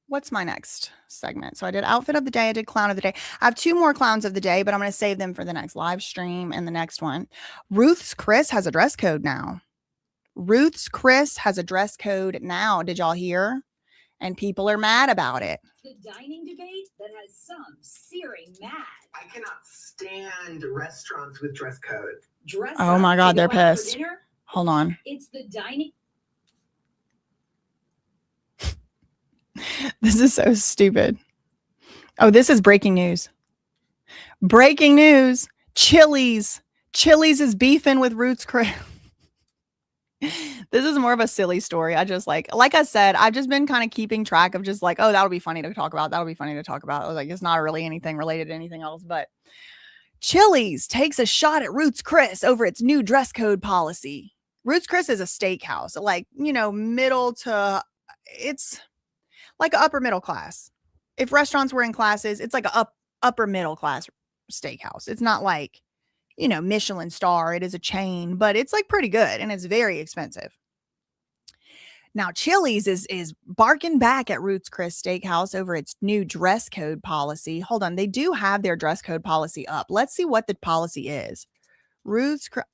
what's my next segment? So I did outfit of the day. I did clown of the day. I have 2 more clowns of the day, but I'm going to save them for the next live stream and the next one. Ruth's Chris has a dress code now. Ruth's Chris has a dress code now. Did y'all hear? And people are mad about it. The dining debate that has some searing mad. I cannot stand restaurants with dress code. Oh my God, they're pissed. Hold on. It's the dining. This is so stupid. Oh, this is breaking news. Breaking news. Chili's is beefing with Ruth's Chris. This is more of a silly story. I just like I said, I've just been kind of keeping track of just oh, that'll be funny to talk about. That'll be funny to talk about. I was like, it's not really anything related to anything else, but Chili's takes a shot at Ruth's Chris over its new dress code policy. Ruth's Chris is a steakhouse, middle to, it's like upper middle class. If restaurants were in classes, it's like upper middle class steakhouse. It's not like, you know, Michelin star. It is a chain, but it's like pretty good and it's very expensive. Now, Chili's is barking back at Ruth's Chris Steakhouse over its new dress code policy. Hold on, they do have their dress code policy up. Let's see what the policy is.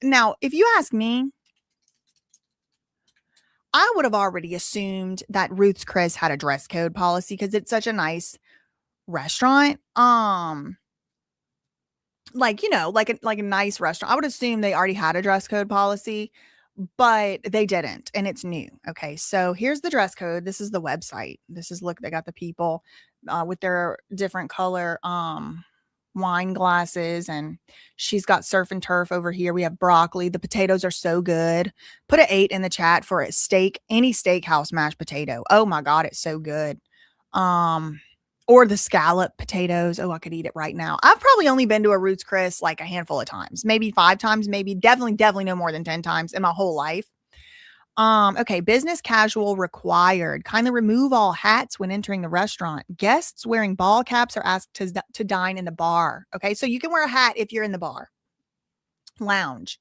Now, if you ask me, I would have already assumed that Ruth's Chris had a dress code policy because it's such a nice restaurant. Like, you know, like a nice restaurant. I would assume they already had a dress code policy, but they didn't, and it's new. Okay, so here's the dress code. This is the website. This is, look, they got the people with their different color wine glasses, and she's got surf and turf over here. We have broccoli. The potatoes are so good. Put an 8 in the chat for a steak, any steakhouse mashed potato. Oh my God, it's so good. Or the scallop potatoes. Oh, I could eat it right now. I've probably only been to a Ruth's Chris like a handful of times, maybe 5 times, maybe definitely no more than 10 times in my whole life. Okay, business casual required. Kindly remove all hats when entering the restaurant. Guests wearing ball caps are asked to dine in the bar. Okay, so you can wear a hat if you're in the bar. Lounge.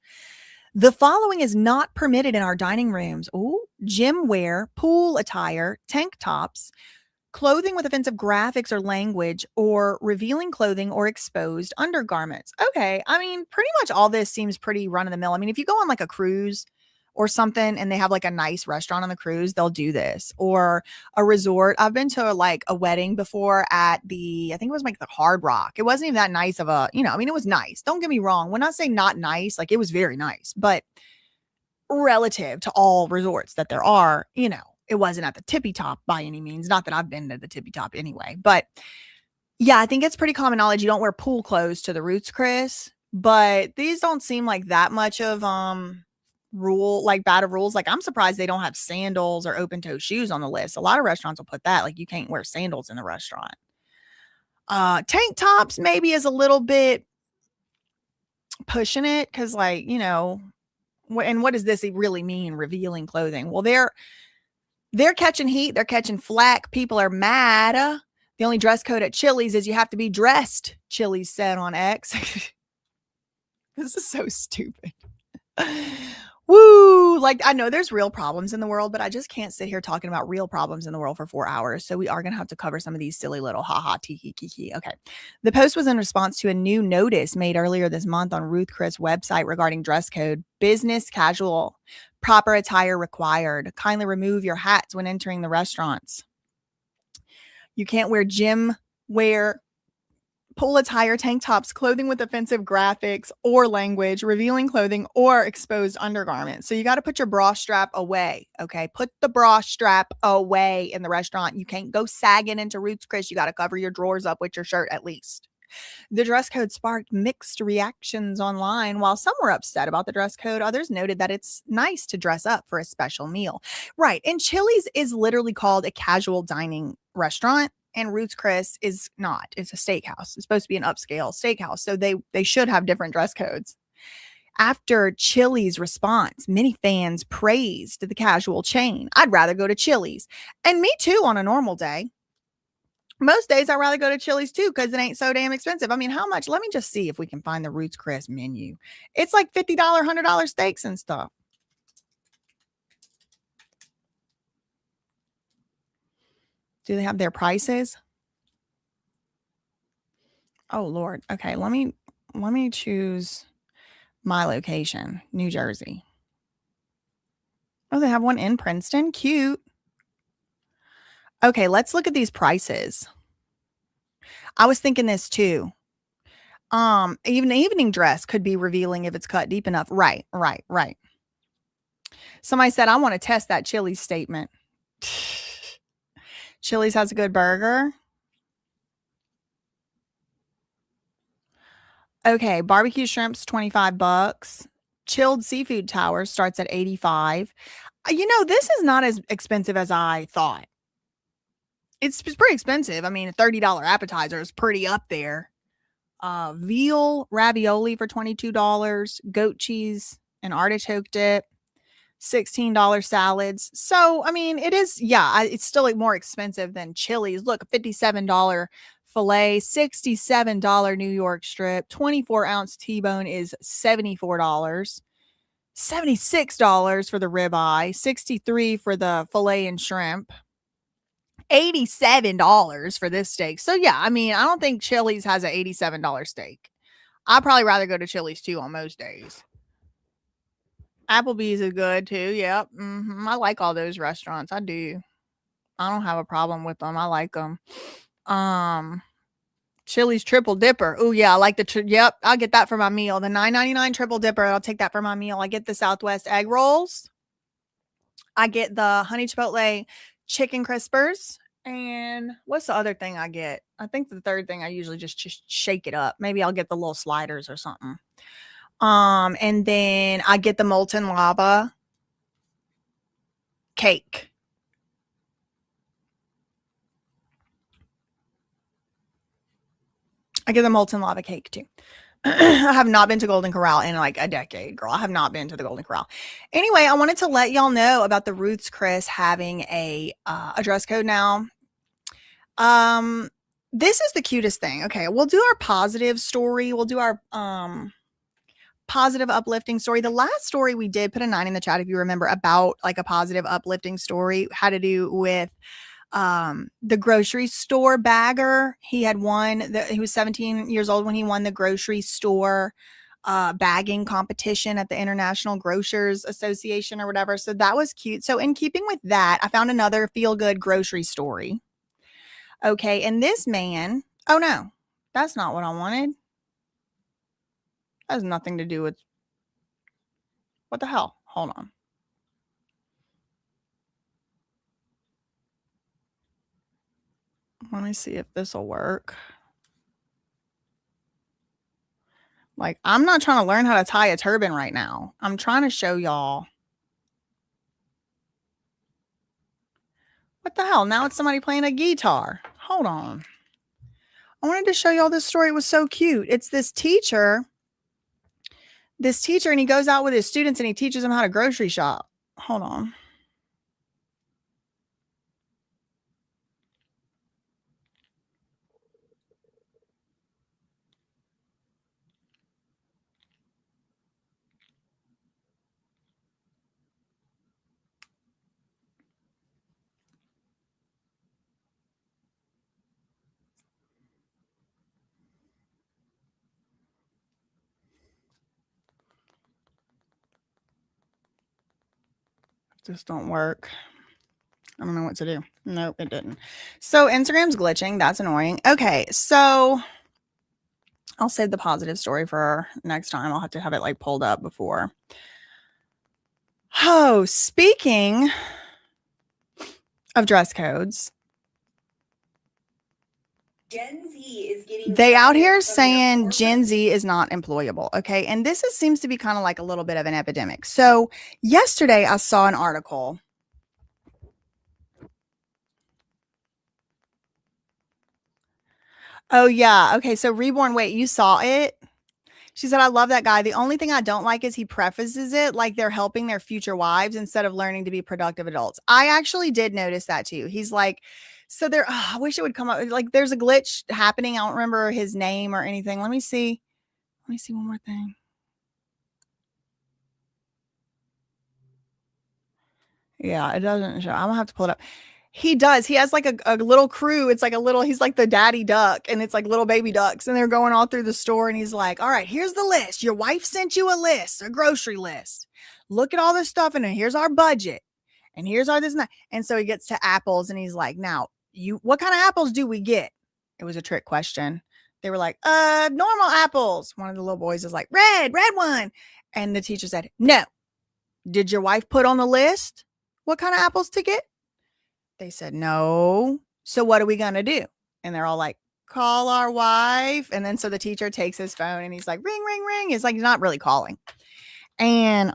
The following is not permitted in our dining rooms. Ooh, gym wear, pool attire, tank tops, clothing with offensive graphics or language, or revealing clothing or exposed undergarments. Okay, I mean, pretty much all this seems pretty run of the mill. I mean, if you go on like a cruise or something and they have like a nice restaurant on the cruise, they'll do this. Or a resort. I've been to like a wedding before at I think it was like the Hard Rock. It wasn't even that nice of a, you know, I mean, it was nice. Don't get me wrong. When I say not nice, like it was very nice, but relative to all resorts that there are, you know, it wasn't at the tippy top by any means. Not that I've been to the tippy top anyway, but yeah, I think it's pretty common knowledge. You don't wear pool clothes to the Ruth's Chris, but these don't seem like that much of, bad of rules. Like I'm surprised they don't have sandals or open toe shoes on the list. A lot of restaurants will put that, like you can't wear sandals in the restaurant. Tank tops maybe is a little bit pushing it. Cause like, you know, and what does this really mean? Revealing clothing. Well, they're catching heat. They're catching flack. People are mad. The only dress code at Chili's is you have to be dressed, Chili's said on X. This is so stupid. Woo! Like, I know there's real problems in the world, but I just can't sit here talking about real problems in the world for 4 hours. So we are going to have to cover some of these silly little haha tiki kiki. Okay. The post was in response to a new notice made earlier this month on Ruth Chris website regarding dress code. Business casual, proper attire required. Kindly remove your hats when entering the restaurants. You can't wear gym wear, pool attire, tank tops, clothing with offensive graphics or language, revealing clothing, or exposed undergarments. So you got to put your bra strap away. Okay. Put the bra strap away in the restaurant. You can't go sagging into Ruth's Chris. You got to cover your drawers up with your shirt at least. The dress code sparked mixed reactions online. While some were upset about the dress code, others noted that it's nice to dress up for a special meal. Right. And Chili's is literally called a casual dining restaurant. And Ruth's Chris is not. It's a steakhouse. It's supposed to be an upscale steakhouse. So they should have different dress codes. After Chili's response, many fans praised the casual chain. I'd rather go to Chili's. And me too on a normal day. Most days I'd rather go to Chili's too because it ain't so damn expensive. I mean, how much? Let me just see if we can find the Ruth's Chris menu. It's like $50, $100 steaks and stuff. Do they have their prices? Oh Lord. Okay, let me choose my location, New Jersey. Oh, they have one in Princeton. Cute. Okay, let's look at these prices. I was thinking this too. Even an evening dress could be revealing if it's cut deep enough. Right. Somebody said, I want to test that Chili's statement. Chili's has a good burger. Okay, barbecue shrimps, $25. Chilled seafood tower starts at $85. You know, this is not as expensive as I thought. It's pretty expensive. I mean, a $30 appetizer is pretty up there. Veal ravioli for $22. Goat cheese and artichoke dip. $16 salads. So, I mean, it is, yeah, it's still like more expensive than Chili's. Look, $57 filet, $67 New York strip, 24-ounce T-bone is $74. $76 for the ribeye, $63 for the filet and shrimp, $87 for this steak. So yeah, I mean, I don't think Chili's has an $87 steak. I'd probably rather go to Chili's too on most days. Applebee's is good too. Yep. I like all those restaurants. I do. I don't have a problem with them. I like them. Chili's triple dipper. Oh yeah, I like the yep. I'll get that for my meal. The $9.99 triple dipper. I'll take that for my meal. I get the Southwest egg rolls. I get the honey chipotle chicken crispers. And what's the other thing I get? I think the third thing I usually just shake it up. Maybe I'll get the little sliders or something. And then I get the molten lava cake. I get the molten lava cake too. I have not been to Golden Corral in like a decade, girl. I have not been to the Golden Corral. Anyway, I wanted to let y'all know about the Ruth's Chris having a dress code now. This is the cutest thing. Okay, we'll do our positive story. We'll do our positive uplifting story. The last story we did, put a 9 in the chat if you remember, about like a positive uplifting story, had to do with the grocery store bagger. He had won he was 17 years old when he won the grocery store bagging competition at the International Grocers Association or whatever. So that was cute. So in keeping with that, I found another feel-good grocery story. Okay, and this man, oh no, that's not what I wanted. That has nothing to do with, what the hell? Hold on. Let me see if this will work. Like, I'm not trying to learn how to tie a turban right now. I'm trying to show y'all. What the hell? Now it's somebody playing a guitar. Hold on. I wanted to show y'all this story. It was so cute. It's this teacher, and he goes out with his students and he teaches them how to grocery shop. Hold on. Just don't work. I don't know what to do. Nope, it didn't. So Instagram's glitching. That's annoying. Okay, so I'll save the positive story for next time. I'll have to have it like pulled up before. Oh, speaking of dress codes, Gen Z is getting. They out here saying Gen Z is not employable. Okay. And this seems to be kind of like a little bit of an epidemic. So yesterday I saw an article. Oh, yeah. Okay. So Reborn, wait, you saw it? She said, I love that guy. The only thing I don't like is he prefaces it like they're helping their future wives instead of learning to be productive adults. I actually did notice that too. He's like, so there, I wish it would come up. Like there's a glitch happening. I don't remember his name or anything. Let me see one more thing. Yeah, it doesn't show. I'm gonna have to pull it up. He does. He has like a little crew. It's like a little, he's like the daddy duck and it's like little baby ducks and they're going all through the store and he's like, all right, here's the list. Your wife sent you a list, a grocery list. Look at all this stuff and here's our budget and here's our this and that. And so he gets to apples and he's like, now what kind of apples do we get? It was a trick question. They were like, normal apples. One of the little boys is like, red one. And the teacher said, no. Did your wife put on the list what kind of apples to get? They said, no. So what are we going to do? And they're all like, call our wife. And then so the teacher takes his phone and he's like, ring, ring, ring. It's like, he's not really calling. And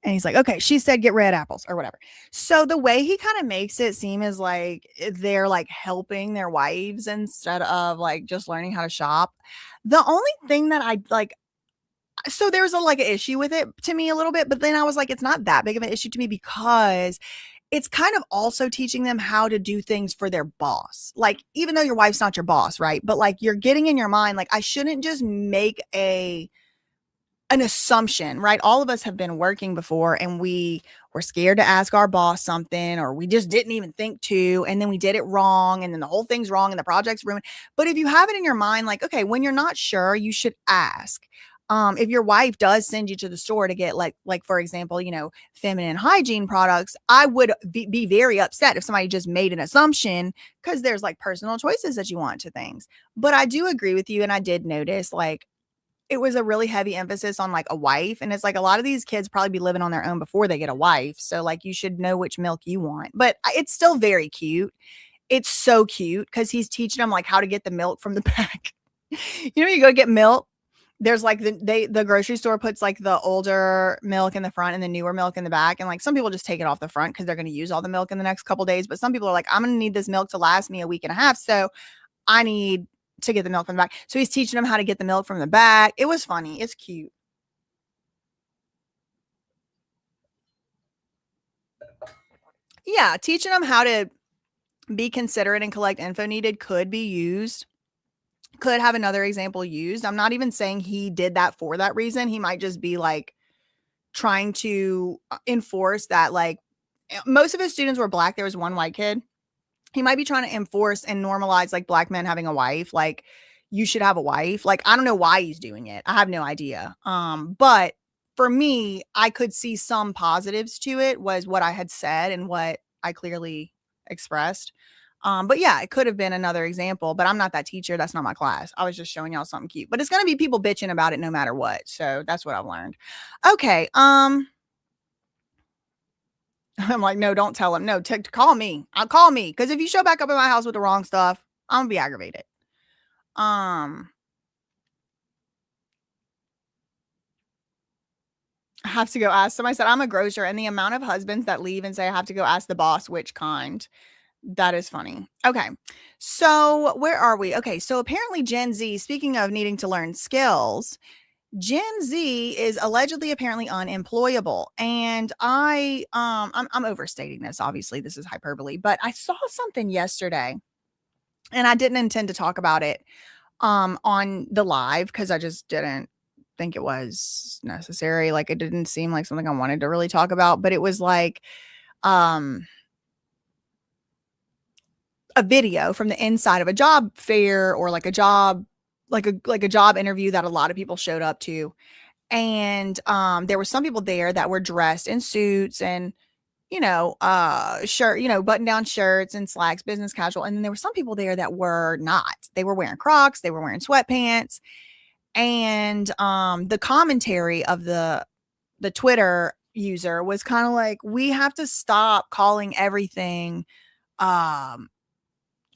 he's like, okay, she said, get red apples or whatever. So the way he kind of makes it seem is like they're like helping their wives instead of like just learning how to shop. The only thing that I like, so there was like an issue with it to me a little bit, but then I was like, it's not that big of an issue to me because it's kind of also teaching them how to do things for their boss. Like, even though your wife's not your boss, right? But like, you're getting in your mind, like, I shouldn't just make an assumption, right? All of us have been working before and we were scared to ask our boss something, or we just didn't even think to, and then we did it wrong, and then the whole thing's wrong and the project's ruined. But if you have it in your mind, like, okay, when you're not sure, you should ask. If your wife does send you to the store to get like for example, feminine hygiene products, I would be very upset if somebody just made an assumption, because there's like personal choices that you want to things. But I do agree with you, and I did notice like it was a really heavy emphasis on like a wife, and it's like a lot of these kids probably be living on their own before they get a wife, so like you should know which milk you want. But it's still very cute. It's so cute because he's teaching them like how to get the milk from the back. You go get milk. There's like the grocery store puts like the older milk in the front and the newer milk in the back. And like some people just take it off the front because they're going to use all the milk in the next couple days. But some people are like, I'm going to need this milk to last me a week and a half. So I need to get the milk from the back. So he's teaching them how to get the milk from the back. It was funny. It's cute. Yeah. Teaching them how to be considerate and collect info needed could be used. Could have another example used. I'm not even saying he did that for that reason. He might just be like trying to enforce that, like most of his students were black. There was one white kid. He might be trying to enforce and normalize like black men having a wife. Like you should have a wife. Like, I don't know why he's doing it. I have no idea. But for me, I could see some positives to it, was what I had said and what I clearly expressed. But yeah, it could have been another example, but I'm not that teacher. That's not my class. I was just showing y'all something cute, but it's going to be people bitching about it no matter what. So that's what I've learned. Okay. I'm like, no, don't tell him. No, call me. I'll call me. Cause if you show back up at my house with the wrong stuff, I'm gonna be aggravated. I have to go ask. Somebody said I'm a grocer, and the amount of husbands that leave and say I have to go ask the boss which kind. That is funny. Okay. So where are we? Okay. So apparently Gen Z, speaking of needing to learn skills, Gen Z is allegedly apparently unemployable. And I'm overstating this. Obviously, this is hyperbole, but I saw something yesterday and I didn't intend to talk about it on the live because I just didn't think it was necessary. Like it didn't seem like something I wanted to really talk about, but it was like a video from the inside of a job fair or like a job, like a job interview that a lot of people showed up to. And there were some people there that were dressed in suits and, shirt, button down shirts and slacks, business casual. And then there were some people there that were not. They were wearing Crocs, they were wearing sweatpants. And the commentary of the Twitter user was kind of like, we have to stop calling everything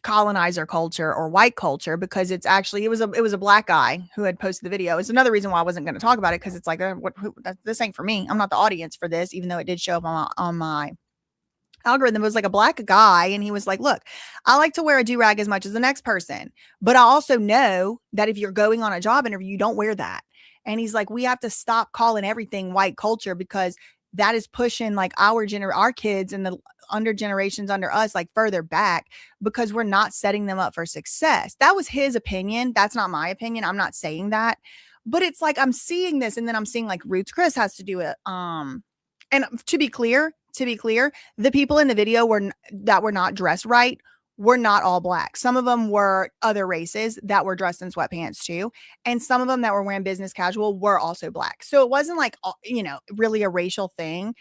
colonizer culture or white culture, because it's actually, it was a black guy who had posted the video. It's another reason why I wasn't going to talk about it, because it's like, this ain't for me. I'm not the audience for this, even though it did show up on my algorithm. It was like a black guy, and he was like, look, I like to wear a do-rag as much as the next person, but I also know that if you're going on a job interview, you don't wear that. And he's like, we have to stop calling everything white culture, because that is pushing like our kids and the under generations under us like further back, because we're not setting them up for success. That was his opinion. That's not my opinion. I'm not saying that, but it's like, I'm seeing this, and then I'm seeing like Ruth Chris has to do it. And to be clear, the people in the video that were not dressed right were not all black. Some of them were other races that were dressed in sweatpants too. And some of them that were wearing business casual were also black. So it wasn't like, really a racial thing.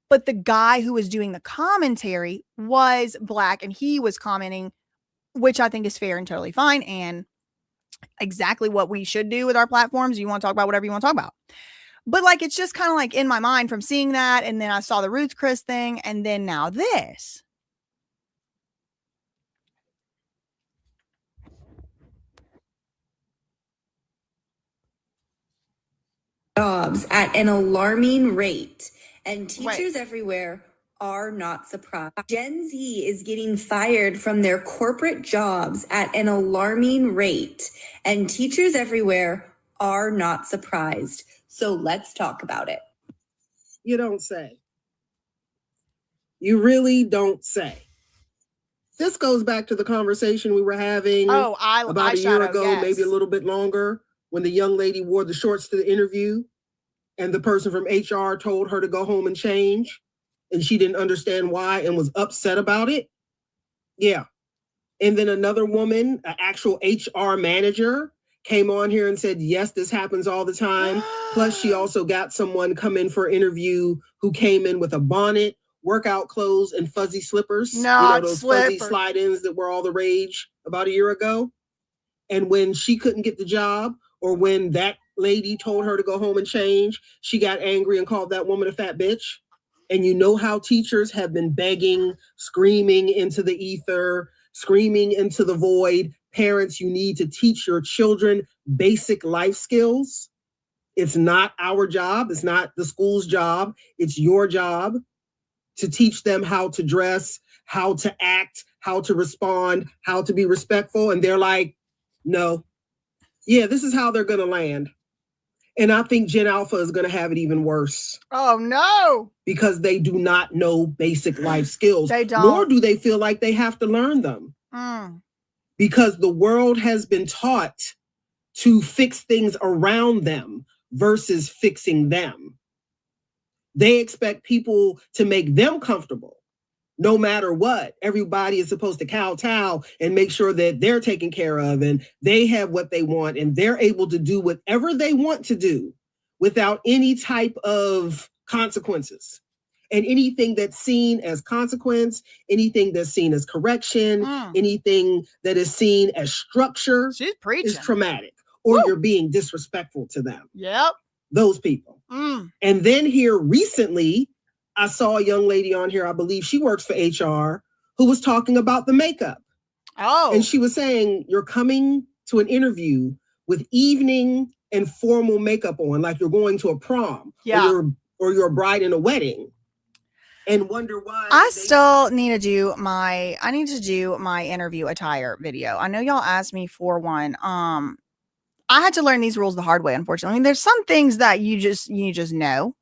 But the guy who was doing the commentary was black, and he was commenting, which I think is fair and totally fine, and exactly what we should do with our platforms. You want to talk about whatever you want to talk about. But like, it's just kind of like in my mind from seeing that. And then I saw the Ruth Chris thing. And then now this. Jobs at an alarming rate, and teachers everywhere are not surprised. Gen Z is getting fired from their corporate jobs at an alarming rate, and teachers everywhere are not surprised. So let's talk about it. You don't say. You really don't say. This goes back to the conversation we were having about a year ago, maybe a little bit longer, when the young lady wore the shorts to the interview and the person from HR told her to go home and change, and she didn't understand why and was upset about it. Yeah. And then another woman, an actual HR manager, came on here and said, yes, this happens all the time. Plus, she also got someone come in for an interview who came in with a bonnet, workout clothes, and fuzzy slippers. Those fuzzy slide-ins that were all the rage about a year ago. And when she couldn't get the job, or when that lady told her to go home and change, she got angry and called that woman a fat bitch. And you know how teachers have been begging, screaming into the ether, screaming into the void. Parents, you need to teach your children basic life skills. It's not our job. It's not the school's job. It's your job to teach them how to dress, how to act, how to respond, how to be respectful. And they're like, no. Yeah, this is how they're going to land. And I think Gen Alpha is going to have it even worse. Oh, no. Because they do not know basic life skills. They don't. Nor do they feel like they have to learn them. Because the world has been taught to fix things around them versus fixing them. They expect people to make them comfortable. No matter what, everybody is supposed to kowtow and make sure that they're taken care of and they have what they want and they're able to do whatever they want to do without any type of consequences. And anything that's seen as consequence, anything that's seen as correction, anything that is seen as structure is traumatic, or you're being disrespectful to them. Yep. Those people. And then here recently, I saw a young lady on here, I believe she works for HR, who was talking about the makeup. Oh. And she was saying, you're coming to an interview with evening and formal makeup on, like you're going to a prom, or you're a bride in a wedding, and wonder why. I still need to do my interview attire video. I know y'all asked me for one. I had to learn these rules the hard way, unfortunately. I mean, there's some things that you just know.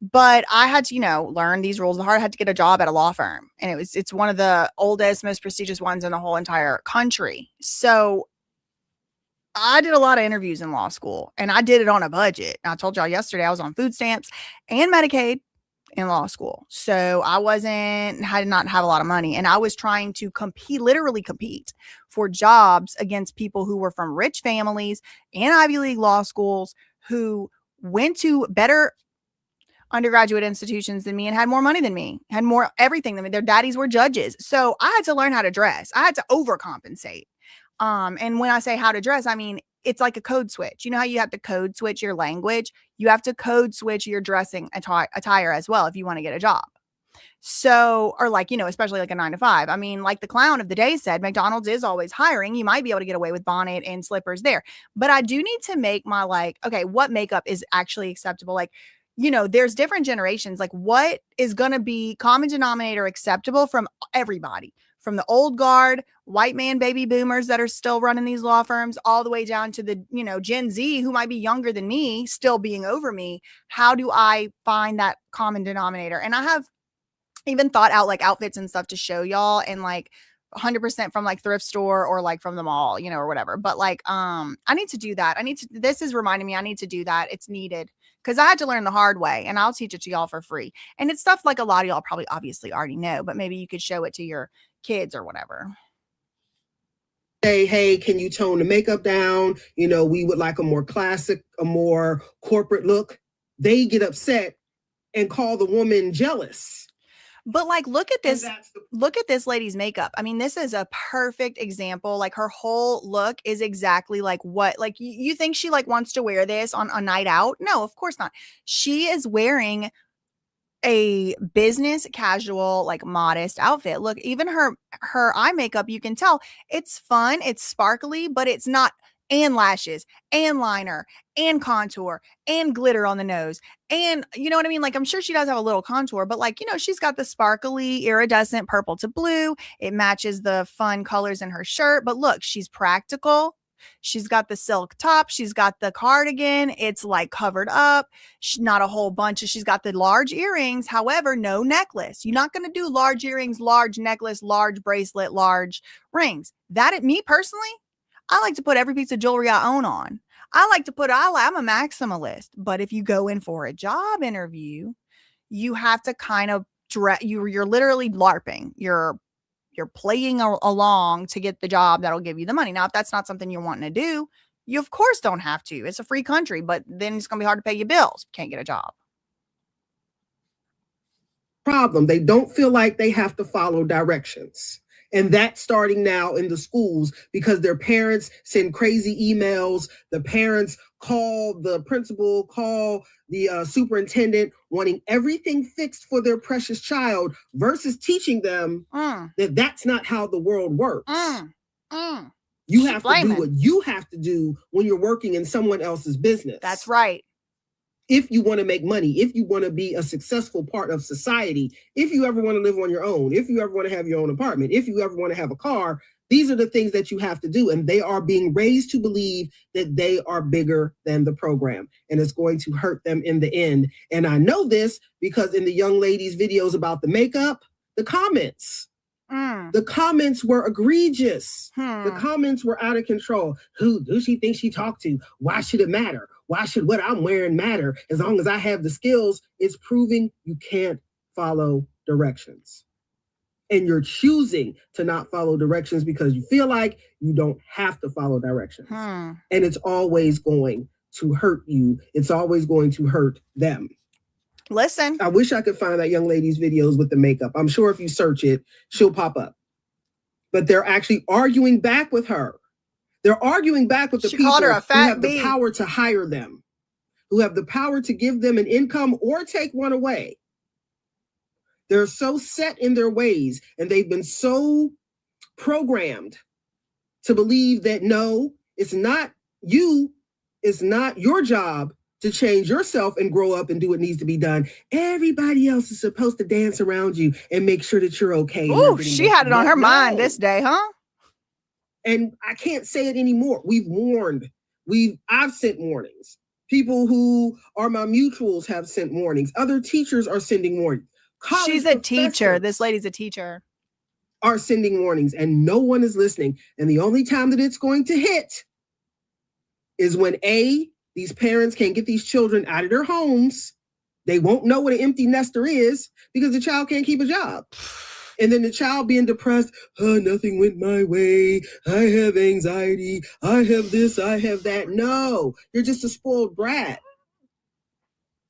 But I had to, learn these rules the hard. I had to get a job at a law firm. And it's one of the oldest, most prestigious ones in the whole entire country. So I did a lot of interviews in law school, and I did it on a budget. I told y'all yesterday I was on food stamps and Medicaid in law school. So I did not have a lot of money. And I was trying to literally compete for jobs against people who were from rich families and Ivy League law schools who went to better undergraduate institutions than me and had more money than me, had more everything than me. Their daddies were judges. So I had to learn how to dress. I had to overcompensate. And when I say how to dress, I mean, it's like a code switch. You know how you have to code switch your language? You have to code switch your dressing attire as well if you want to get a job. So, or especially like a 9 to 5. I mean, like the clown of the day said, McDonald's is always hiring. You might be able to get away with bonnet and slippers there. But I do need to make my what makeup is actually acceptable? There's different generations. Like, what is going to be common denominator acceptable from everybody, from the old guard, white man, baby boomers that are still running these law firms, all the way down to the, Gen Z who might be younger than me, still being over me. How do I find that common denominator? And I have even thought out outfits and stuff to show y'all, and 100% from thrift store or from the mall, or whatever. But I need to do that. This is reminding me I need to do that. It's needed. Because I had to learn the hard way, and I'll teach it to y'all for free. And it's stuff a lot of y'all probably obviously already know, but maybe you could show it to your kids or whatever. Say, hey, can you tone the makeup down? We would like a more classic, a more corporate look. They get upset and call the woman jealous. But look at this. Look at this lady's makeup. I mean, this is a perfect example. Her whole look is exactly what, you think she wants to wear this on a night out? No, of course not. She is wearing a business casual, modest outfit. Look, even her eye makeup, you can tell it's fun. It's sparkly, but it's not, and lashes and liner and contour and glitter on the nose. And you know what I mean? I'm sure she does have a little contour, but she's got the sparkly iridescent purple to blue. It matches the fun colors in her shirt. But look, she's practical. She's got the silk top. She's got the cardigan. It's like covered up. Not a whole bunch. She's got the large earrings. However, no necklace. You're not going to do large earrings, large necklace, large bracelet, large rings. Me personally, I like to put every piece of jewelry I own on. I'm a maximalist. But if you go in for a job interview, you have to kind of you're literally LARPing. You're playing along to get the job that'll give you the money. Now, if that's not something you're wanting to do, you of course don't have to. It's a free country, but then it's going to be hard to pay your bills. Can't get a job. Problem. They don't feel like they have to follow directions. And that's starting now in the schools because their parents send crazy emails. The parents call the principal, call the superintendent, wanting everything fixed for their precious child versus teaching them that that's not how the world works. You have to do what you have to do when you're working in someone else's business. That's right. If you want to make money, if you want to be a successful part of society, if you ever want to live on your own, if you ever want to have your own apartment, if you ever want to have a car, these are the things that you have to do. And they are being raised to believe that they are bigger than the program. And it's going to hurt them in the end. And I know this because in the young lady's videos about the makeup, the comments were egregious. The comments were out of control. Who do she think she talked to? Why should it matter? Why should what I'm wearing matter? As long as I have the skills, it's proving you can't follow directions. And you're choosing to not follow directions because you feel like you don't have to follow directions. And it's always going to hurt you. It's always going to hurt them. Listen. I wish I could find that young lady's videos with the makeup. I'm sure if you search it, she'll pop up. But they're actually arguing back with her. They're arguing back with the people who have the power to hire them, who have the power to give them an income or take one away. They're so set in their ways and they've been so programmed to believe that no, it's not your job to change yourself and grow up and do what needs to be done. Everybody else is supposed to dance around you and make sure that you're okay. Oh, she had it on her mind this day, huh? And I can't say it anymore. We've warned. I've sent warnings. People who are my mutuals have sent warnings. Other teachers are sending warnings. She's a teacher. This lady's a teacher. Are sending warnings and no one is listening. And the only time that it's going to hit is when these parents can't get these children out of their homes. They won't know what an empty nester is because the child can't keep a job. And then the child being depressed, nothing went my way. I have anxiety. I have this, I have that. No, you're just a spoiled brat.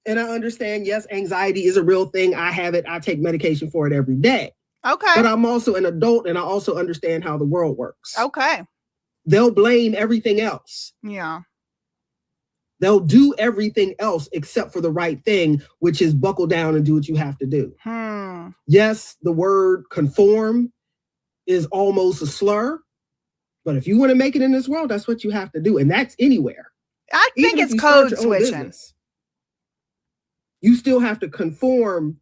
And I understand, yes, anxiety is a real thing. I have it. I take medication for it every day. Okay. But I'm also an adult and I also understand how the world works. Okay. They'll blame everything else. Yeah. They'll do everything else except for the right thing, which is buckle down and do what you have to do. Yes, the word conform is almost a slur, but if you want to make it in this world, that's what you have to do. And that's anywhere. I think it's code switching. You still have to conform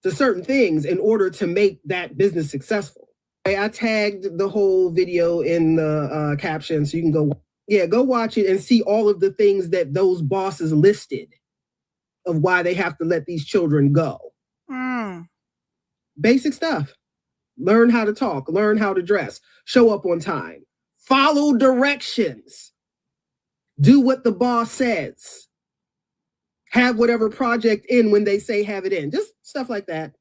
to certain things in order to make that business successful. I tagged the whole video in the caption so you can go. Yeah, go watch it and see all of the things that those bosses listed of why they have to let these children go. Basic stuff. Learn how to talk, learn how to dress, show up on time, follow directions, do what the boss says, have whatever project in when they say have it in, just stuff like that.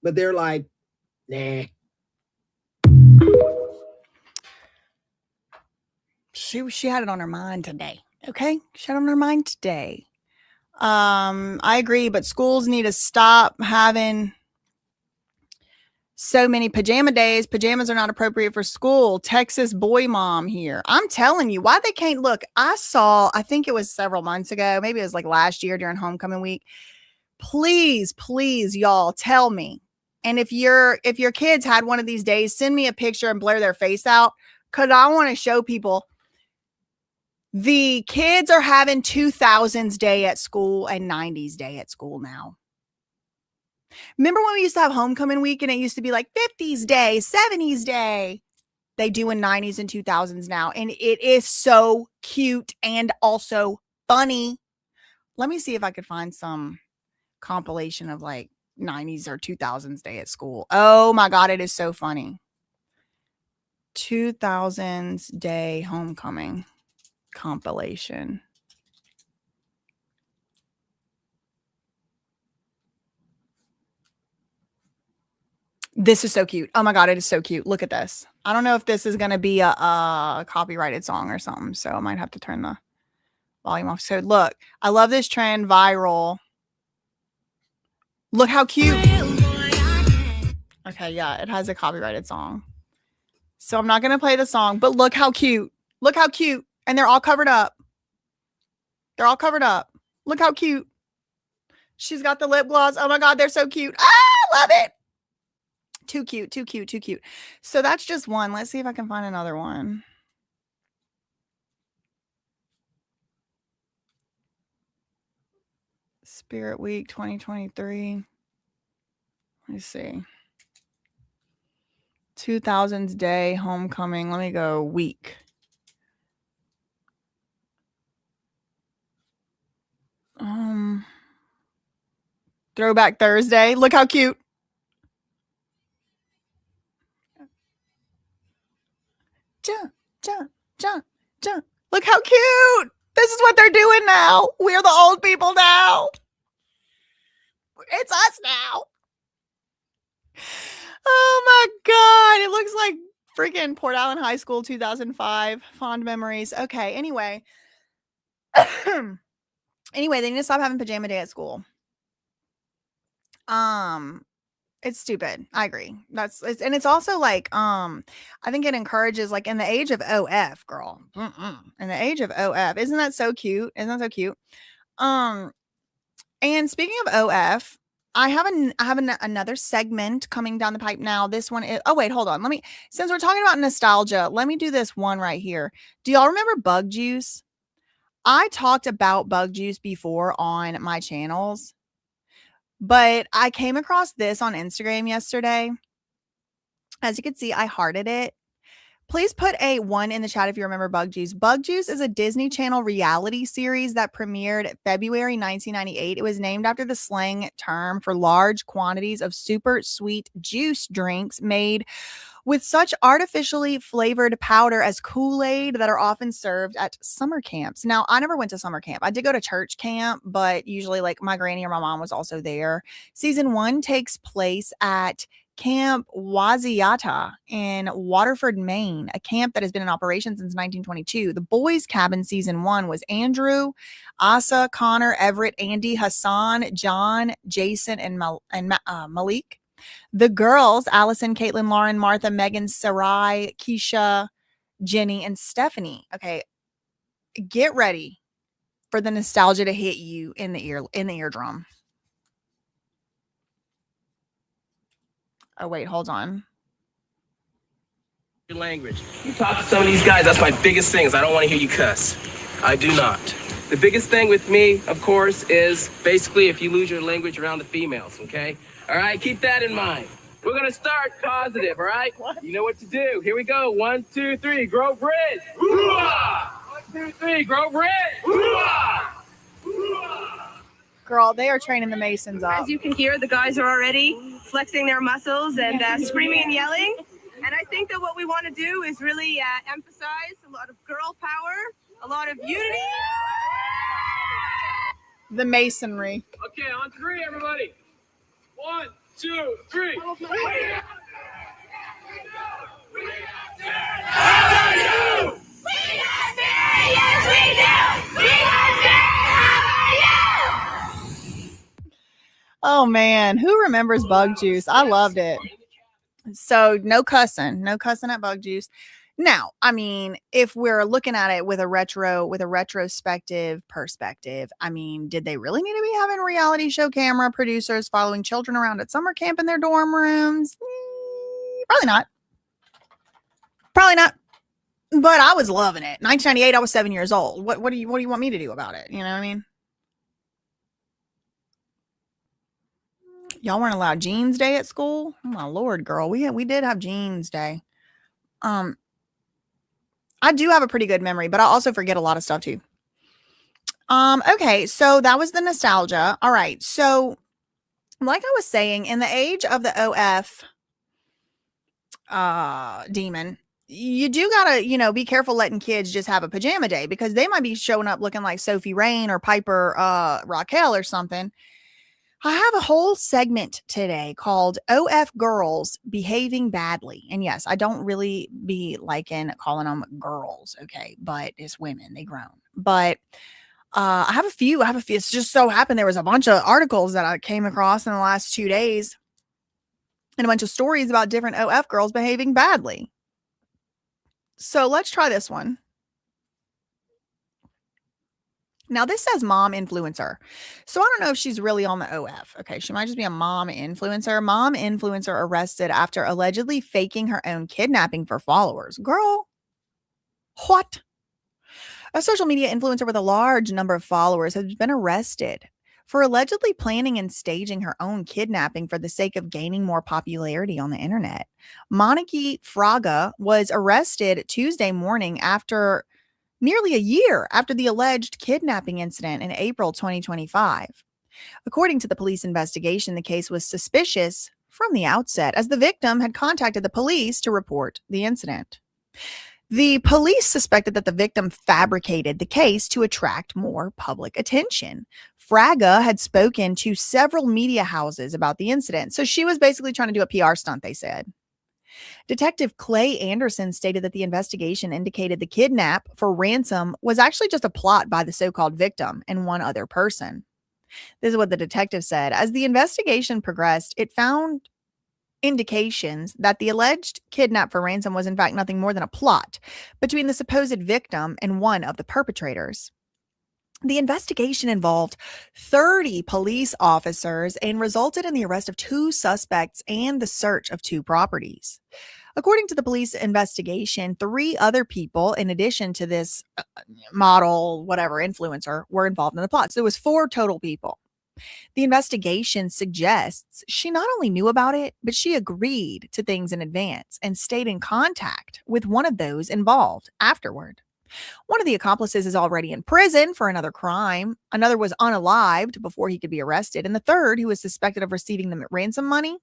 But they're like, nah. She had it on her mind today. Okay. She had it on her mind today. I agree, but schools need to stop having so many pajama days. Pajamas are not appropriate for school. Texas boy mom here. I'm telling you why they can't look. I think it was several months ago. Maybe it was like last year during homecoming week. Please, y'all tell me. And if your kids had one of these days, send me a picture and blur their face out. Cause I want to show people. The kids are having 2000s day at school and 90s day at school now. Remember when we used to have homecoming week and it used to be like 50s day, 70s day? they do in 90s and 2000s now. And it is so cute and also funny. Let me see if I could find some compilation of like 90s or 2000s day at school. Oh my God, it is so funny. 2000s day homecoming compilation. This is so cute. Oh my God, it is so cute. Look at this. I don't know if this is going to be a copyrighted song or something, so I might have to turn the volume off. So look, I love this trend, viral. Look how cute. Okay, yeah, it has a copyrighted song. So I'm not going to play the song, but look how cute. Look how cute. And they're all covered up. They're all covered up. Look how cute. She's got the lip gloss. Oh my God, they're so cute. Ah, love it. Too cute, too cute, too cute. So that's just one. Let's see if I can find another one. Spirit Week 2023. Let's see. 2000s day homecoming. Let me go week. Throwback Thursday. Look how cute. Jump, jump, jump, jump. Look how cute. This is what they're doing now. We're the old people now. It's us now. Oh my God. It looks like freaking Port Allen High School 2005. Fond memories. Okay. Anyway. Anyway, they need to stop having pajama day at school. It's stupid. I agree. And it's also like, I think it encourages, like, in the age of OF, girl. In the age of OF. Isn't that so cute? Isn't that so cute? And speaking of OF, I have another segment coming down the pipe now. This one is, oh wait, hold on. Since we're talking about nostalgia, let me do this one right here. Do y'all remember bug juice? I talked about bug juice before on my channels, but I came across this on Instagram yesterday. As you can see, I hearted it. Please put a 1 in the chat if you remember Bug Juice. Bug Juice is a Disney Channel reality series that premiered February 1998. It was named after the slang term for large quantities of super sweet juice drinks made with such artificially flavored powder as Kool-Aid that are often served at summer camps. Now, I never went to summer camp. I did go to church camp, but usually like my granny or my mom was also there. Season 1 takes place at Camp Waziata in Waterford, Maine, a camp that has been in operation since 1922. The boys' cabin season 1 was Andrew, Asa, Connor, Everett, Andy, Hassan, John, Jason, and Malik. The girls, Allison, Caitlin, Lauren, Martha, Megan, Sarai, Keisha, Jenny, and Stephanie. Okay, get ready for the nostalgia to hit you in the eardrum. Oh, wait, hold on. Your language. You talk to some of these guys, that's my biggest thing is I don't want to hear you cuss. I do not. The biggest thing with me, of course, is basically if you lose your language around the females, okay? All right, keep that in mind. We're going to start positive, all right? What? You know what to do. Here we go. 1, 2, 3, grow bridge. Hoo-ah! 1, 2, 3, grow bridge. Hoo-ah! Hoo-ah! Girl, they are training the Masons up. As you can hear, the guys are already flexing their muscles and screaming and yelling. And I think that what we want to do is really emphasize a lot of girl power, a lot of unity. The masonry. Okay, on 3, everybody. 1, 2, 3. How are you? We got there, yes we do. We got there. Oh man, who remembers Bug Juice? I loved it. So no cussing at Bug Juice. Now, I mean, if we're looking at it with a retrospective perspective, I mean, did they really need to be having reality show camera producers following children around at summer camp in their dorm rooms? Probably not. But I was loving it. 1998, I was 7 years old. What do you want me to do about it? You know what I mean? Y'all weren't allowed jeans day at school? Oh my Lord, girl. We did have jeans day. I do have a pretty good memory, but I also forget a lot of stuff too. Okay, so that was the nostalgia. All right, so like I was saying, in the age of the OF demon, you do gotta, be careful letting kids just have a pajama day, because they might be showing up looking like Sophie Rain or Piper Raquel or something. I have a whole segment today called OF Girls Behaving Badly. And yes, I don't really be liking calling them girls, okay? But it's women, they grown. But I have a few. It's just so happened there was a bunch of articles that I came across in the last 2 days and a bunch of stories about different OF girls behaving badly. So let's try this one. Now, this says mom influencer. So I don't know if she's really on the OF. Okay, she might just be a mom influencer. Mom influencer arrested after allegedly faking her own kidnapping for followers. Girl, what? A social media influencer with a large number of followers has been arrested for allegedly planning and staging her own kidnapping for the sake of gaining more popularity on the internet. Moniki Fraga was arrested Tuesday morning after nearly a year after the alleged kidnapping incident in April 2025. According to the police investigation, the case was suspicious from the outset, as the victim had contacted the police to report the incident. The police suspected that the victim fabricated the case to attract more public attention. Fraga had spoken to several media houses about the incident, so she was basically trying to do a PR stunt, they said. Detective Clay Anderson stated that the investigation indicated the kidnap for ransom was actually just a plot by the so-called victim and one other person. This is what the detective said. As the investigation progressed, it found indications that the alleged kidnap for ransom was in fact nothing more than a plot between the supposed victim and one of the perpetrators. The investigation involved 30 police officers and resulted in the arrest of 2 suspects and the search of 2 properties. According to the police investigation, 3 other people, in addition to this model, whatever, influencer, were involved in the plot. So it was 4 total people. The investigation suggests she not only knew about it, but she agreed to things in advance and stayed in contact with one of those involved afterward. One of the accomplices is already in prison for another crime. Another was unalived before he could be arrested. And the third, who was suspected of receiving the ransom money,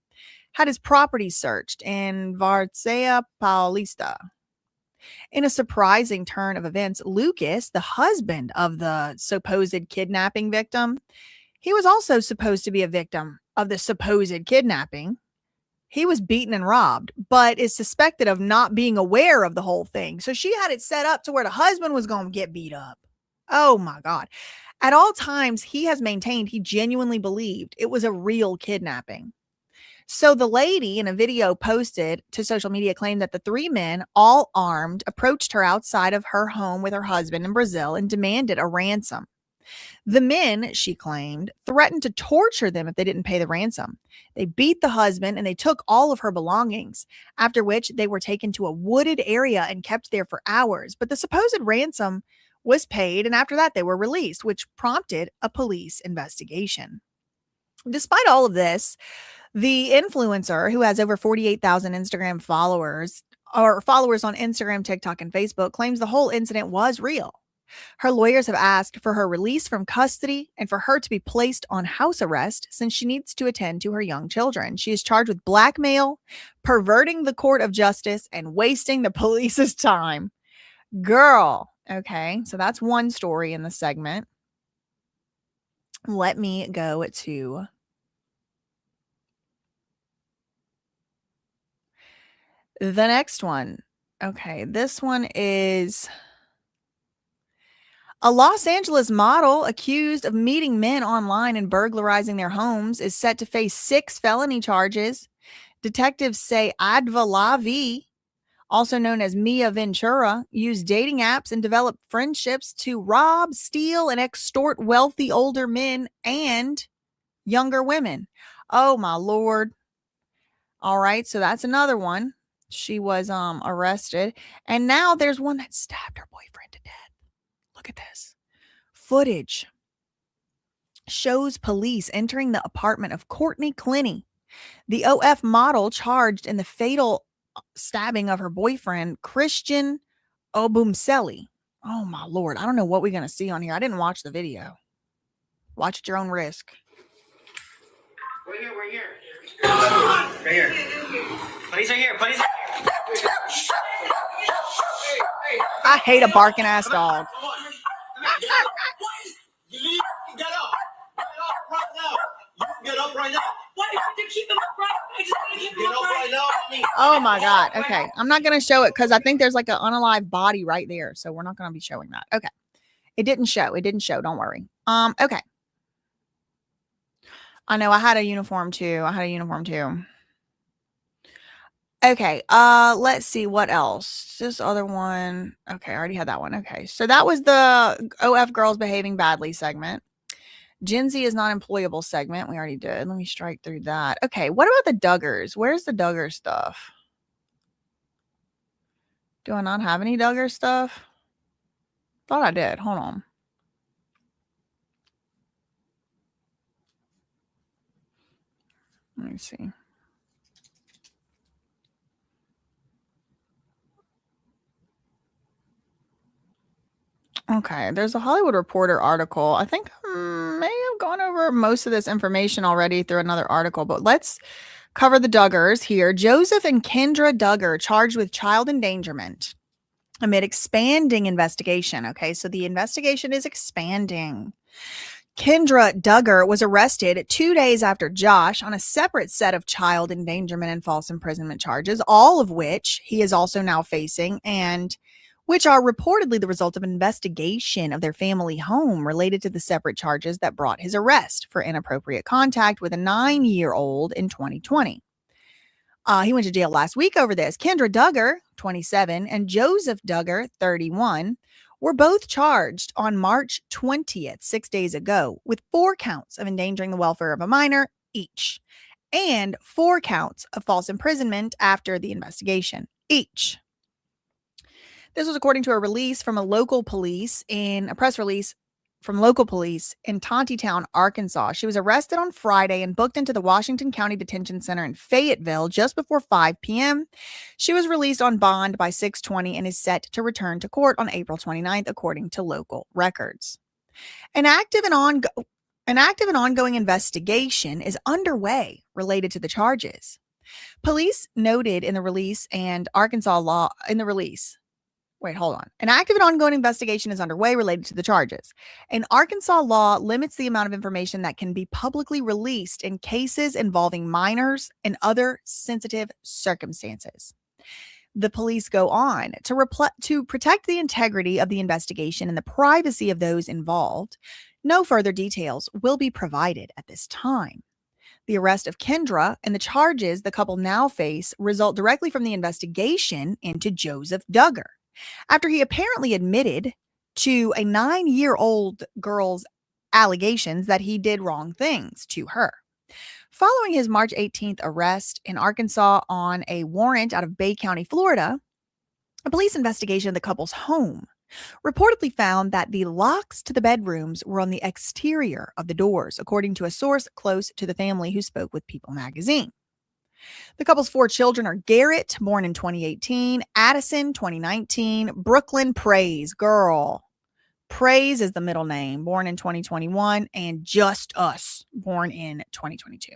had his property searched in Varzea Paulista. In a surprising turn of events, Lucas, the husband of the supposed kidnapping victim, he was also supposed to be a victim of the supposed kidnapping. He was beaten and robbed, but is suspected of not being aware of the whole thing. So she had it set up to where the husband was going to get beat up. Oh my God. At all times, he has maintained he genuinely believed it was a real kidnapping. So the lady in a video posted to social media claimed that the 3 men, all armed, approached her outside of her home with her husband in Brazil and demanded a ransom. The men, she claimed, threatened to torture them if they didn't pay the ransom. They beat the husband and they took all of her belongings, after which they were taken to a wooded area and kept there for hours. But the supposed ransom was paid, and after that they were released, which prompted a police investigation. Despite all of this, the influencer, who has over 48,000 Instagram followers, or followers on Instagram, TikTok, and Facebook, claims the whole incident was real. Her lawyers have asked for her release from custody and for her to be placed on house arrest since she needs to attend to her young children. She is charged with blackmail, perverting the court of justice, and wasting the police's time. Girl. Okay, so that's one story in the segment. Let me go to the next one. Okay, this one is a Los Angeles model accused of meeting men online and burglarizing their homes is set to face 6 felony charges. Detectives say Adva Lavi, also known as Mia Ventura, used dating apps and developed friendships to rob, steal, and extort wealthy older men and younger women. Oh, my Lord. All right, so that's another one. She was arrested. And now there's one that stabbed her boyfriend to death. Look at this. Footage shows police entering the apartment of Courtney Clinny, the OF model charged in the fatal stabbing of her boyfriend, Christian Obumseli. Oh my Lord. I don't know what we're going to see on here. I didn't watch the video. Watch at your own risk. We're here. Right here. Police are here. I hate a barking ass dog. Get up right now. Why do you have to keep him up right? I just want to keep him up right now. Oh my God. Okay. I'm not going to show it because I think there's like an unalive body right there. So we're not going to be showing that. Okay. It didn't show. Don't worry. Okay. I know I had a uniform too. Okay. Let's see what else. This other one. Okay. I already had that one. Okay. So that was the OF girls behaving badly segment. Gen Z is not employable segment. We already did. Let me strike through that. Okay. What about the Duggars? Where's the Duggar stuff? Do I not have any Duggar stuff? Thought I did. Hold on. Let me see. Okay, there's a Hollywood Reporter article. I think I may have gone over most of this information already through another article, but let's cover the Duggars here. Joseph and Kendra Duggar charged with child endangerment amid expanding investigation. Okay, so the investigation is expanding. Kendra Duggar was arrested 2 days after Josh on a separate set of child endangerment and false imprisonment charges, all of which he is also now facing, and which are reportedly the result of an investigation of their family home related to the separate charges that brought his arrest for inappropriate contact with a 9-year-old in 2020. He went to jail last week over this. Kendra Duggar, 27, and Joseph Duggar, 31, were both charged on March 20th, 6 days ago, with 4 counts of endangering the welfare of a minor each, and 4 counts of false imprisonment after the investigation each. This was according to a release from a press release from local police in Tontitown, Arkansas. She was arrested on Friday and booked into the Washington County Detention Center in Fayetteville just before 5 p.m. She was released on bond by 6/20 and is set to return to court on April 29th, according to local records. An active and ongoing investigation is underway related to the charges. Police noted in the release and Arkansas law in the release. Wait, hold on. An active and ongoing investigation is underway related to the charges. And Arkansas law limits the amount of information that can be publicly released in cases involving minors and other sensitive circumstances. The police go on to protect the integrity of the investigation and the privacy of those involved. No further details will be provided at this time. The arrest of Kendra and the charges the couple now face result directly from the investigation into Joseph Duggar, after he apparently admitted to a 9-year-old girl's allegations that he did wrong things to her. Following his March 18th arrest in Arkansas on a warrant out of Bay County, Florida, a police investigation of the couple's home reportedly found that the locks to the bedrooms were on the exterior of the doors, according to a source close to the family who spoke with People magazine. The couple's 4 children are Garrett, born in 2018, Addison, 2019, Brooklyn Praise, girl. Praise is the middle name, born in 2021, and Just Us, born in 2022.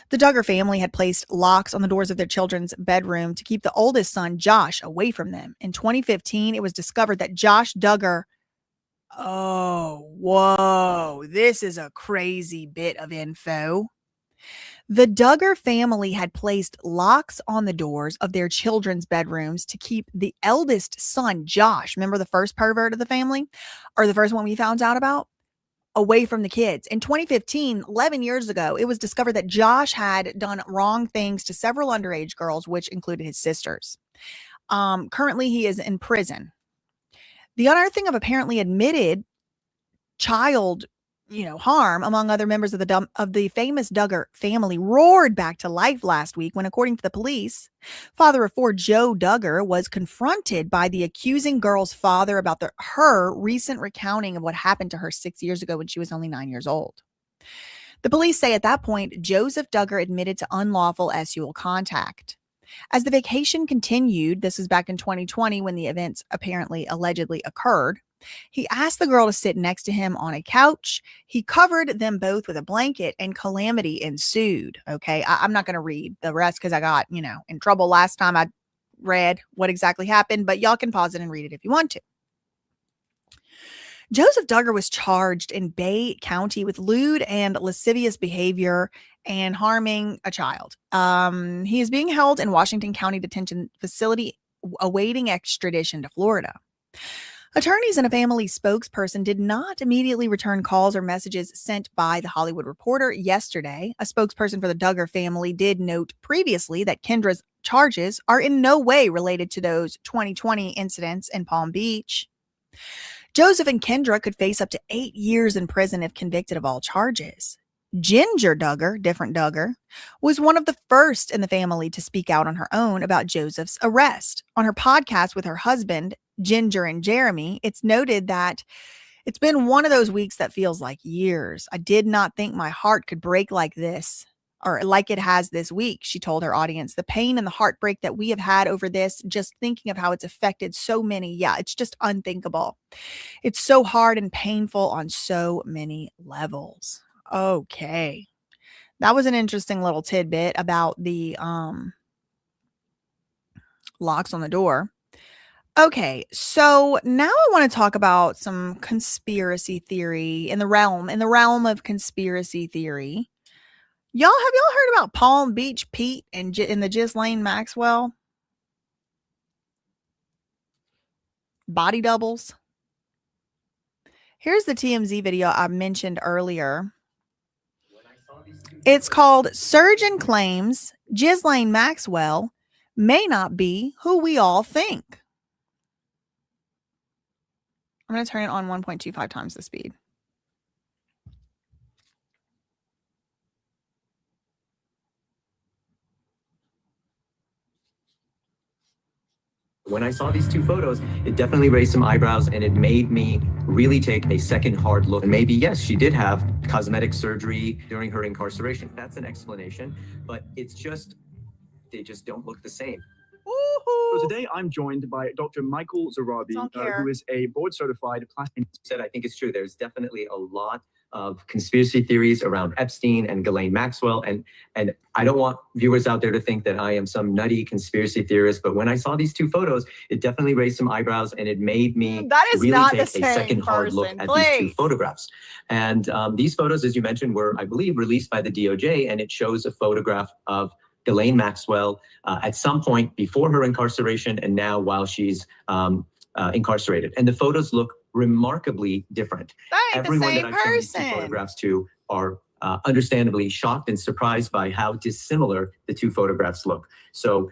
The Duggar family had placed locks on the doors of their children's bedroom to keep the oldest son, Josh, away from them. In 2015, it was discovered that Josh Duggar, oh, whoa, this is a crazy bit of info. The Duggar family had placed locks on the doors of their children's bedrooms to keep the eldest son, Josh, remember the first pervert of the family, or the first one we found out about, away from the kids. In 2015, 11 years ago, it was discovered that Josh had done wrong things to several underage girls, which included his sisters. Currently, he is in prison. The unearthing of apparently admitted child harm among other members of the famous Duggar family roared back to life last week when, according to the police, father of 4 Joe Duggar was confronted by the accusing girl's father about her recent recounting of what happened to her 6 years ago when she was only 9 years old. The police say at that point, Joseph Duggar admitted to unlawful sexual contact. As the vacation continued, this was back in 2020 when the events allegedly occurred, he asked the girl to sit next to him on a couch. He covered them both with a blanket and calamity ensued. Okay, I'm not going to read the rest because I got, in trouble last time I read what exactly happened, but y'all can pause it and read it if you want to. Joseph Duggar was charged in Bay County with lewd and lascivious behavior and harming a child. He is being held in Washington County Detention Facility awaiting extradition to Florida. Attorneys and a family spokesperson did not immediately return calls or messages sent by The Hollywood Reporter yesterday. A spokesperson for the Duggar family did note previously that Kendra's charges are in no way related to those 2020 incidents in Palm Beach. Joseph and Kendra could face up to 8 years in prison if convicted of all charges. Ginger Duggar, different Duggar, was one of the first in the family to speak out on her own about Joseph's arrest. On her podcast with her husband, Ginger and Jeremy, it's noted that it's been one of those weeks that feels like years. I did not think my heart could break like this, or like it has this week, she told her audience. The pain and the heartbreak that we have had over this, just thinking of how it's affected so many. Yeah, it's just unthinkable. It's so hard and painful on so many levels. Okay. That was an interesting little tidbit about the locks on the door. Okay, so now I want to talk about some conspiracy theory in the realm of conspiracy theory. Have y'all heard about Palm Beach Pete and the Ghislaine Maxwell body doubles? Here's the TMZ video I mentioned earlier. It's called Surgeon Claims Ghislaine Maxwell May Not Be Who We All Think. I'm going to turn it on 1.25 times the speed. When I saw these two photos, it definitely raised some eyebrows and it made me really take a second hard look. And maybe, yes, she did have cosmetic surgery during her incarceration. That's an explanation, but it's just, they just don't look the same. So today I'm joined by Dr. Michael Zarabi, who is a board-certified plastic. I think it's true. There's definitely a lot of conspiracy theories around Epstein and Ghislaine Maxwell. And I don't want viewers out there to think that I am some nutty conspiracy theorist, but when I saw these two photos, it definitely raised some eyebrows and it made me really take a second hard look at these two photographs. And these photos, as you mentioned, were, I believe, released by the DOJ, and it shows a photograph of Ghislaine Maxwell at some point before her incarceration and now while she's incarcerated. And the photos look remarkably different. Everyone that I've shown these two photographs to are understandably shocked and surprised by how dissimilar the two photographs look. So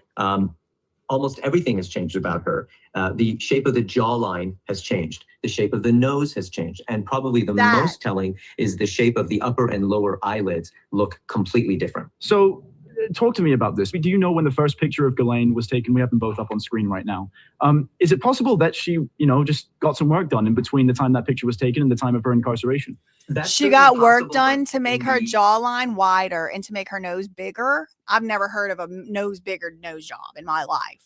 almost everything has changed about her. The shape of the jawline has changed. The shape of the nose has changed. And probably the most telling is the shape of the upper and lower eyelids look completely different. So talk to me about this. Do you know when the first picture of Ghislaine was taken? We have them both up on screen right now. Is it possible that she, just got some work done in between the time that picture was taken and the time of her incarceration? She got work done to make her jawline wider and to make her nose bigger. I've never heard of a bigger nose job in my life.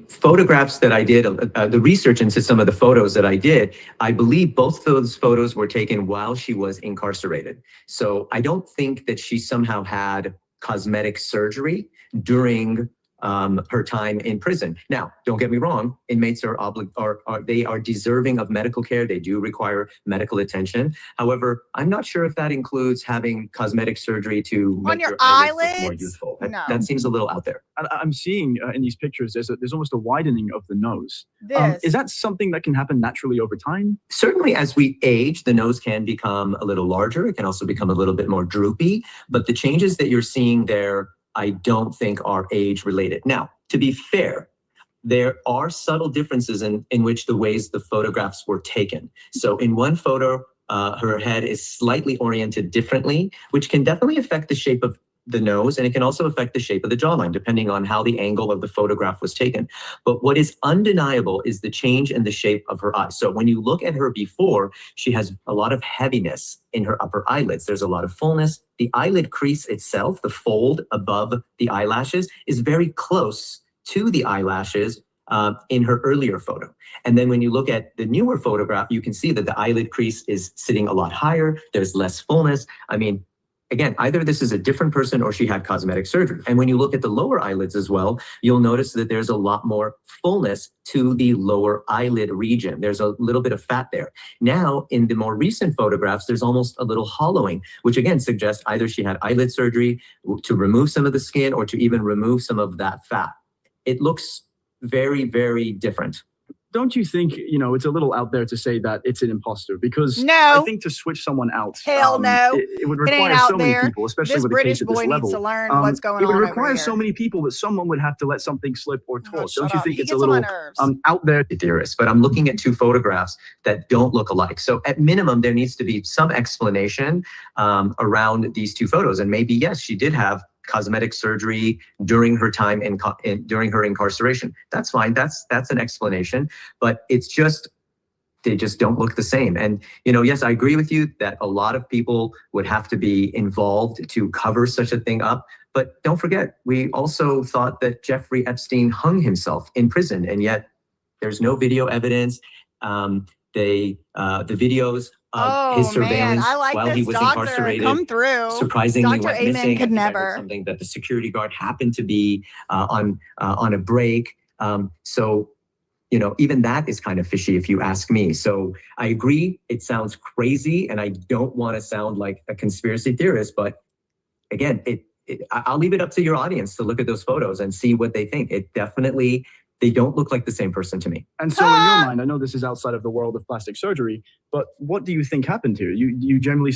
Photographs that I did, the research into some of the photos that I did, I believe both those photos were taken while she was incarcerated. So I don't think that she somehow had cosmetic surgery during her time in prison. Now, don't get me wrong, inmates are they are deserving of medical care. They do require medical attention. However, I'm not sure if that includes having cosmetic surgery to make your eyelids look more youthful. That seems a little out there. I'm seeing in these pictures, there's almost a widening of the nose. Is that something that can happen naturally over time? Certainly, as we age, the nose can become a little larger. It can also become a little bit more droopy. But the changes that you're seeing there, I don't think are age related. Now, to be fair, there are subtle differences in which the ways the photographs were taken. So in one photo, her head is slightly oriented differently, which can definitely affect the shape of the nose, and it can also affect the shape of the jawline, depending on how the angle of the photograph was taken. But what is undeniable is the change in the shape of her eyes. So when you look at her before, she has a lot of heaviness in her upper eyelids. There's a lot of fullness. The eyelid crease itself, the fold above the eyelashes, is very close to the eyelashes in her earlier photo. And then when you look at the newer photograph, you can see that the eyelid crease is sitting a lot higher. There's less fullness. I mean, again, either this is a different person or she had cosmetic surgery. And when you look at the lower eyelids as well, you'll notice that there's a lot more fullness to the lower eyelid region. There's a little bit of fat there. Now, in the more recent photographs, there's almost a little hollowing, which again suggests either she had eyelid surgery to remove some of the skin or to even remove some of that fat. It looks very, very different. Don't you think, it's a little out there to say that it's an imposter? Because No. I think to switch someone out, Hell no. it would It ain't require out so many there. people, especially This with British a case at this boy needs level. to learn what's going It would on over require here. so many people that someone would have to let something slip or talk. shut Don't you up. think He it's a gets on my little nerves. out there? Theorist, but I'm looking at two photographs that don't look alike. So at minimum, there needs to be some explanation around these two photos. And maybe, yes, she did have cosmetic surgery during her time during her incarceration. That's fine. That's an explanation, but they just don't look the same. And, yes, I agree with you that a lot of people would have to be involved to cover such a thing up. But don't forget, we also thought that Jeffrey Epstein hung himself in prison, and yet there's no video evidence. The videos of his surveillance while he was incarcerated come through. surprisingly Dr. went Amen missing. could I think I heard never. something that the security guard happened to be on a break. So even that is kind of fishy if you ask me. So I agree, it sounds crazy, and I don't want to sound like a conspiracy theorist, but again, I'll leave it up to your audience to look at those photos and see what they think. They don't look like the same person to me. And so in your mind, I know this is outside of the world of plastic surgery, but what do you think happened here? You genuinely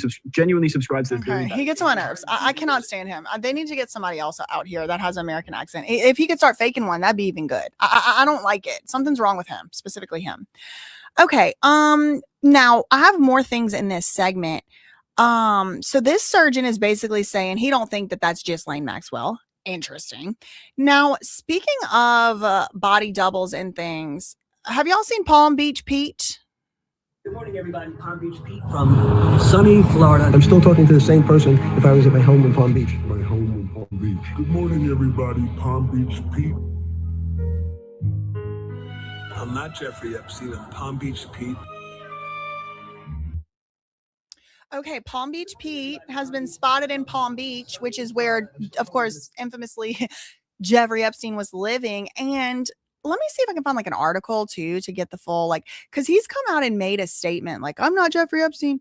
subscribe to the theory? He gets on my nerves. I cannot stand him. They need to get somebody else out here that has an American accent. If he could start faking one, that'd be even good. I don't like it. Something's wrong with him, specifically him. Okay. Now I have more things in this segment. So this surgeon is basically saying he don't think that that's Ghislaine Maxwell. Interesting. Now, speaking of body doubles and things, have y'all seen Palm Beach Pete? Good morning, everybody. Palm Beach Pete from sunny Florida. I'm still talking to the same person if I was at my home in Palm Beach. My home in Palm Beach. Good morning, everybody. Palm Beach Pete. I'm not Jeffrey Epstein. I'm Palm Beach Pete. Okay, Palm Beach Pete has been spotted in Palm Beach, which is where, of course, infamously Jeffrey Epstein was living. And let me see if I can find like an article too to get the full, because he's come out and made a statement like, I'm not Jeffrey Epstein.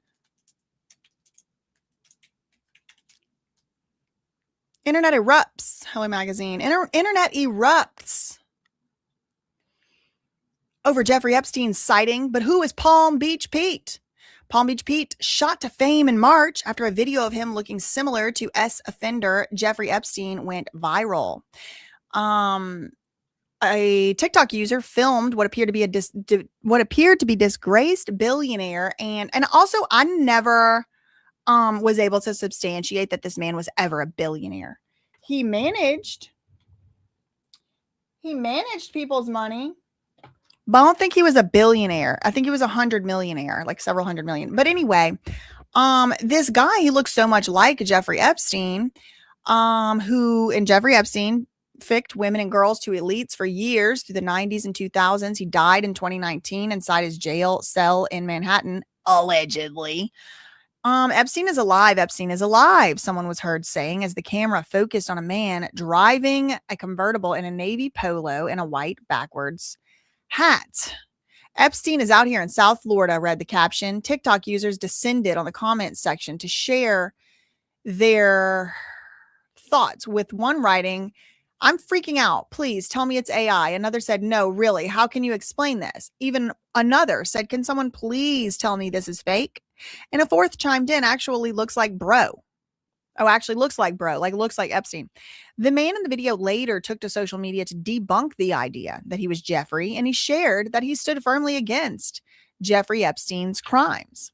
Internet erupts. Hello Magazine. Internet erupts over Jeffrey Epstein's sighting. But who is Palm Beach Pete? Palm Beach Pete shot to fame in March after a video of him looking similar to offender Jeffrey Epstein went viral. A TikTok user filmed what appeared to be disgraced billionaire, and also I never was able to substantiate that this man was ever a billionaire. He managed people's money. But I don't think he was a billionaire. I think he was 100 millionaire, like several hundred million. But anyway, this guy, he looks so much like Jeffrey Epstein, Jeffrey Epstein ficked women and girls to elites for years through the 90s and 2000s. He died in 2019 inside his jail cell in Manhattan, allegedly. Epstein is alive. Epstein is alive, someone was heard saying as the camera focused on a man driving a convertible in a navy polo and a white backwards hat. Epstein is out here in South Florida, read the caption. TikTok users descended on the comments section to share their thoughts, with one writing, I'm freaking out. Please tell me it's AI. Another said, no, really. How can you explain this? Even another said, can someone please tell me this is fake? And a fourth chimed in, actually looks like bro. Oh, actually looks like bro, looks like Epstein. The man in the video later took to social media to debunk the idea that he was Jeffrey, and he shared that he stood firmly against Jeffrey Epstein's crimes.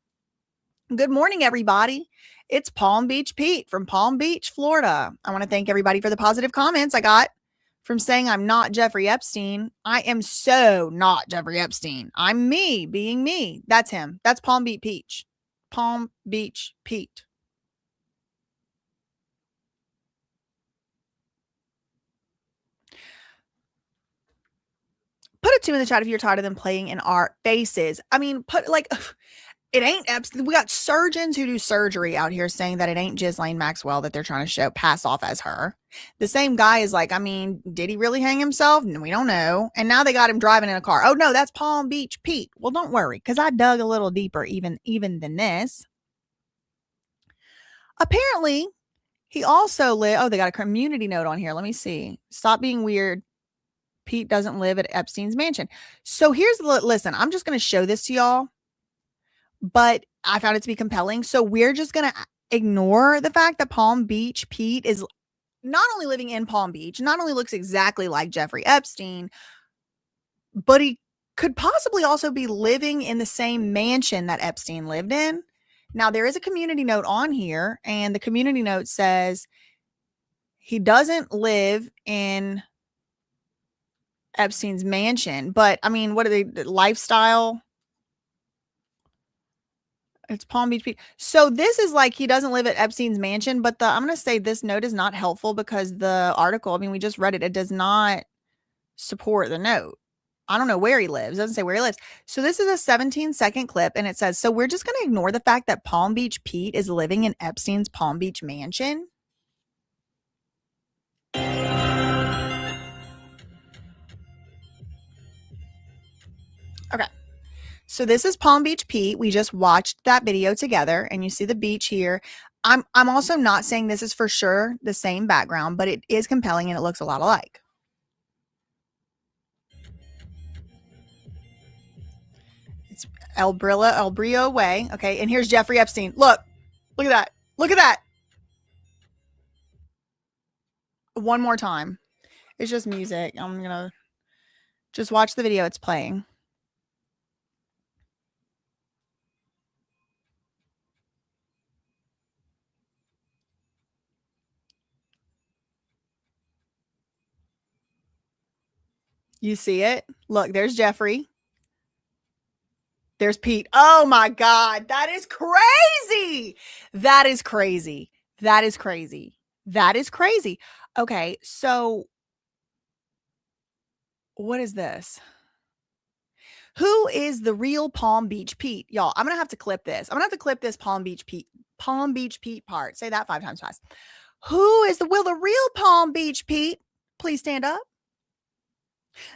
Good morning, everybody. It's Palm Beach Pete from Palm Beach, Florida. I want to thank everybody for the positive comments I got from saying I'm not Jeffrey Epstein. I am so not Jeffrey Epstein. I'm me being me. That's him. That's Palm Beach Peach. Palm Beach Pete. Put a 2 in the chat if you're tired of them playing in our faces. I mean, put like, it ain't Epstein. We got surgeons who do surgery out here saying that it ain't Ghislaine Maxwell that they're trying to pass off as her. The same guy is like, I mean, did he really hang himself? No, we don't know. And now they got him driving in a car. Oh no, that's Palm Beach Pete. Well, don't worry, because I dug a little deeper even than this. Apparently, he also lived. Oh, they got a community note on here. Let me see. Stop being weird. Pete doesn't live at Epstein's mansion. So here's listen, I'm just going to show this to y'all, but I found it to be compelling. So we're just going to ignore the fact that Palm Beach Pete is not only living in Palm Beach, not only looks exactly like Jeffrey Epstein, but he could possibly also be living in the same mansion that Epstein lived in. Now, there is a community note on here, and the community note says he doesn't live in Epstein's mansion, but I mean, what are they, lifestyle? It's Palm Beach Pete. So this is like, he doesn't live at Epstein's mansion, but I'm going to say this note is not helpful because the article, I mean, we just read it. It does not support the note. I don't know where he lives. It doesn't say where he lives. So this is a 17-second clip, and it says, so we're just going to ignore the fact that Palm Beach Pete is living in Epstein's Palm Beach mansion. Okay. So this is Palm Beach Pete. We just watched that video together, and you see the beach here. I'm also not saying this is for sure the same background, but it is compelling and it looks a lot alike. It's El Brillo Way. Okay. And here's Jeffrey Epstein. Look at that. Look at that. One more time. It's just music. I'm going to just watch the video. It's playing. You see it? Look, there's Jeffrey. There's Pete. Oh my God. That is crazy. That is crazy. That is crazy. That is crazy. Okay. So what is this? Who is the real Palm Beach Pete? Y'all, I'm going to have to clip this. I'm going to have to clip this Palm Beach Pete part. Say that 5 times fast. Will the real Palm Beach Pete please stand up?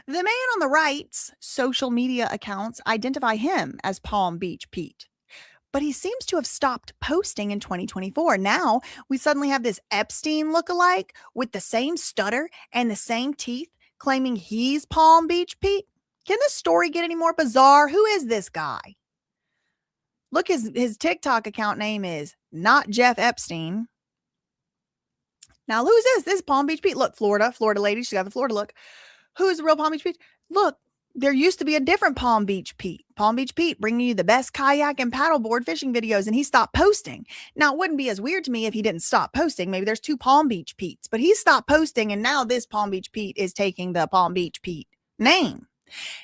The man on the right's social media accounts identify him as Palm Beach Pete, but he seems to have stopped posting in 2024. Now we suddenly have this Epstein lookalike with the same stutter and the same teeth claiming he's Palm Beach Pete. Can this story get any more bizarre? Who is this guy? Look, his TikTok account name is not Jeff Epstein. Now, who's this? This is Palm Beach Pete. Look, Florida lady. She's got the Florida look. Who is the real Palm Beach Pete? Look, there used to be a different Palm Beach Pete. Palm Beach Pete bringing you the best kayak and paddleboard fishing videos, and he stopped posting. Now, it wouldn't be as weird to me if he didn't stop posting. Maybe there's 2 Palm Beach Petes, but he stopped posting, and now this Palm Beach Pete is taking the Palm Beach Pete name.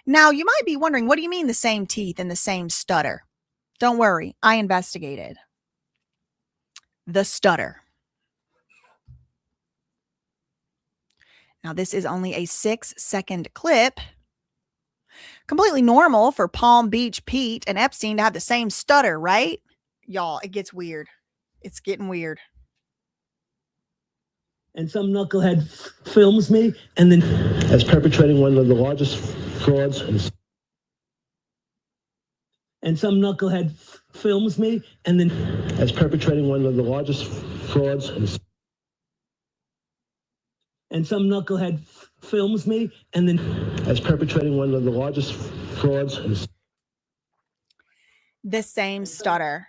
Now, you might be wondering, what do you mean the same teeth and the same stutter? Don't worry, I investigated. The stutter. Now, this is only a 6-second clip. Completely normal for Palm Beach Pete and Epstein to have the same stutter, right? Y'all, it gets weird. It's getting weird. And some knucklehead films me and then as perpetrating one of the largest frauds. And some knucklehead films me and then as perpetrating one of the largest frauds. And some knucklehead films me and then as perpetrating one of the largest frauds. The same stutter.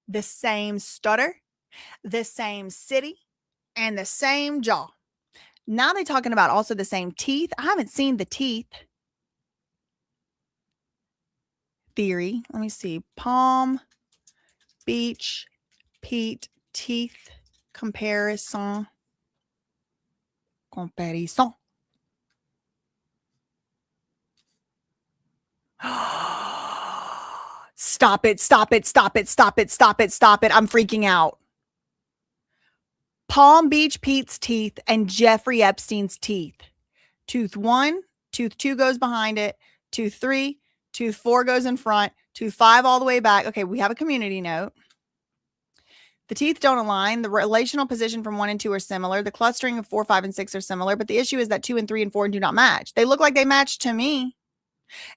The same stutter. The same city. And the same jaw. Now they're talking about also the same teeth. I haven't seen the teeth theory. Let me see. Palm Beach Pete teeth comparison. Stop it, stop it, stop it, stop it, stop it, stop it. I'm freaking out. Palm Beach Pete's teeth and Jeffrey Epstein's teeth. Tooth 1, tooth 2 goes behind it. Tooth 3, tooth 4 goes in front. Tooth 5 all the way back. Okay, we have a community note. The teeth don't align. The relational position from 1 and 2 are similar. The clustering of 4, 5, and 6 are similar. But the issue is that 2 and 3 and 4 do not match. They look like they match to me.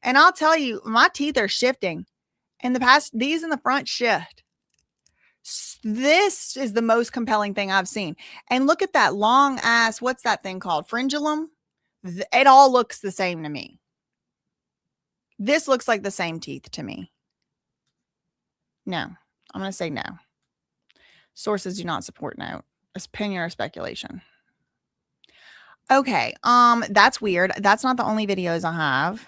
And I'll tell you, my teeth are shifting. In the past, these in the front shift. This is the most compelling thing I've seen. And look at that long ass, what's that thing called? Frenulum? It all looks the same to me. This looks like the same teeth to me. No, I'm going to say no. Sources do not support no. Opinion or speculation. Okay, that's weird. That's not the only videos I have.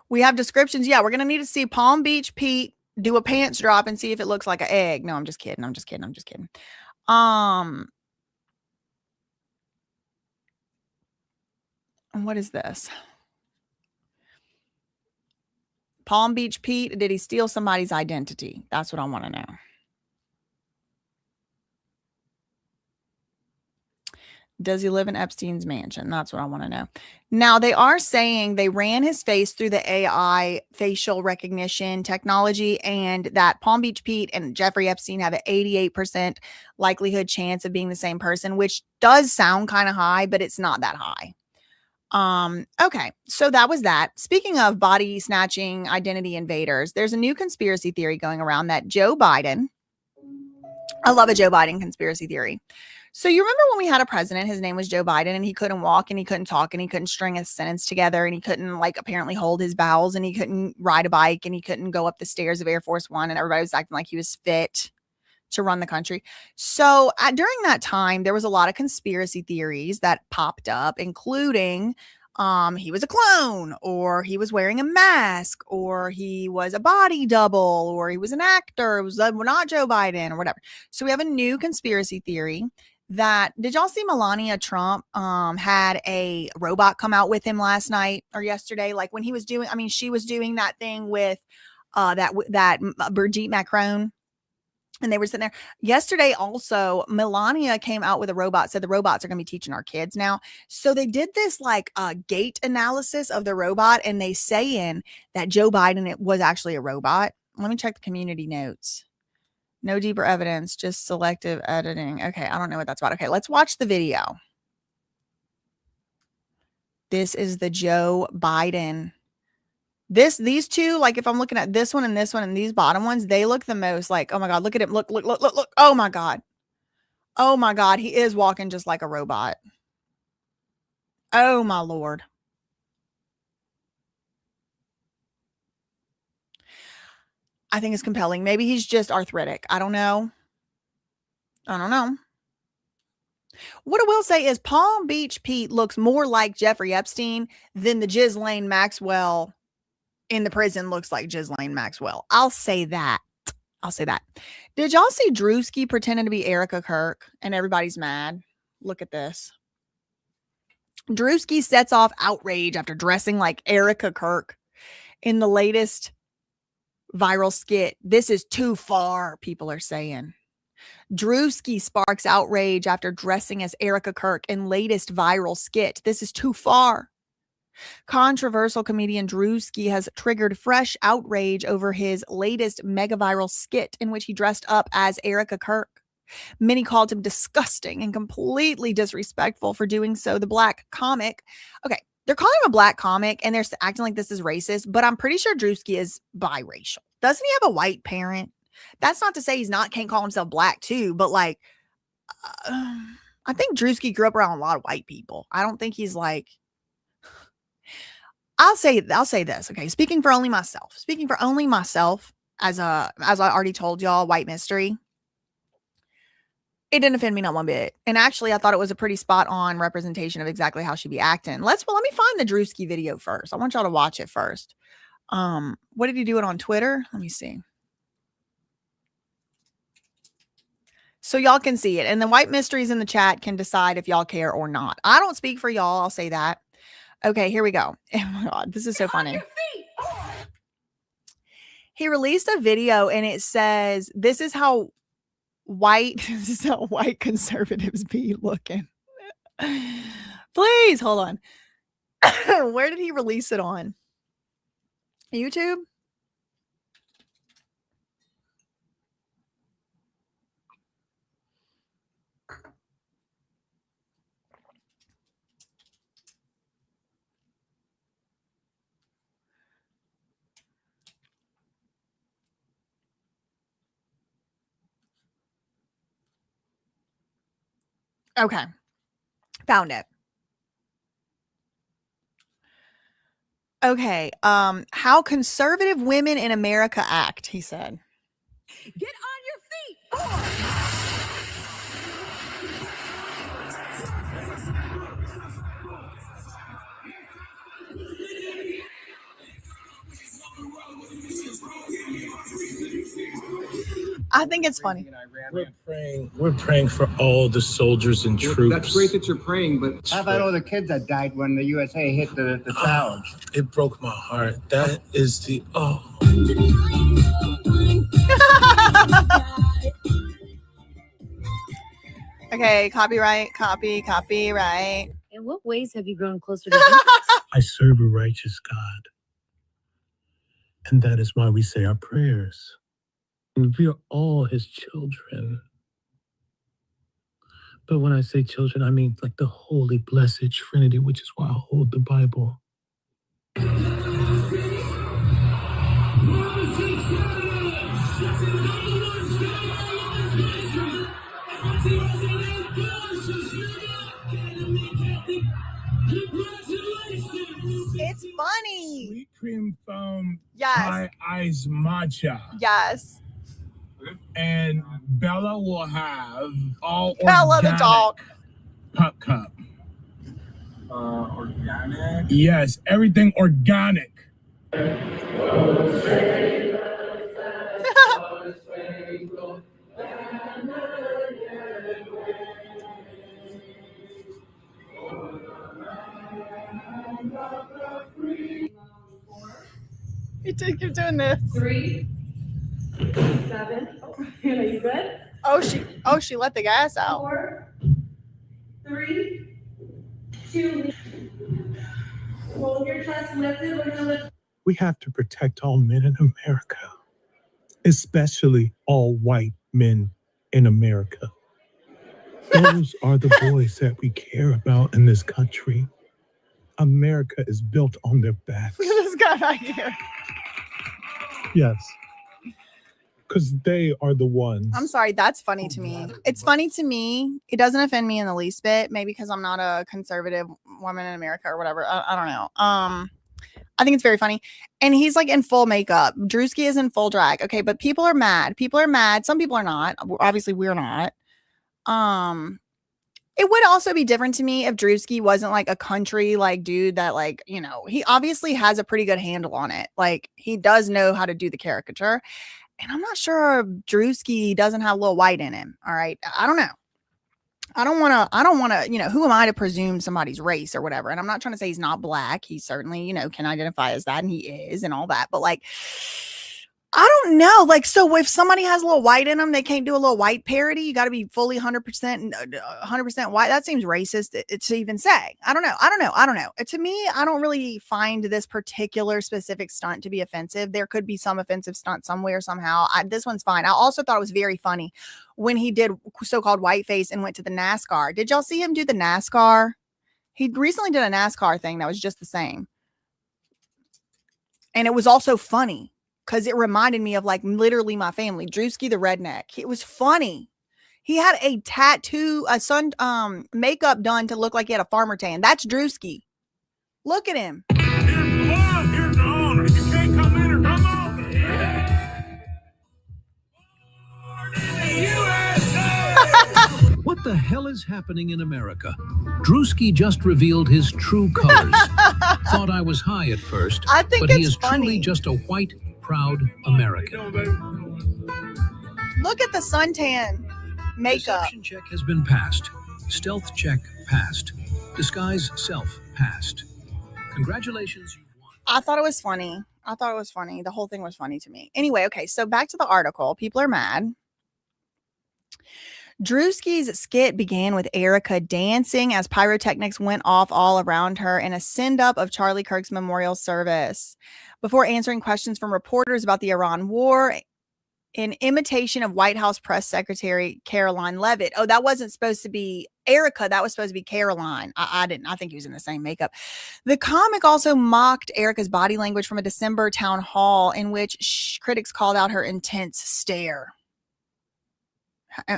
We have descriptions. Yeah, we're going to need to see Palm Beach Pete do a pants drop and see if it looks like an egg. No, I'm just kidding. I'm just kidding. I'm just kidding. What is this? Palm Beach Pete, did he steal somebody's identity? That's what I want to know. Does he live in Epstein's mansion? That's what I want to know. Now, they are saying they ran his face through the AI facial recognition technology, and that Palm Beach Pete and Jeffrey Epstein have an 88% likelihood chance of being the same person, which does sound kind of high, but it's not that high. Okay, so that was that. Speaking of body snatching identity invaders, there's a new conspiracy theory going around that Joe Biden, I love a Joe Biden conspiracy theory. So you remember when we had a president, his name was Joe Biden, and he couldn't walk and he couldn't talk and he couldn't string a sentence together and he couldn't like apparently hold his bowels and he couldn't ride a bike and he couldn't go up the stairs of Air Force One, and everybody was acting like he was fit to run the country. So during that time, there was a lot of conspiracy theories that popped up, including he was a clone, or he was wearing a mask, or he was a body double, or he was an actor. It was not Joe Biden or whatever. So we have a new conspiracy theory that, did y'all see Melania Trump had a robot come out with him last night or yesterday? Like when he was doing, I mean, she was doing that thing with that Brigitte Macron. And they were sitting there yesterday. Also, Melania came out with a robot, said the robots are going to be teaching our kids now. So they did this like gait analysis of the robot, and they saying that Joe Biden, it was actually a robot. Let me check the community notes. No deeper evidence, just selective editing. Okay, I don't know what that's about. Okay, let's watch the video. This is the Joe Biden. These two, like if I'm looking at this one and these bottom ones, they look the most like, oh my God, look at him. Look. Oh my God. Oh my God. He is walking just like a robot. Oh my Lord. I think it's compelling. Maybe he's just arthritic. I don't know. What I will say is Palm Beach Pete looks more like Jeffrey Epstein than the Ghislaine Maxwell in the prison looks like Ghislaine Maxwell. I'll say that. Did y'all see Drewski pretending to be Erica Kirk and everybody's mad? Look at this. Drewski sets off outrage after dressing like Erica Kirk in the latest viral skit. This is too far, people are saying. Drewski sparks outrage after dressing as Erica Kirk in latest viral skit. This is too far. Controversial comedian Drewski has triggered fresh outrage over his latest mega viral skit in which he dressed up as Erica Kirk. Many called him disgusting and completely disrespectful for doing so. The black comic, okay, they're calling him a black comic and they're acting like this is racist, but I'm pretty sure Drewski is biracial. Doesn't he have a white parent? That's not to say can't call himself black too, but like, I think Drewski grew up around a lot of white people. I don't think he's like, I'll say this. Okay. Speaking for only myself, as I already told y'all, white mystery, it didn't offend me not one bit. And actually, I thought it was a pretty spot on representation of exactly how she'd be acting. Let me find the Drewski video first. I want y'all to watch it first. What did he do it on Twitter? Let me see. So y'all can see it. And the white mysteries in the chat can decide if y'all care or not. I don't speak for y'all. I'll say that. Okay, here we go. Oh my God, this is so funny. He released a video and it says, this is how white conservatives be looking. Please hold on. Where did he release it on? YouTube? Okay. Found it. Okay. How conservative women in America act, he said. Get on your feet. Oh. I think it's funny. We're praying for all the soldiers and troops. That's great that you're praying, but how about all the kids that died when the USA hit the towers? It broke my heart. That is the Okay, copyright. In what ways have you grown closer to Jesus? I serve a righteous God. And that is why we say our prayers. And we are all his children. But when I say children, I mean like the holy, blessed Trinity, which is why I hold the Bible. It's funny. Sweet cream foam. Yes. Thai ice matcha. Yes. And Bella will have all Bella organic the dog. Pup cup. Organic? Yes, everything organic. You keep doing this. 3, 7. Are you good? Oh, she let the gas out. 4, 3, 2. Hold your chest lifted. We're gonna lift. We have to protect all men in America, especially all white men in America. Those are the boys that we care about in this country. America is built on their backs. Look at this guy right here. Yes. Because they are the ones. I'm sorry, that's funny to me. It's funny to me. It doesn't offend me in the least bit. Maybe because I'm not a conservative woman in America or whatever. I don't know. I think it's very funny. And he's like in full makeup. Drewski is in full drag. Okay, but people are mad. People are mad. Some people are not. Obviously, we're not. It would also be different to me if Drewski wasn't like a country like dude that like, you know, he obviously has a pretty good handle on it. Like he does know how to do the caricature. And I'm not sure if Drewski doesn't have a little white in him. All right. I don't know. I don't want to, you know, who am I to presume somebody's race or whatever? And I'm not trying to say he's not black. He certainly, you know, can identify as that and he is and all that. But like, I don't know. Like, so if somebody has a little white in them, they can't do a little white parody. You got to be fully 100% white. That seems racist to even say. I don't know. To me, I don't really find this particular specific stunt to be offensive. There could be some offensive stunt somewhere, somehow. This one's fine. I also thought it was very funny when he did so-called whiteface and went to the NASCAR. Did y'all see him do the NASCAR? He recently did a NASCAR thing that was just the same. And it was also funny. Because it reminded me of like literally my family. Drewski the redneck. It was funny. He had a tattoo, a sun makeup done to look like he had a farmer tan. That's Drewski. Look at him. Here's the honor. You can't come in or come on. What the hell is happening in America? Drewski just revealed his true colors. Thought I was high at first, but he is truly just a white, proud American. Look at the suntan makeup. Perception check has been passed. Stealth check passed. Disguise self passed. Congratulations. I thought it was funny. The whole thing was funny to me. Anyway, okay, so back to the article. People are mad. Drewski's skit began with Erica dancing as pyrotechnics went off all around her in a send-up of Charlie Kirk's memorial service. Before answering questions from reporters about the Iran war, in imitation of White House Press Secretary Caroline Leavitt. Oh, that wasn't supposed to be Erica. That was supposed to be Caroline. I think he was in the same makeup. The comic also mocked Erica's body language from a December town hall in which critics called out her intense stare.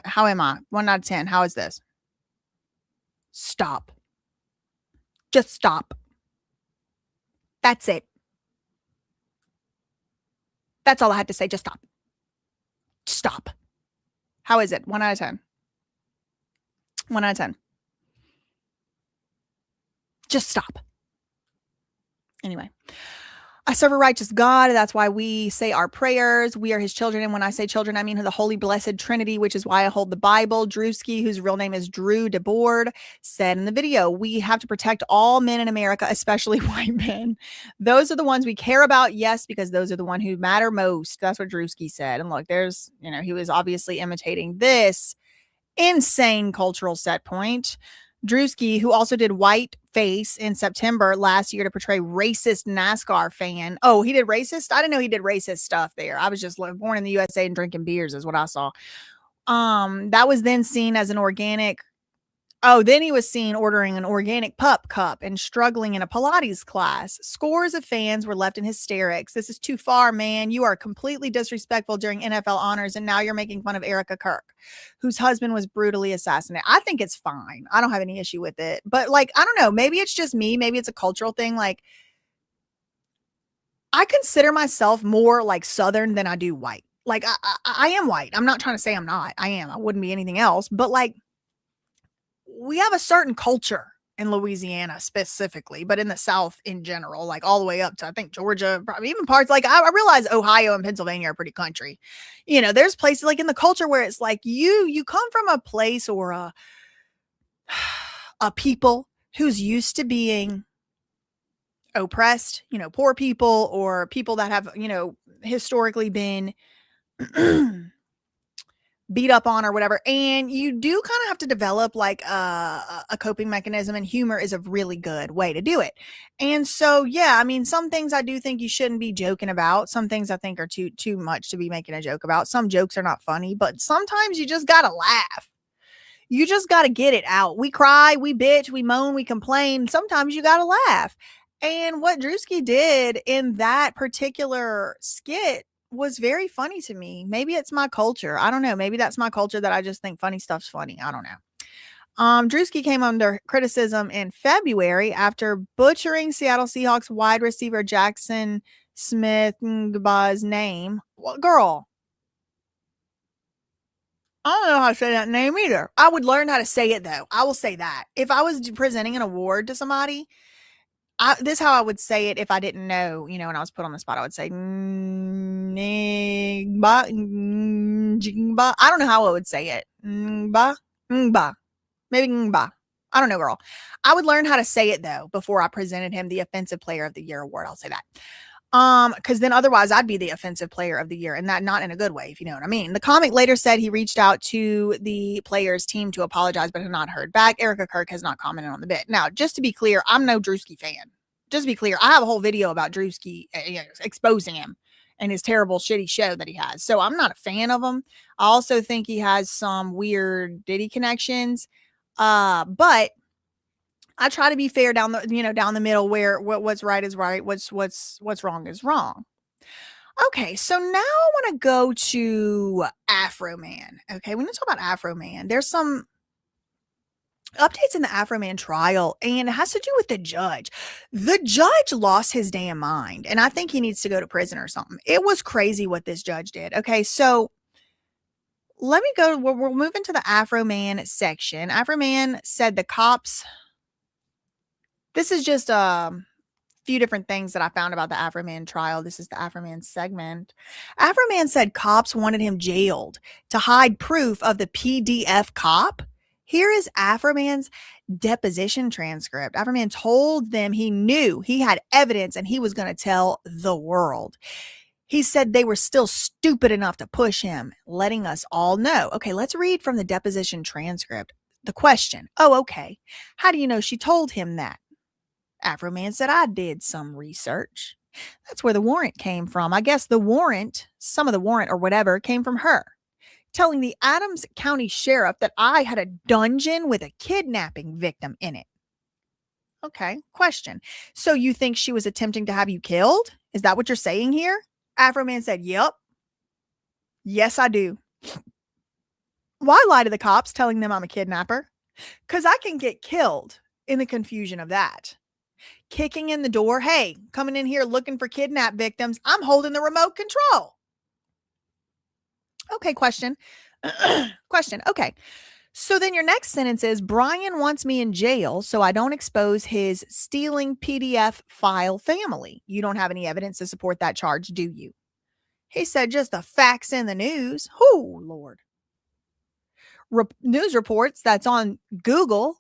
How am I? 1 out of 10. How is this? Stop. Just stop. That's it. That's all I had to say. Just stop. Stop. How is it? 1 out of 10. 1 out of 10. Just stop. Anyway. I serve a righteous God. That's why we say our prayers. We are his children. And when I say children, I mean the Holy Blessed Trinity, which is why I hold the Bible. Drewski, whose real name is Drew DeBoard, said in the video, we have to protect all men in America, especially white men. Those are the ones we care about. Yes, because those are the ones who matter most. That's what Drewski said. And look, there's, he was obviously imitating this insane cultural set point. Drewski, who also did whiteface in September last year to portray racist NASCAR fan. Oh, he did racist? I didn't know he did racist stuff there. I was just born in the USA and drinking beers is what I saw. That was then seen as an organic. Oh, then he was seen ordering an organic pup cup and struggling in a Pilates class. Scores of fans were left in hysterics. This is too far, man. You are completely disrespectful during NFL honors, and now you're making fun of Erica Kirk, whose husband was brutally assassinated. I think it's fine. I don't have any issue with it. But, I don't know. Maybe it's just me. Maybe it's a cultural thing. I consider myself more, Southern than I do white. I am white. I'm not trying to say I'm not. I am. I wouldn't be anything else. But, we have a certain culture in Louisiana specifically, but in the South in general, all the way up to, I think, Georgia, probably even parts, I realize Ohio and Pennsylvania are pretty country. There's places in the culture where it's you come from a place or a people who's used to being oppressed, poor people or people that have, historically been beat up on or whatever. And you do kind of have to develop a coping mechanism, and humor is a really good way to do it. And so, yeah, some things I do think you shouldn't be joking about. Some things I think are too much to be making a joke about. Some jokes are not funny, but sometimes you just got to laugh. You just got to get it out. We cry, we bitch, we moan, we complain. Sometimes you got to laugh. And what Drewski did in that particular skit was very funny to me. Maybe it's my culture. I don't know. Maybe that's my culture that I just think funny stuff's funny. I don't know. Drewski came under criticism in February after butchering Seattle Seahawks wide receiver Jackson Smith-Ngba's name. Well, girl, I don't know how to say that name either. I would learn how to say it, though. I will say that. If I was presenting an award to somebody, this is how I would say it if I didn't know, when I was put on the spot. I would say, Ngba. I don't know how I would say it. Ngba. Maybe Ngba. I don't know, girl. I would learn how to say it, though, before I presented him the Offensive Player of the Year award. I'll say that. Because then otherwise I'd be the Offensive Player of the Year, and that not in a good way, if you know what I mean. The comic later said he reached out to the players' team to apologize, but had not heard back. Erica Kirk has not commented on the bit. Now, just to be clear, I'm no Drewski fan. Just to be clear, I have a whole video about Drewski exposing him and his terrible, shitty show that he has. So I'm not a fan of him. I also think he has some weird Diddy connections. But I try to be fair down the middle, where what's right is right, what's wrong is wrong. Okay, so now I want to go to Afroman. Okay, when you talk about Afroman, there's some updates in the Afroman trial, and it has to do with the judge. The judge lost his damn mind, and I think he needs to go to prison or something. It was crazy what this judge did. Okay, so let me go. We're moving to the Afroman section. Afroman said the cops. This is just a few different things that I found about the Afroman trial. This is the Afroman segment. Afroman said cops wanted him jailed to hide proof of the PDF cop. Here is Afroman's deposition transcript. Afroman told them he knew he had evidence and he was going to tell the world. He said they were still stupid enough to push him, letting us all know. Okay, let's read from the deposition transcript. The question. Oh, okay. How do you know she told him that? Afroman said, I did some research. That's where the warrant came from. I guess the warrant, some of the warrant or whatever, came from her, telling the Adams County Sheriff that I had a dungeon with a kidnapping victim in it. Okay, question. So you think she was attempting to have you killed? Is that what you're saying here? Afroman said, yep. Yes, I do. Why lie to the cops telling them I'm a kidnapper? Because I can get killed in the confusion of that. Kicking in the door, hey, coming in here looking for kidnap victims. I'm holding the remote control. Okay, question. Question. Okay. So then your next sentence is, Brian wants me in jail so I don't expose his stealing PDF file family. You don't have any evidence to support that charge, do you? He said, just the facts in the news. Oh, Lord. News reports that's on Google.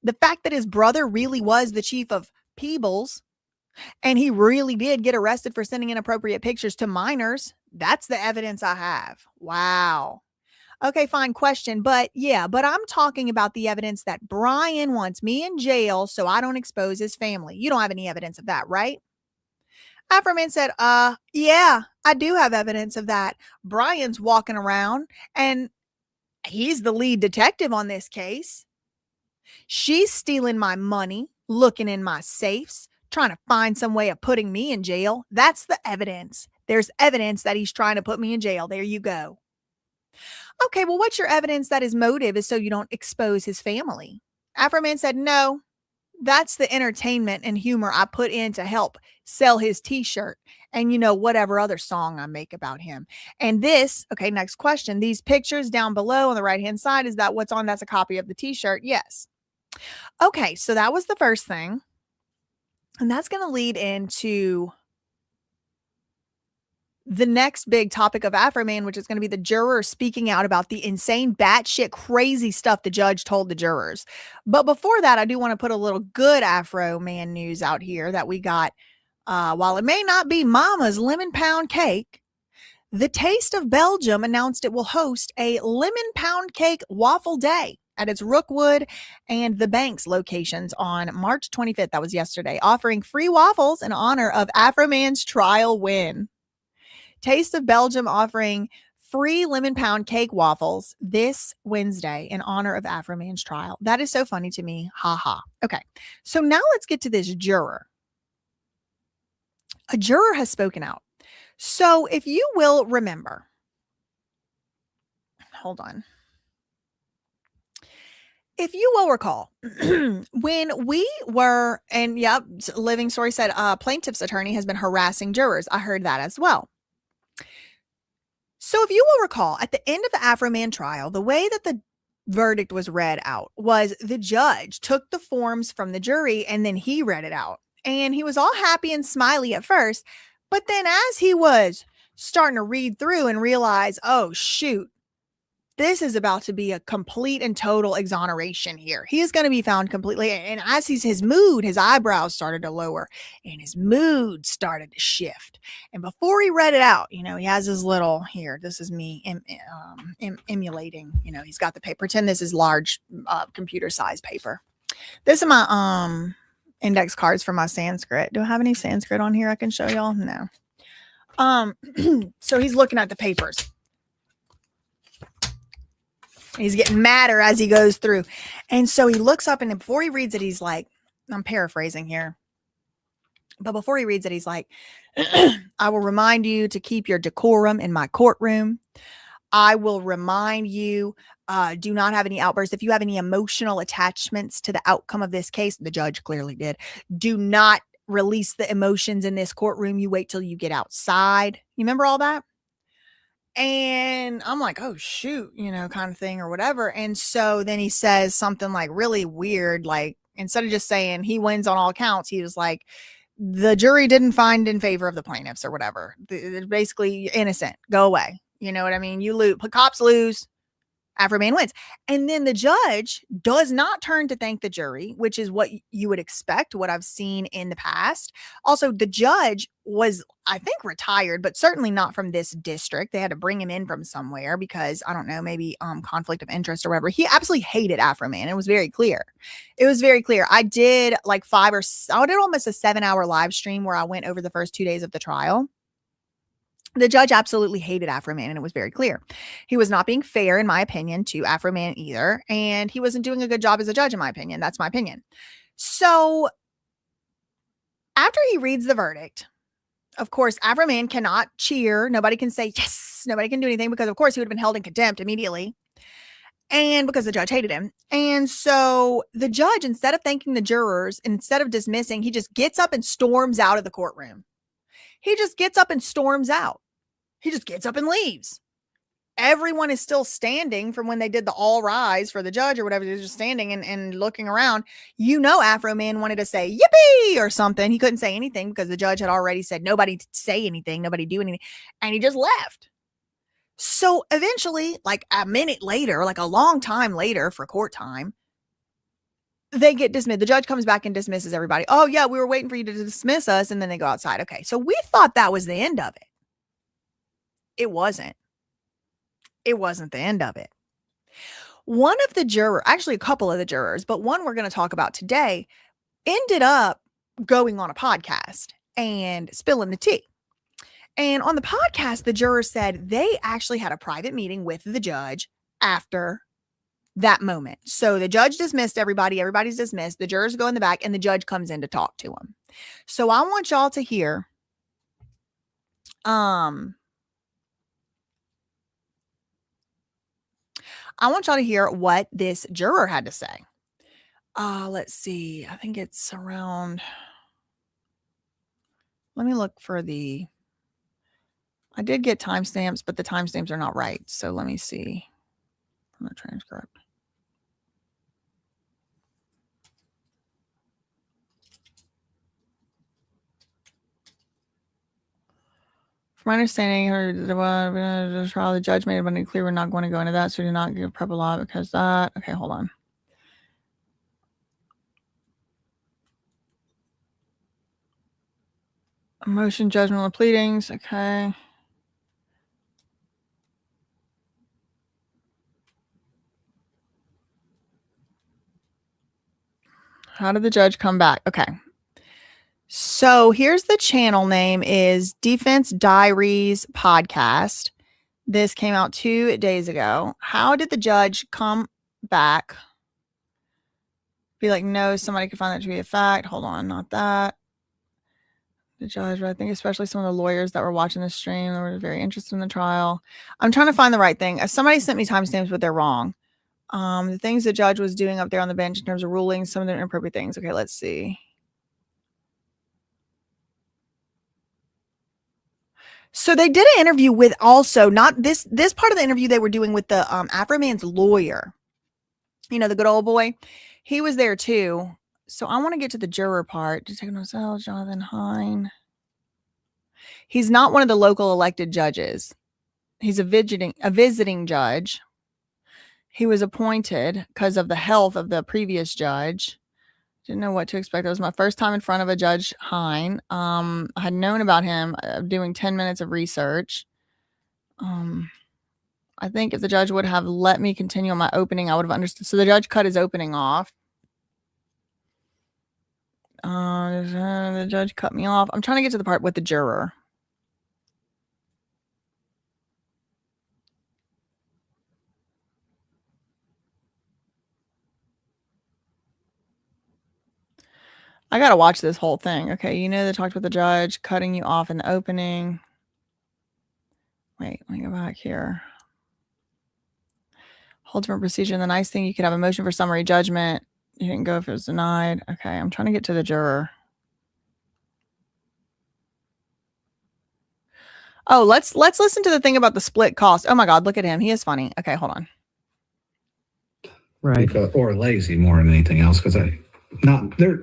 The fact that his brother really was the chief of Peebles and he really did get arrested for sending inappropriate pictures to minors. That's the evidence I have. Wow. Okay, fine, question. But I'm talking about the evidence that Brian wants me in jail so I don't expose his family. You don't have any evidence of that, right? Afroman said, yeah, I do have evidence of that. Brian's walking around and he's the lead detective on this case. She's stealing my money, looking in my safes, trying to find some way of putting me in jail. That's the evidence. There's evidence that he's trying to put me in jail. There you go. Okay, well, what's your evidence that his motive is so you don't expose his family? Afroman said, no, that's the entertainment and humor I put in to help sell his t-shirt and, whatever other song I make about him. And this, okay, next question. These pictures down below on the right-hand side, is that what's on? That's a copy of the t-shirt. Yes. Okay, so that was the first thing. And that's going to lead into the next big topic of Afroman, which is going to be the jurors speaking out about the insane, batshit, crazy stuff the judge told the jurors. But before that, I do want to put a little good Afroman news out here that we got. While it may not be Mama's lemon pound cake, the Taste of Belgium announced it will host a lemon pound cake waffle day at its Rookwood and the Banks locations on March 25th. That was yesterday, offering free waffles in honor of Afroman's trial win. Taste of Belgium offering free lemon pound cake waffles this Wednesday in honor of Afroman's trial. That is so funny to me. Ha ha. Okay. So now let's get to this juror. A juror has spoken out. So if you will remember, hold on. If you will recall, when we were, and yep, Living Story said plaintiff's attorney has been harassing jurors. I heard that as well. So if you will recall, at the end of the Afroman trial, the way that the verdict was read out was the judge took the forms from the jury and then he read it out. And he was all happy and smiley at first. But then as he was starting to read through and realize, oh, shoot, this is about to be a complete and total exoneration here. He is going to be found completely. And as his mood, his eyebrows started to lower and his mood started to shift. And before he read it out, he has his little, here, this is me emulating, he's got the paper. Pretend this is large computer size paper. This is my index cards for my Sanskrit. Do I have any Sanskrit on here I can show y'all? No. So he's looking at the papers. He's getting madder as he goes through. And so he looks up and before he reads it, he's like, I'm paraphrasing here. But before he reads it, he's like, I will remind you to keep your decorum in my courtroom. I will remind you, do not have any outbursts. If you have any emotional attachments to the outcome of this case, the judge clearly did, do not release the emotions in this courtroom. You wait till you get outside. You remember all that? And I'm like, oh, shoot, kind of thing or whatever. And so then he says something like really weird. Like, instead of just saying he wins on all counts, he was like, the jury didn't find in favor of the plaintiffs or whatever. They're basically innocent. Go away. You know what I mean? You lose. Cops lose. Afroman wins. And then the judge does not turn to thank the jury, which is what you would expect, what I've seen in the past. Also, the judge was, I think, retired, but certainly not from this district. They had to bring him in from somewhere because, I don't know, maybe conflict of interest or whatever. He absolutely hated Afroman. It was very clear. It was very clear. I did like I did almost a 7-hour live stream where I went over the first 2 days of the trial. The judge absolutely hated Afroman, and it was very clear. He was not being fair, in my opinion, to Afroman either, and he wasn't doing a good job as a judge, in my opinion. That's my opinion. So after he reads the verdict, of course, Afroman cannot cheer. Nobody can say yes. Nobody can do anything because, of course, he would have been held in contempt immediately, and because the judge hated him. And so the judge, instead of thanking the jurors, instead of dismissing, he just gets up and storms out of the courtroom. He just gets up and storms out. He just gets up and leaves. Everyone is still standing from when they did the all rise for the judge or whatever. They're just standing and looking around. Afroman wanted to say yippee or something. He couldn't say anything because the judge had already said nobody say anything, nobody do anything. And he just left. So eventually, like a minute later, like a long time later for court time, they get dismissed. The judge comes back and dismisses everybody. Oh, yeah, we were waiting for you to dismiss us. And then they go outside. Okay, so we thought that was the end of it. It wasn't. It wasn't the end of it. One of the jurors, actually a couple of the jurors, but one we're going to talk about today, ended up going on a podcast and spilling the tea. And on the podcast, the jurors said they actually had a private meeting with the judge after that moment. So the judge dismissed everybody. Everybody's dismissed. The jurors go in the back and the judge comes in to talk to them. So I want y'all to hear, I want y'all to hear what this juror had to say. Let's see. I think it's around, let me look for I did get timestamps, but the timestamps are not right. So let me see from the transcript. From my understanding, the trial, the judge made it abundantly clear we're not going to go into that, so do not give prep a law because that. Okay, hold on. Motion, judgment, or pleadings. Okay. How did the judge come back? Okay. So here's the channel name is Defense Diaries Podcast. This came out 2 days ago. How did the judge come back? Be like, no, somebody could find that to be a fact. Hold on, not that. The judge, I think especially some of the lawyers that were watching the stream, they were very interested in the trial. I'm trying to find the right thing. Somebody sent me timestamps, but they're wrong. The things the judge was doing up there on the bench in terms of rulings, some of the inappropriate things. Okay, let's see. So they did an interview with also not this part of the interview they were doing with the Afroman's lawyer. You know, the good old boy. He was there too. So I want to get to the juror part. Detective Marcel, Jonathan Hine. He's not one of the local elected judges. He's a visiting judge. He was appointed because of the health of the previous judge. Didn't know what to expect. It was my first time in front of a Judge Hine. I had known about him doing 10 minutes of research. I think if the judge would have let me continue on my opening, I would have understood. So the judge cut his opening off. The judge cut me off. I'm trying to get to the part with the juror. I got to watch this whole thing. Okay. You know, they talked with the judge cutting you off in the opening. Wait, let me go back here. Whole different procedure. And the nice thing, you could have a motion for summary judgment. You didn't go if it was denied. Okay. I'm trying to get to the juror. Oh, let's listen to the thing about the split cost. Oh my God, look at him. He is funny. Okay, hold on. Right. Or lazy more than anything else, because they're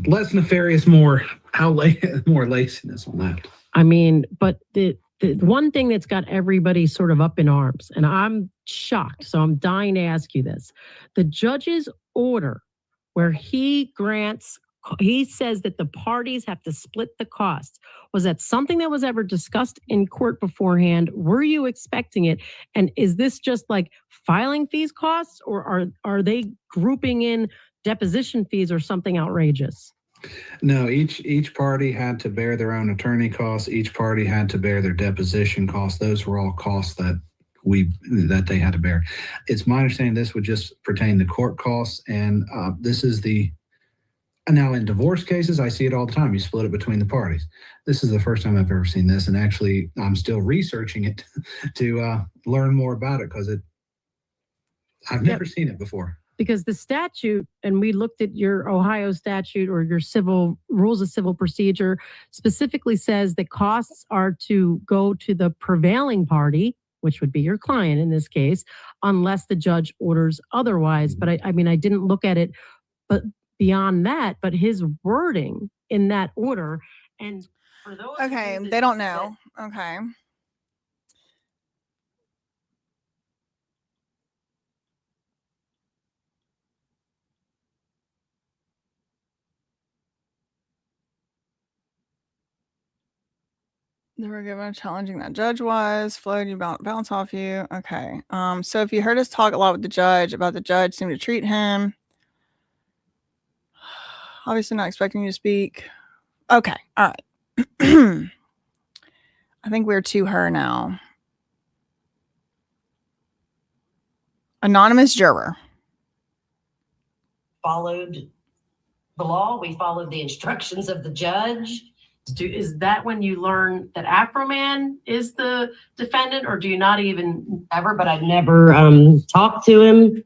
less nefarious, more laziness on that. I mean, but the one thing that's got everybody sort of up in arms, and I'm shocked, so I'm dying to ask you this. The judge's order where he says that the parties have to split the costs. Was that something that was ever discussed in court beforehand? Were you expecting it? And is this just like filing fees costs, or are they grouping in deposition fees or something outrageous? No, each party had to bear their own attorney costs. Each party had to bear their deposition costs. Those were all costs that they had to bear. It's my understanding this would just pertain to court costs, and this is now in divorce cases, I see it all the time. You split it between the parties. This is the first time I've ever seen this, and actually I'm still researching it to learn more about it, because I've never seen it before. Because the statute, and we looked at your Ohio statute or your civil rules of civil procedure, specifically says that costs are to go to the prevailing party, which would be your client in this case, unless the judge orders otherwise. But I mean, I didn't look at it, but beyond that, but his wording in that order, and for those okay, they don't know. Okay. They were given a challenging that judge was. Floyd, you bounce off you. Okay. So if you heard us talk a lot with the judge about the judge seemed to treat him. Obviously not expecting you to speak. Okay. All right. I think we're to her now. Anonymous juror. Followed the law. We followed the instructions of the judge. Is that when you learn that Afroman is the defendant, or do you not even ever? But I've never talked to him.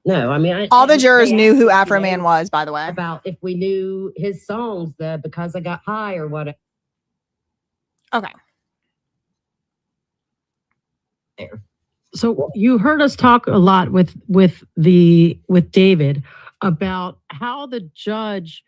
No, I mean, all the jurors knew who Afroman was, by the way. About if we knew his songs, the Because I Got High or what. Okay. There. So you heard us talk a lot with David about how the judge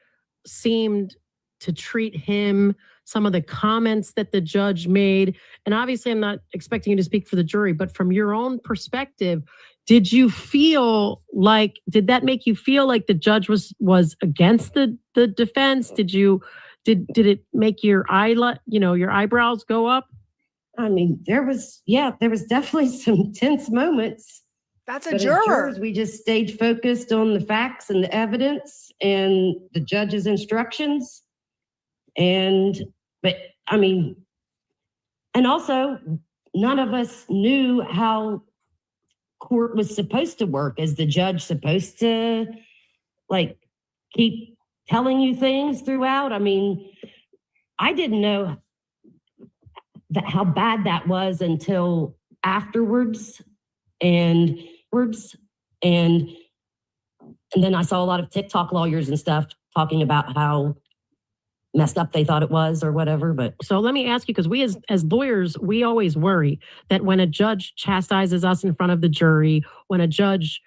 seemed to treat him, some of the comments that the judge made. And obviously I'm not expecting you to speak for the jury, but from your own perspective, did that make you feel like the judge was against the defense? Did it make your eyebrows go up? I mean, there was definitely some tense moments. That's a juror. As jurors, we just stayed focused on the facts and the evidence and the judge's instructions. But I mean, and also none of us knew how court was supposed to work. Is the judge supposed to like keep telling you things throughout? I mean, I didn't know how bad that was until afterwards, and then I saw a lot of TikTok lawyers and stuff talking about how messed up they thought it was or whatever. But so let me ask you, because we as lawyers, we always worry that when a judge chastises us in front of the jury, when a judge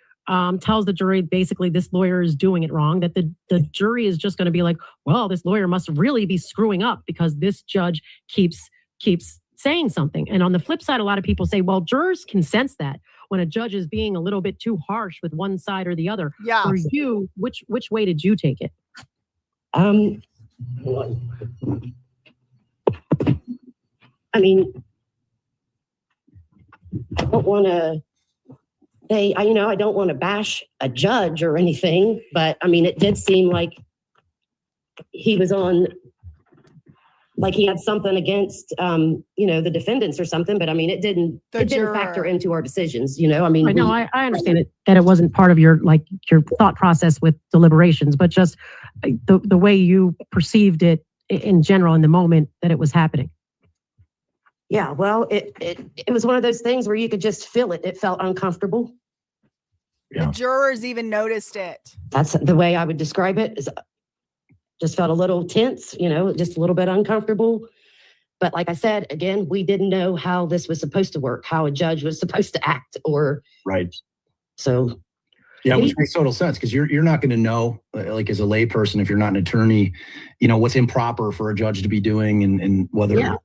tells the jury basically this lawyer is doing it wrong, that the jury is just going to be like, well, this lawyer must really be screwing up because this judge keeps saying something. And on the flip side, a lot of people say, well, jurors can sense that when a judge is being a little bit too harsh with one side or the other. Yeah. For you, which way did you take it? I mean, I don't want to say, I don't want to bash a judge or anything, but I mean, it did seem like he was on, like he had something against, the defendants or something, but I mean, it didn't factor into our decisions, I mean. I understand it, that it wasn't part of your thought process with deliberations, but just the way you perceived it in general in the moment that it was happening. Yeah, well, it was one of those things where you could just feel it. It felt uncomfortable. Yeah. The jurors even noticed it. That's the way I would describe it. Is just felt a little tense, just a little bit uncomfortable. But like I said, again, we didn't know how this was supposed to work, how a judge was supposed to act, or right. So yeah, which makes total sense because you're not going to know, like as a layperson, if you're not an attorney, what's improper for a judge to be doing and whether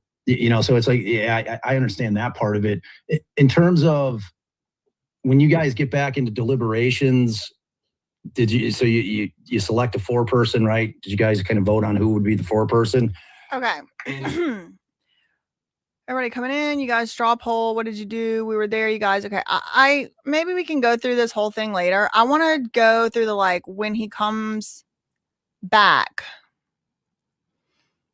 so it's like, yeah, I understand that part of it. In terms of when you guys get back into deliberations, did you select a 4-person, right? Did you guys kind of vote on who would be the 4-person? Okay. Everybody coming in, you guys straw poll. What did you do? We were there, you guys. Okay. I maybe we can go through this whole thing later. I want to go through the when he comes back.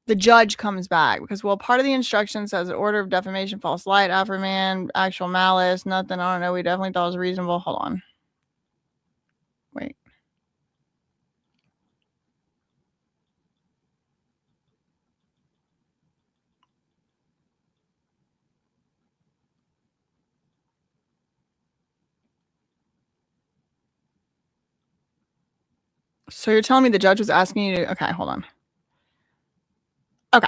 The judge comes back because part of the instruction says an order of defamation, false light, Afroman, actual malice, nothing. I don't know. We definitely thought it was reasonable. Hold on. Wait. So you're telling me the judge was asking you to, okay, hold on. Okay.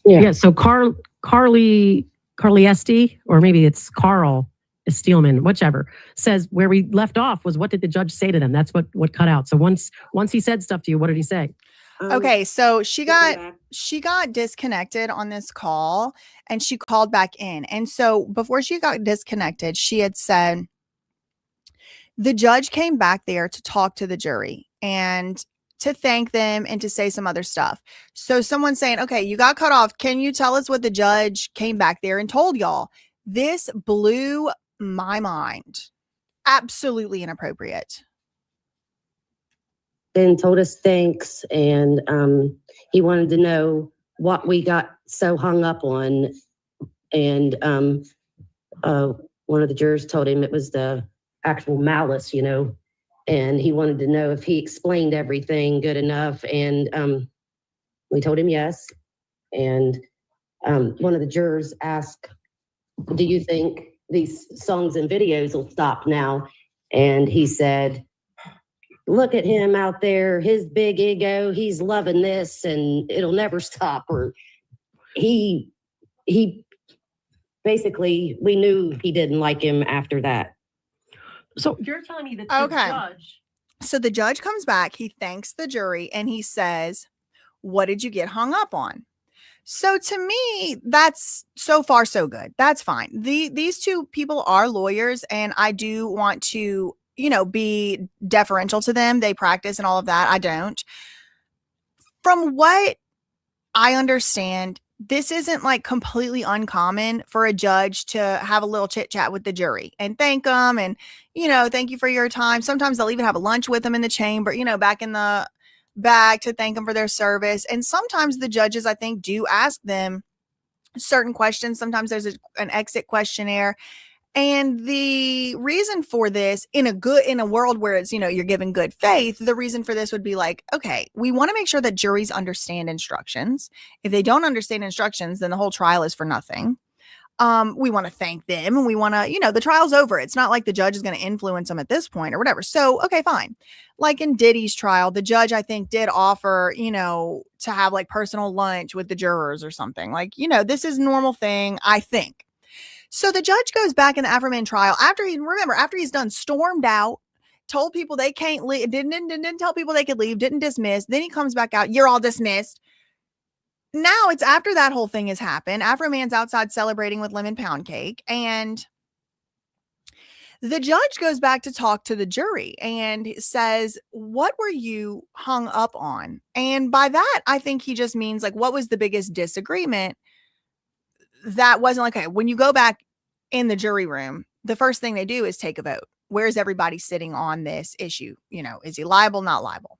Yeah. So Carly Esty, or maybe it's Carl Steelman, whichever, says where we left off was what did the judge say to them? That's what cut out. So once he said stuff to you, what did he say? Okay, so she got disconnected on this call and she called back in. And so before she got disconnected, she had said the judge came back there to talk to the jury and to thank them and to say some other stuff. So someone's saying, okay, you got cut off. Can you tell us what the judge came back there and told y'all? This blew my mind. Absolutely inappropriate. Then told us thanks, and he wanted to know what we got so hung up on. And one of the jurors told him it was the actual malice, and he wanted to know if he explained everything good enough. And we told him yes. And one of the jurors asked, do you think these songs and videos will stop now? And he said, look at him out there, his big ego, he's loving this and it'll never stop. Or he basically, we knew he didn't like him after that. So you're telling me that the judge. So the judge comes back, he thanks the jury, and he says, what did you get hung up on? So to me, that's so far so good. That's fine. These two people are lawyers, and I do want to be deferential to them. They practice and all of that. I don't. From what I understand, this isn't completely uncommon for a judge to have a little chit chat with the jury and thank them and, thank you for your time. Sometimes they'll even have a lunch with them in the chamber, back in the back to thank them for their service. And sometimes the judges, I think, do ask them certain questions. Sometimes there's an exit questionnaire. And the reason for this in a world where it's, you're given good faith, the reason for this would be okay, we want to make sure that juries understand instructions. If they don't understand instructions, then the whole trial is for nothing. We want to thank them and we want to, the trial's over. It's not like the judge is going to influence them at this point or whatever. So, okay, fine. Like in Diddy's trial, the judge, I think, did offer, to have personal lunch with the jurors or something. This is a normal thing, I think. So the judge goes back in the Afroman trial after he's done stormed out, told people they can't leave, didn't tell people they could leave, didn't dismiss. Then he comes back out. You're all dismissed. Now it's after that whole thing has happened. Afroman's outside celebrating with lemon pound cake. And the judge goes back to talk to the jury and says, what were you hung up on? And by that, I think he just means what was the biggest disagreement? That wasn't okay. When you go back in the jury room, the first thing they do is take a vote. Where's everybody sitting on this issue? Is he liable, not liable?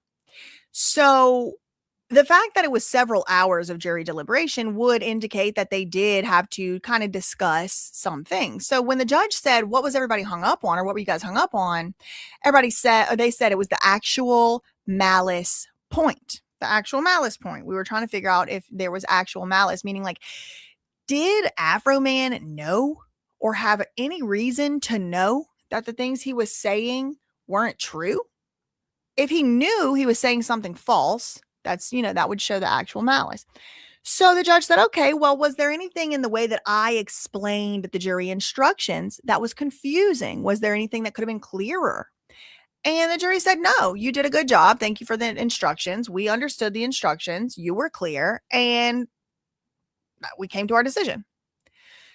So the fact that it was several hours of jury deliberation would indicate that they did have to kind of discuss some things. So when the judge said, what was everybody hung up on, or what were you guys hung up on? They said it was the actual malice point. The actual malice point. We were trying to figure out if there was actual malice, meaning did Afroman know or have any reason to know that the things he was saying weren't true? if he knew he was saying something false, that's, that would show the actual malice. So the judge said, okay, well, was there anything in the way that I explained the jury instructions that was confusing? Was there anything that could have been clearer? And the jury said, no, you did a good job. Thank you for the instructions. We understood the instructions. You were clear. And we came to our decision.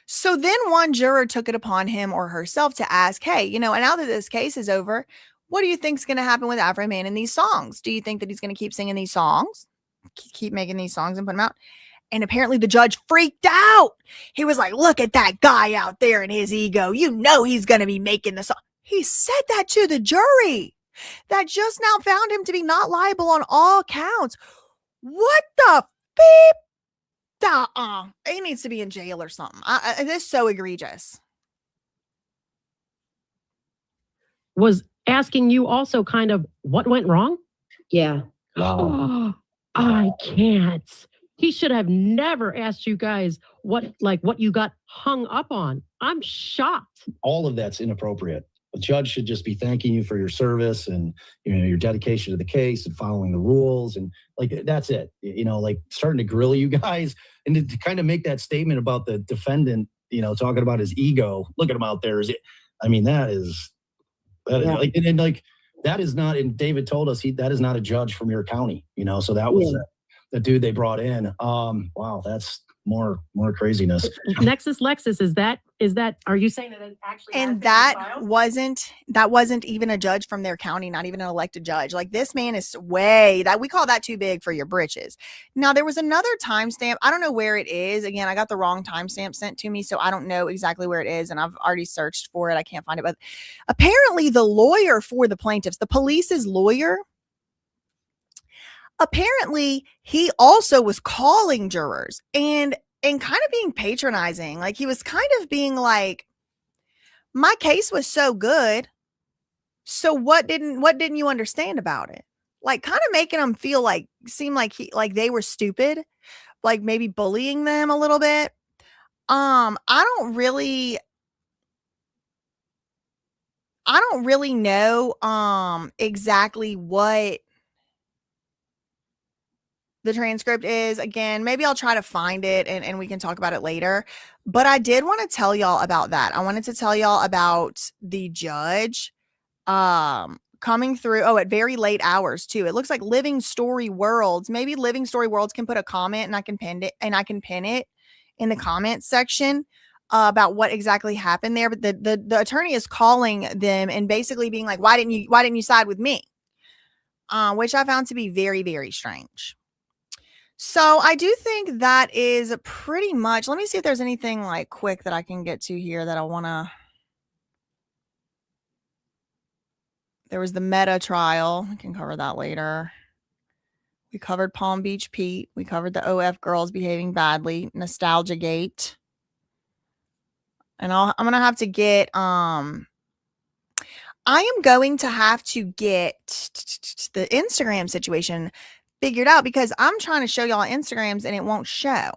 So then one juror took it upon him or herself to ask, hey, and now that this case is over, what do you think is going to happen with Afroman in these songs? Do you think that he's going to keep singing these songs, keep making these songs and put them out? And apparently the judge freaked out. He was like, look at that guy out there and his ego. He's going to be making the song. He said that to the jury that just now found him to be not liable on all counts. What the beep? He needs to be in jail or something. This is so egregious. Was asking you also kind of what went wrong? Yeah. Oh, I can't. He should have never asked you guys what you got hung up on. I'm shocked. All of that's inappropriate. The judge should just be thanking you for your service and your dedication to the case and following the rules, and that's it. Starting to grill you guys and to kind of make that statement about the defendant, talking about his ego. Look at him out there. That is not. And David told us that is not a judge from your county. So that was the dude they brought in. Wow, that's more craziness. Nexus Lexus, is that are you saying that it actually and that wasn't even a judge from their county, not even an elected judge. This man is we call that too big for your britches. Now there was another timestamp. I don't know where it is. Again, I got the wrong timestamp sent to me, so I don't know exactly where it is, and I've already searched for it. I can't find it, but apparently the lawyer for the plaintiffs, the police's lawyer, apparently he also was calling jurors and kind of being patronizing. He was kind of being like, my case was so good, so what didn't you understand about it? Kind of making them seem like they were stupid, maybe bullying them a little bit. I don't really know exactly what the transcript is. Again, maybe I'll try to find it and we can talk about it later. But I did want to tell y'all about that. I wanted to tell y'all about the judge coming through at very late hours too. It looks like Living Story Worlds. Maybe Living Story Worlds can put a comment and I can pin it in the comments section about what exactly happened there. But the attorney is calling them and basically being like, why didn't you side with me? Which I found to be very, very strange. So I do think that is pretty much, let me see if there's anything quick that I can get to here that I want to. There was the Meta trial. We can cover that later. We covered Palm Beach Pete. We covered the OF girls behaving badly. Nostalgia Gate. And I'm going to have to get, I am going to have to get the Instagram situation figured out because I'm trying to show y'all Instagrams and it won't show.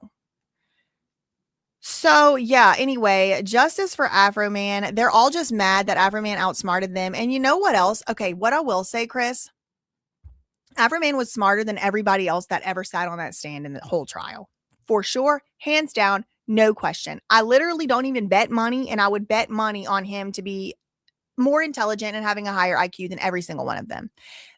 So yeah, anyway, justice for Afroman. They're all just mad that Afroman outsmarted them. And you know what else? Okay, what I will say, Chris, Afroman was smarter than everybody else that ever sat on that stand in the whole trial. For sure, hands down, no question. I literally don't even bet money, and I would bet money on him to be more intelligent and having a higher IQ than every single one of them.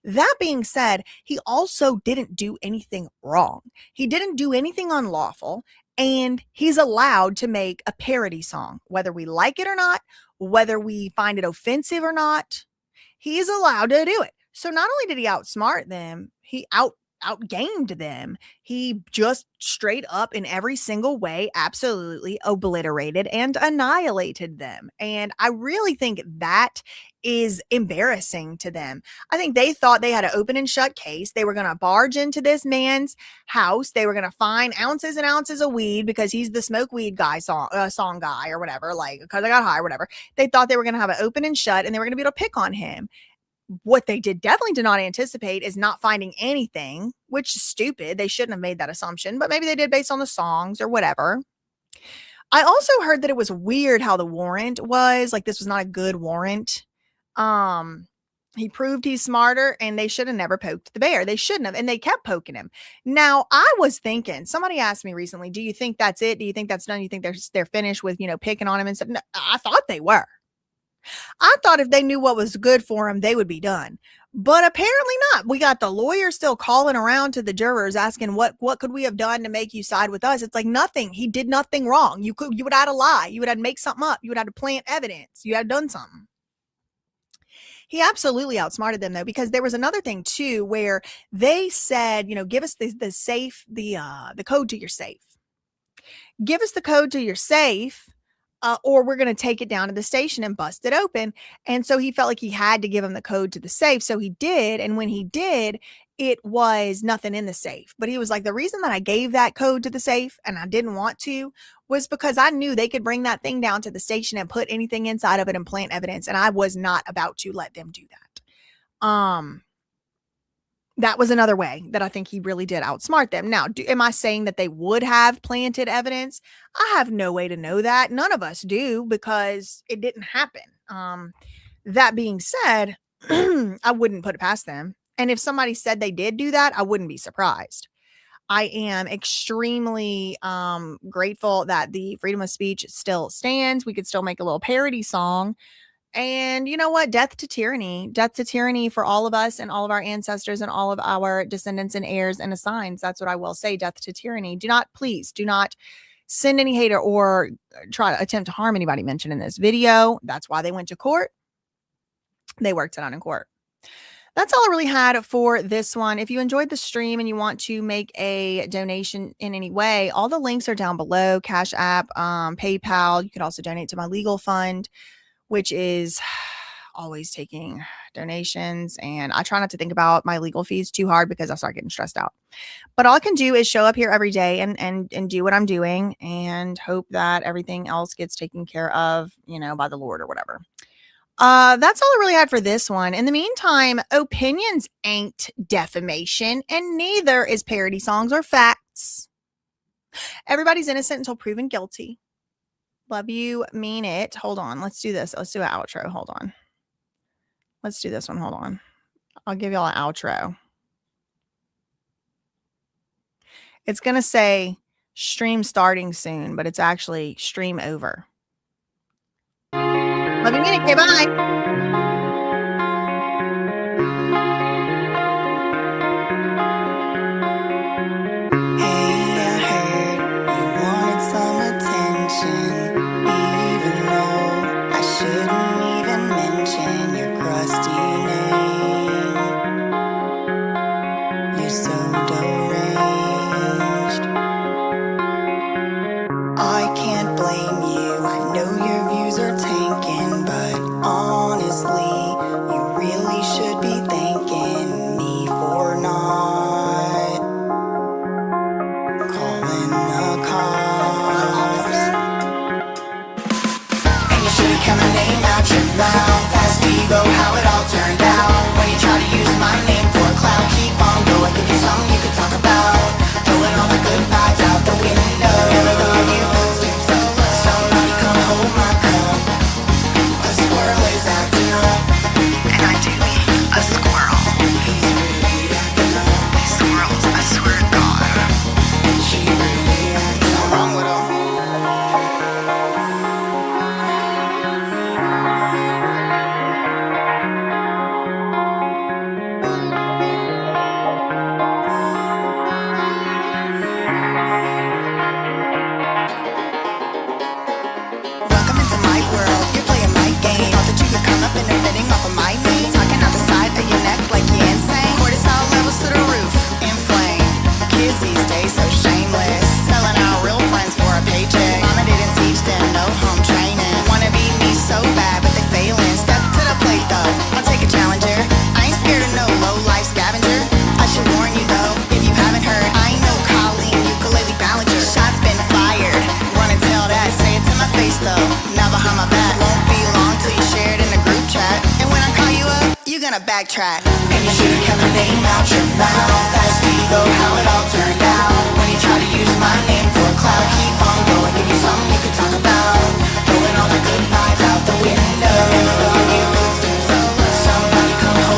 That being said, he also didn't do anything wrong. He didn't do anything unlawful, and he's allowed to make a parody song, whether we like it or not, whether we find it offensive or not. He's allowed to do it. So not only did he outsmart them, he outgamed them. He just straight up in every single way absolutely obliterated and annihilated them. And I really think that is embarrassing to them. I think they thought they had an open and shut case. They were going to barge into this man's house. They were going to find ounces and ounces of weed because he's the smoke weed guy song guy or whatever, because I got high or whatever. They thought they were going to have an open and shut and they were going to be able to pick on him. What they definitely did not anticipate is not finding anything, which is stupid. They shouldn't have made that assumption, but maybe they did based on the songs or whatever. I also heard that it was weird how the warrant was. This was not a good warrant. He proved he's smarter, and they should have never poked the bear. They shouldn't have, and they kept poking him. Now, I was thinking, somebody asked me recently, do you think that's it? Do you think that's done? Do you think they're finished with, picking on him and stuff? No, I thought they were. I thought if they knew what was good for him, they would be done. But apparently not. We got the lawyer still calling around to the jurors asking what could we have done to make you side with us? It's like nothing. He did nothing wrong. You would have had to lie. You would have to make something up. You would have to plant evidence. You had done something. He absolutely outsmarted them, though, because there was another thing, too, where they said, give us the safe, the code to your safe. Give us the code to your safe, or we're going to take it down to the station and bust it open. And so he felt like he had to give him the code to the safe. So he did. And when he did, it was nothing in the safe. But he was like, the reason that I gave that code to the safe and I didn't want to was because I knew they could bring that thing down to the station and put anything inside of it and plant evidence. And I was not about to let them do that. That was another way that I think he really did outsmart them. Now, am I saying that they would have planted evidence? I have no way to know that. None of us do, because it didn't happen. That being said, I wouldn't put it past them. And if somebody said they did do that, I wouldn't be surprised. I am extremely grateful that the freedom of speech still stands. We could still make a little parody song. And you know what? Death to tyranny for all of us and all of our ancestors and all of our descendants and heirs and assigns. That's what I will say. Death to tyranny. Please do not send any hate or try to attempt to harm anybody mentioned in this video. That's why they went to court. They worked it out in court. That's all I really had for this one. If you enjoyed the stream and you want to make a donation in any way, all the links are down below. Cash App, PayPal. You can also donate to my legal fund, which is always taking donations. And I try not to think about my legal fees too hard because I start getting stressed out. But all I can do is show up here every day and do what I'm doing and hope that everything else gets taken care of, by the Lord or whatever. That's all I really had for this one. In the meantime, opinions ain't defamation, and neither is parody songs or facts. Everybody's innocent until proven guilty. Love you, mean it. Hold on. Let's do this. Let's do an outro. Hold on. Let's do this one. Hold on. I'll give y'all an outro. It's going to say stream starting soon, but it's actually stream over. Love you, mean it. Okay, bye. Backtrack. And you should have kept my name out your mouth. Fast ego, how it all turned out. When you try to use my name for clout, keep on going, give you something you can talk about. Throwing all the good vibes out the window. Somebody come home.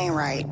ain't right.